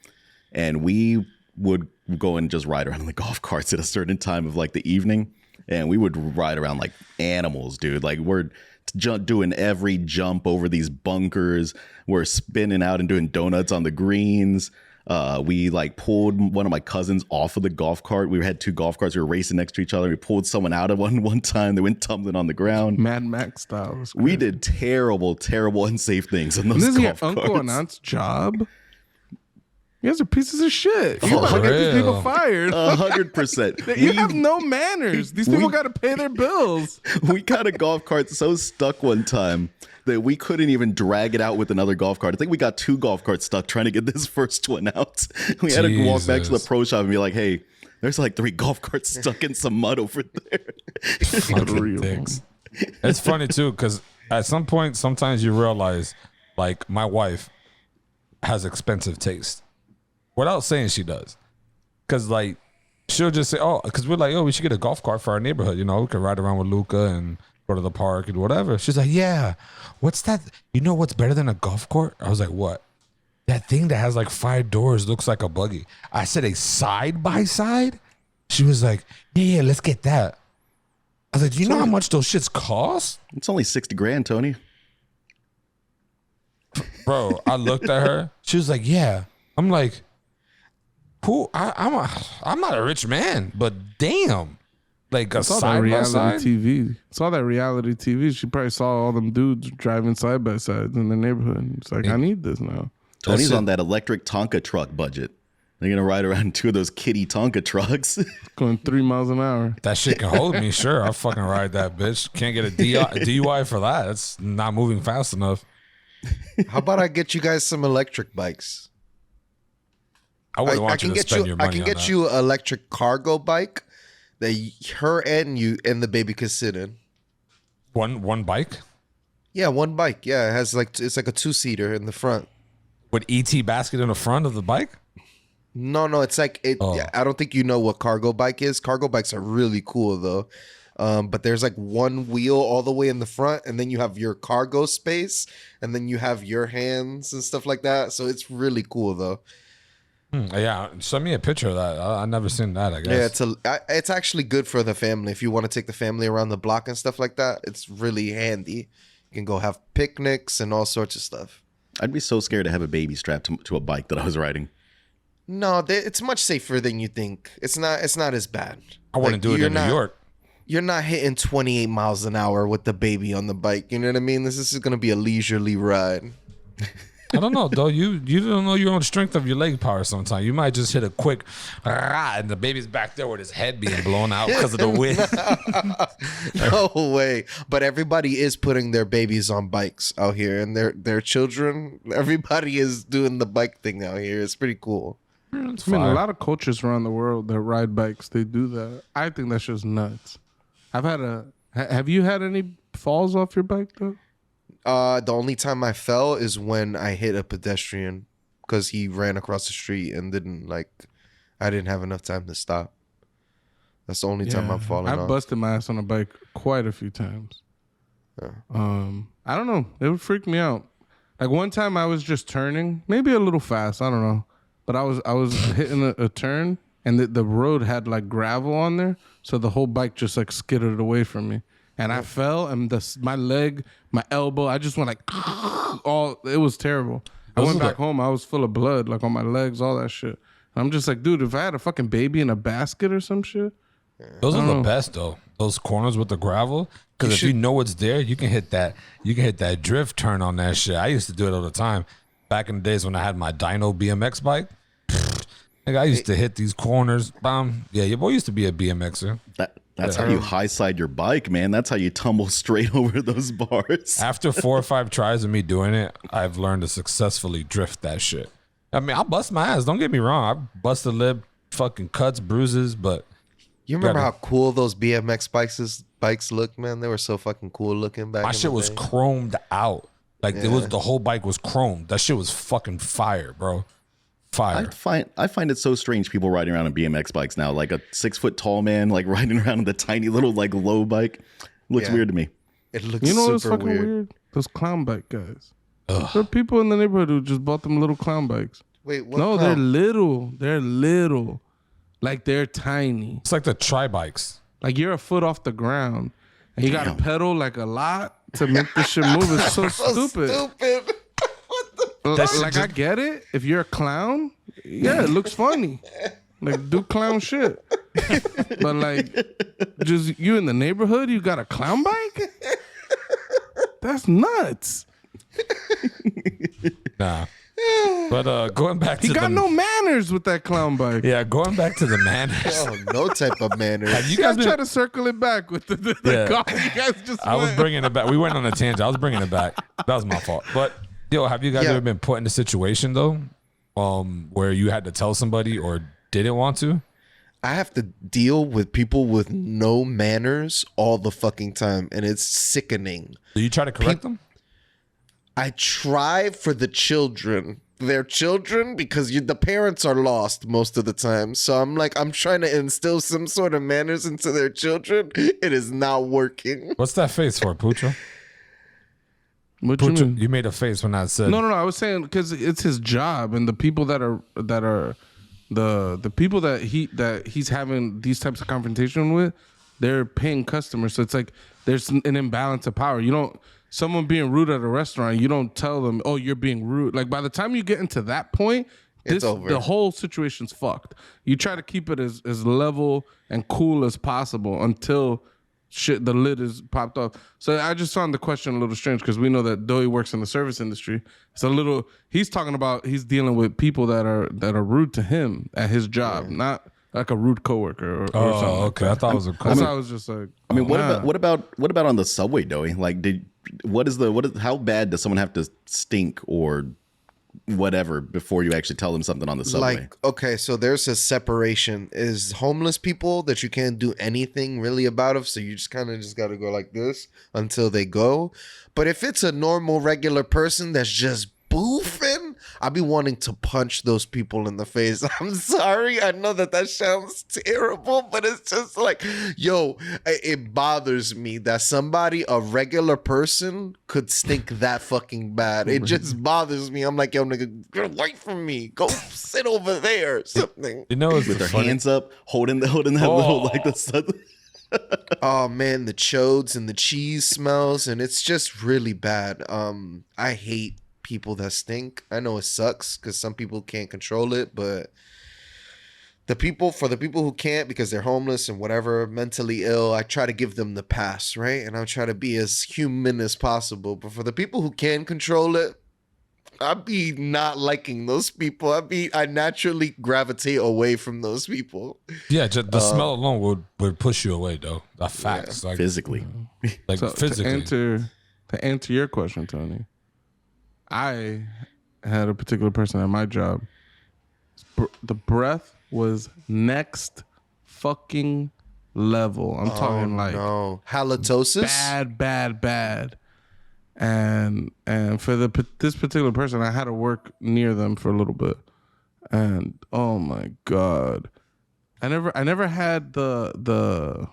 And we would go and just ride around in the golf carts at a certain time of like the evening. And we would ride around like animals, dude. Like we're doing every jump over these bunkers. We're spinning out and doing donuts on the greens. We like pulled one of my cousins off of the golf cart. We had 2 golf carts. We were racing next to each other. We pulled someone out of one time. They went tumbling on the ground. Mad Max style. We did terrible, unsafe things on those golf carts. This is your Uncle carts. Announced job. You guys are pieces of shit. You want to get these people fired. 100%. You have no manners. These people got to pay their bills. We got a golf cart so stuck one time that we couldn't even drag it out with another golf cart. I think we got 2 golf carts stuck trying to get this first one out. We had to walk back to the pro shop and be like, hey, there's like 3 golf carts stuck in some mud over there. It's funny too, because at some point, sometimes you realize like my wife has expensive taste. Without saying she does. Because, like, she'll just say, because we're like, we should get a golf cart for our neighborhood. We can ride around with Luca and go to the park and whatever. She's like, yeah, what's that? You know what's better than a golf cart? I was like, what? That thing that has like 5 doors looks like a buggy. I said, a side-by-side? She was like, yeah, let's get that. I was like, do you know how much those shits cost? It's only $60,000, Tony. Bro, I looked at her. She was like, yeah. I'm like, I'm not a rich man, but damn. like a Saw that side by reality side? TV. Saw that reality TV. She probably saw all them dudes driving side by sides in the neighborhood. It's like, I need this now. Tony's That's on that electric Tonka truck budget. They're gonna ride around 2 of those kitty Tonka trucks. Going 3 miles an hour. That shit can hold me, sure. I'll fucking ride that bitch. Can't get a DUI for that. It's not moving fast enough. How about I get you guys some electric bikes? I wouldn't want you to spend your money I can on get that. you an electric cargo bike that her and you and the baby could sit in. One bike? Yeah, one bike. Yeah, it has it's like a 2-seater in the front. With ET basket in the front of the bike? No, it's like it. Oh. Yeah, I don't think you know what cargo bike is. Cargo bikes are really cool though. But there's like one wheel all the way in the front, and then you have your cargo space, and then you have your hands and stuff like that. So it's really cool though. Yeah, send me a picture of that. I never seen that, I guess. Yeah, it's actually good for the family if you want to take the family around the block and stuff like that. It's really handy. You can go have picnics and all sorts of stuff. I'd be so scared to have a baby strapped to a bike that I was riding. No, it's much safer than you think. It's not as bad. I wouldn't do it in New York. You're not hitting 28 miles an hour with the baby on the bike. You know what I mean? This is going to be a leisurely ride. I don't know, though. You don't know your own strength of your leg power sometimes. You might just hit a quick, and the baby's back there with his head being blown out because of the wind. No way. But everybody is putting their babies on bikes out here, and their children. Everybody is doing the bike thing out here. It's pretty cool. I mean, a lot of cultures around the world that ride bikes, they do that. I think that's just nuts. Have you had any falls off your bike though? The only time I fell is when I hit a pedestrian because he ran across the street and I didn't have enough time to stop. That's the only time I've fallen I've off. busted my ass on a bike quite a few times. Yeah. I don't know. It would freak me out. Like one time I was just turning, maybe a little fast. I don't know. But I was hitting a turn and the road had like gravel on there. So the whole bike just like skidded away from me. And I fell and my leg, my elbow, I just went like, it was terrible. I went back home. I was full of blood, like on my legs, all that shit. And I'm just like, dude, if I had a fucking baby in a basket or some shit. Those are the best though. Those corners with the gravel, because if you know it's there, you can hit that. You can hit that drift turn on that shit. I used to do it all the time back in the days when I had my Dyno BMX bike. Like I used to hit these corners. Bam. Yeah, your boy used to be a BMXer. That's how you high side your bike, man. That's how you tumble straight over those bars. After 4 or 5 tries of me doing it, I've learned to successfully drift that shit. I mean, I'll bust my ass. Don't get me wrong. I busted lip, fucking cuts, bruises, but You remember how cool those BMX bikes looked, man? They were so fucking cool looking back. my shit was chromed out. Like it was the whole bike was chromed. That shit was fucking fire, bro. Fire. I find it so strange people riding around on BMX bikes now, like a 6 foot tall man, like riding around on the tiny little like low bike. Looks weird to me. It looks You know what's super fucking weird? Those clown bike guys. Ugh. There are people in the neighborhood who just bought them little clown bikes. Wait, what? No, they're little. They're little. Like they're tiny. It's like the tri bikes. Like you're a foot off the ground. And you gotta pedal like a lot to make this shit move. It's so stupid. Stupid. Like I get it. If you're a clown, yeah, it looks funny. Like do clown shit. But like just you in the neighborhood, you got a clown bike? That's nuts. Nah. But going back to He got no manners with that clown bike. Yeah, going back to the manners. Oh, no type of manners. Have you You guys guys try been, to circle it back with the Yeah. car. You guys just I was went. bringing it back. We went on a tangent. I was bringing it back. That was my fault. But yo, have you guys ever been put in a situation though, where you had to tell somebody or didn't want to? I have to deal with people with no manners all the fucking time, and it's sickening. Do you try to correct them? I try for the children. Their children, because the parents are lost most of the time. So I'm trying to instill some sort of manners into their children. It is not working. What's that face for, Pucho? What you Pucho, mean? you made a face when I said No. I was saying because it's his job, and the people that are the people that he's having these types of confrontation with, they're paying customers. So it's like there's an imbalance of power. You don't. Someone being rude at a restaurant, you don't tell them, oh, you're being rude. Like by the time you get into that point, It's over. The whole situation's fucked. You try to keep it as level and cool as possible until the lid is popped off. So I just found the question a little strange because we know that Doey works in the service industry. It's a little. He's talking about he's dealing with people that are rude to him at his job, not like a rude coworker or something. Okay. Like I thought it was a that's why I was just like. I mean, nah. what about on the subway, Doey? Like, how bad does someone have to stink or whatever before you actually tell them something on the subway? Like, okay, so there's a separation. Is homeless people that you can't do anything really about it, so you just kind of just got to go like this until they go. But if it's a normal, regular person that's just boofing, I'd be wanting to punch those people in the face. I'm sorry. I know that sounds terrible, but it's just like, yo, it bothers me that a regular person, could stink that fucking bad. It just bothers me. I'm like, yo, nigga, get away from me. Go sit over there or something. You know, it's With their funny. hands up, holding that little like the. Oh man, the chodes and the cheese smells, and it's just really bad. I hate people that stink. I know it sucks because some people can't control it, but for the people who can't because they're homeless and whatever, mentally ill, I try to give them the pass, right? And I try to be as human as possible. But for the people who can control it, I'd be not liking those people. I naturally gravitate away from those people. Yeah, just the smell alone would push you away, though. That's facts. Like Physically. Like So physically. To answer your question, Tony, I had a particular person at my job. The breath was next fucking level. I'm talking like no halitosis. bad. And for this particular person, I had to work near them for a little bit, and oh my god, I never had the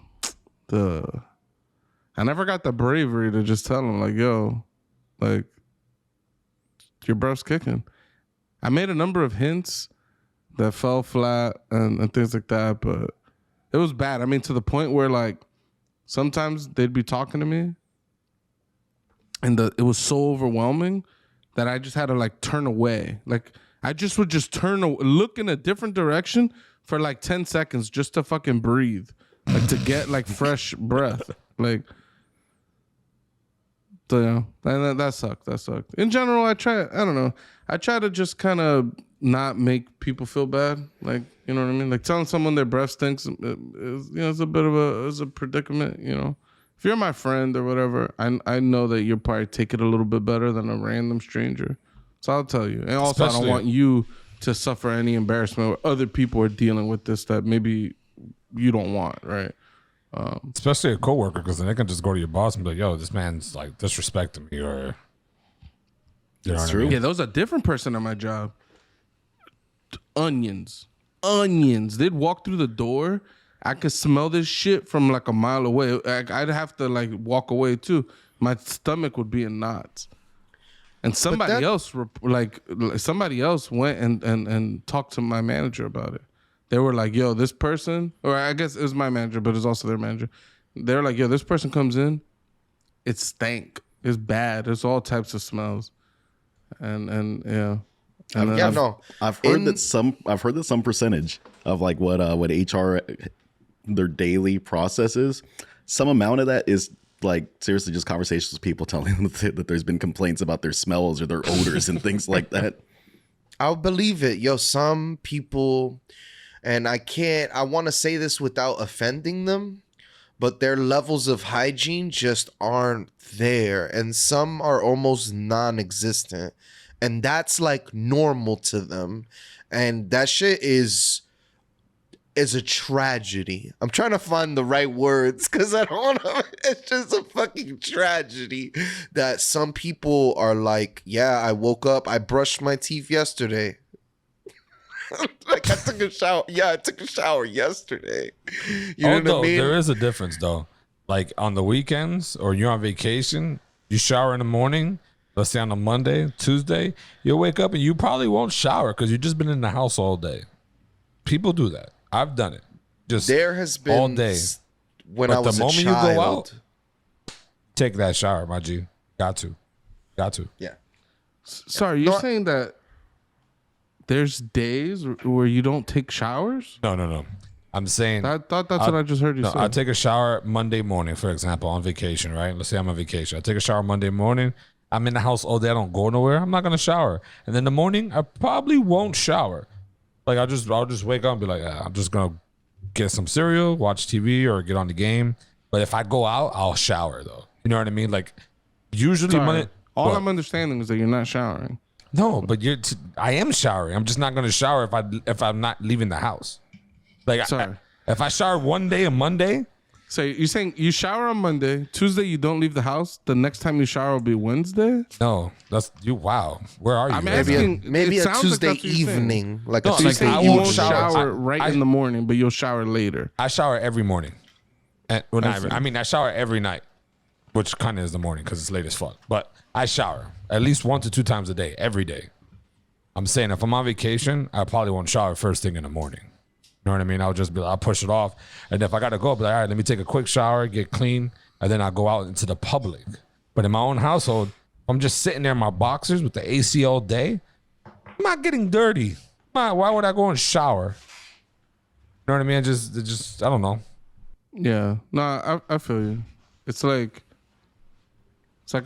I never got the bravery to just tell them like, yo, like, your breath's kicking. I made a number of hints that fell flat and things like that, but it was bad. I mean, to the point where like sometimes they'd be talking to me and it was so overwhelming that I just had to like turn away. Like I just would just look in a different direction for like 10 seconds just to fucking breathe, like to get like fresh breath. Like, so, yeah, and that sucked. In general, I try to just kind of not make people feel bad. Like, you know what I mean? Like telling someone their breath stinks is, it's a bit of a predicament, you know? If you're my friend or whatever, I know that you'll probably take it a little bit better than a random stranger. So I'll tell you. And also, I don't want you to suffer any embarrassment where other people are dealing with this that maybe you don't want, right? Especially a coworker, because then they can just go to your boss and be like, yo, this man's like disrespecting me, or you know what I mean? Yeah, there was a different person at my job. Onions. They'd walk through the door. I could smell this shit from like a mile away. I'd have to like walk away too. My stomach would be in knots. And somebody else went and talked to my manager about it. They were like, yo, this person, or I guess it was my manager, but it's also their manager. They're like, yo, this person comes in, it stank. It's bad. There's all types of smells. And yeah. And I've heard that some percentage of like what HR, their daily process is, some amount of that is like seriously just conversations with people telling them that there's been complaints about their smells or their odors and things like that. I'll believe it. Yo, some people, and I want to say this without offending them, but their levels of hygiene just aren't there. And some are almost non-existent. And that's like normal to them. And that shit is a tragedy. I'm trying to find the right words because I don't know. It's just a fucking tragedy that some people are like, yeah, I woke up, I brushed my teeth yesterday. Like I took a shower. Yeah, I took a shower yesterday. You know what I mean? There is a difference though. Like on the weekends or you're on vacation, you shower in the morning. Let's say on a Monday, Tuesday, you'll wake up and you probably won't shower because you've just been in the house all day. People do that. I've done it. Just there has been all day. When I was the moment a child, you go out, take that shower, my G. Got to. Yeah. Sorry, you're saying that there's days where you don't take showers? No. I'm saying I thought that's what I just heard you say. I take a shower Monday morning, for example, on vacation, right? Let's say I'm on vacation. I take a shower Monday morning. I'm in the house all day. I don't go nowhere. I'm not gonna shower. And then in the morning, I probably won't shower. Like I'll just wake up and be like, I'm just gonna get some cereal, watch TV, or get on the game. But if I go out, I'll shower though. You know what I mean? Like usually, All I'm understanding is that you're not showering. No, but I am showering. I'm just not gonna shower if I'm not leaving the house. Like if I shower one day, a Monday. So you're saying you shower on Monday, Tuesday you don't leave the house. The next time you shower will be Wednesday. No, that's you. Wow, where are you? I'm asking, maybe it a sounds Tuesday like that's what you're saying. evening, like No, a like, Tuesday I You won't won't evening. shower in the morning, but you'll shower later. I shower every morning. And, I shower every night, which kind of is the morning because it's late as fuck. But I shower at least 1 to 2 times a day, every day. I'm saying if I'm on vacation, I probably won't shower first thing in the morning. You know what I mean? I'll push it off. And if I got to go, I'll be like, all right, let me take a quick shower, get clean, and then I'll go out into the public. But in my own household, I'm just sitting there in my boxers with the AC all day. I'm not getting dirty. Why would I go and shower? You know what I mean? It just I don't know. Yeah, no, I feel you. It's like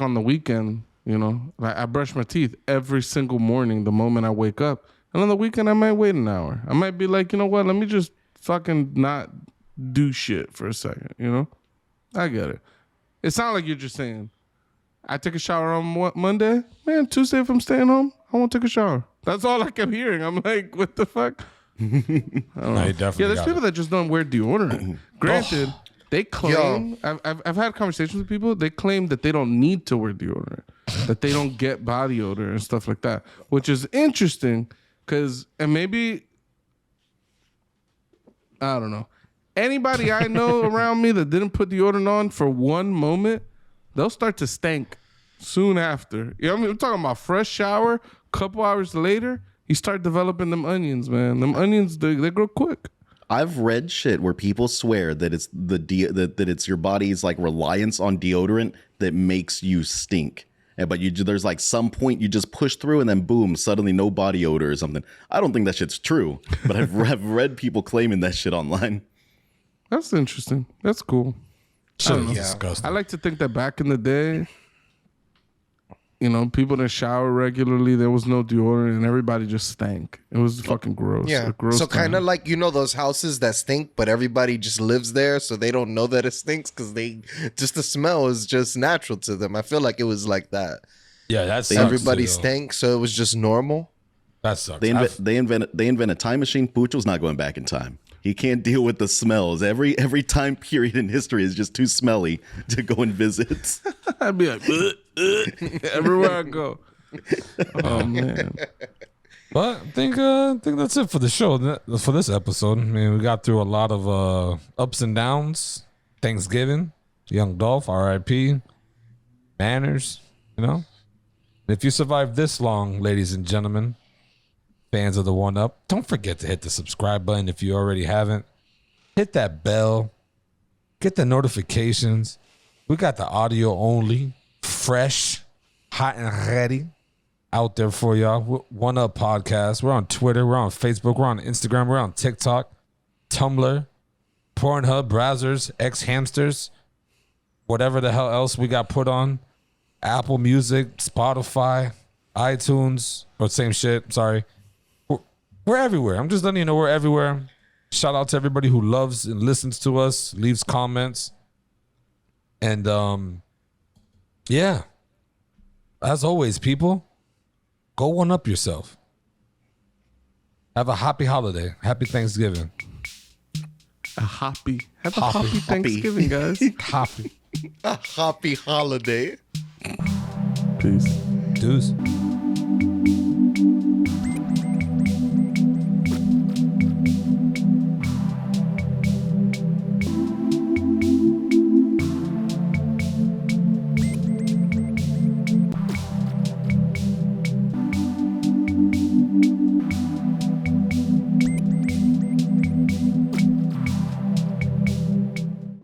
on the weekend, you know. Like I brush my teeth every single morning the moment I wake up. And on the weekend, I might wait an hour. I might be like, you know what? Let me just fucking not do shit for a second, you know? I get it. It sounds like you're just saying, I take a shower on Monday? Man, Tuesday if I'm staying home, I won't take a shower. That's all I kept hearing. I'm like, what the fuck? I don't know. No, There's people that just don't wear deodorant. Granted, they claim, I've had conversations with people, they claim that they don't need to wear deodorant, that they don't get body odor and stuff like that, which is interesting. And maybe, I don't know. Anybody I know around me that didn't put deodorant on for one moment, they'll start to stink soon after. You know what I mean? I'm talking about fresh shower, couple hours later, you start developing them onions, man. Them onions, they grow quick. I've read shit where people swear that it's that it's your body's like reliance on deodorant that makes you stink. But there's like some point you just push through and then boom, suddenly no body odor or something. I don't think that shit's true, but I've read people claiming that shit online. That's interesting. That's cool. Shit is disgusting. I like to think that back in the day, you know, people didn't shower regularly. There was no deodorant, and everybody just stank. It was fucking gross. Yeah. Gross So kind time. of like, you know, those houses that stink, but everybody just lives there, so they don't know that it stinks because the smell is just natural to them. I feel like it was like that. Yeah, that's Everybody stank, so it was just normal. That sucks. They invent a time machine. Pucho's not going back in time. He can't deal with the smells. Every time period in history is just too smelly to go and visit. I'd be like, everywhere I go. Oh man. But I think that's it for the show, for this episode. I mean, we got through a lot of ups and downs. Thanksgiving, Young Dolph, R.I.P., manners, you know. If you survived this long, ladies and gentlemen, fans of the One Up, don't forget to hit the subscribe button if you already haven't. Hit that bell. Get the notifications. We got the audio only, fresh, hot and ready out there for y'all. One Up Podcast. We're on Twitter. We're on Facebook. We're on Instagram. We're on TikTok, Tumblr, Pornhub, browsers, X-Hamsters, whatever the hell else we got put on. Apple Music, Spotify, iTunes, or same shit. Sorry. We're everywhere. I'm just letting you know we're everywhere. Shout out to everybody who loves and listens to us, leaves comments. And yeah. As always, people, go one up yourself. Have a happy holiday. Happy Thanksgiving. Have a happy Thanksgiving, guys. Happy. A happy holiday. Peace. Deuce.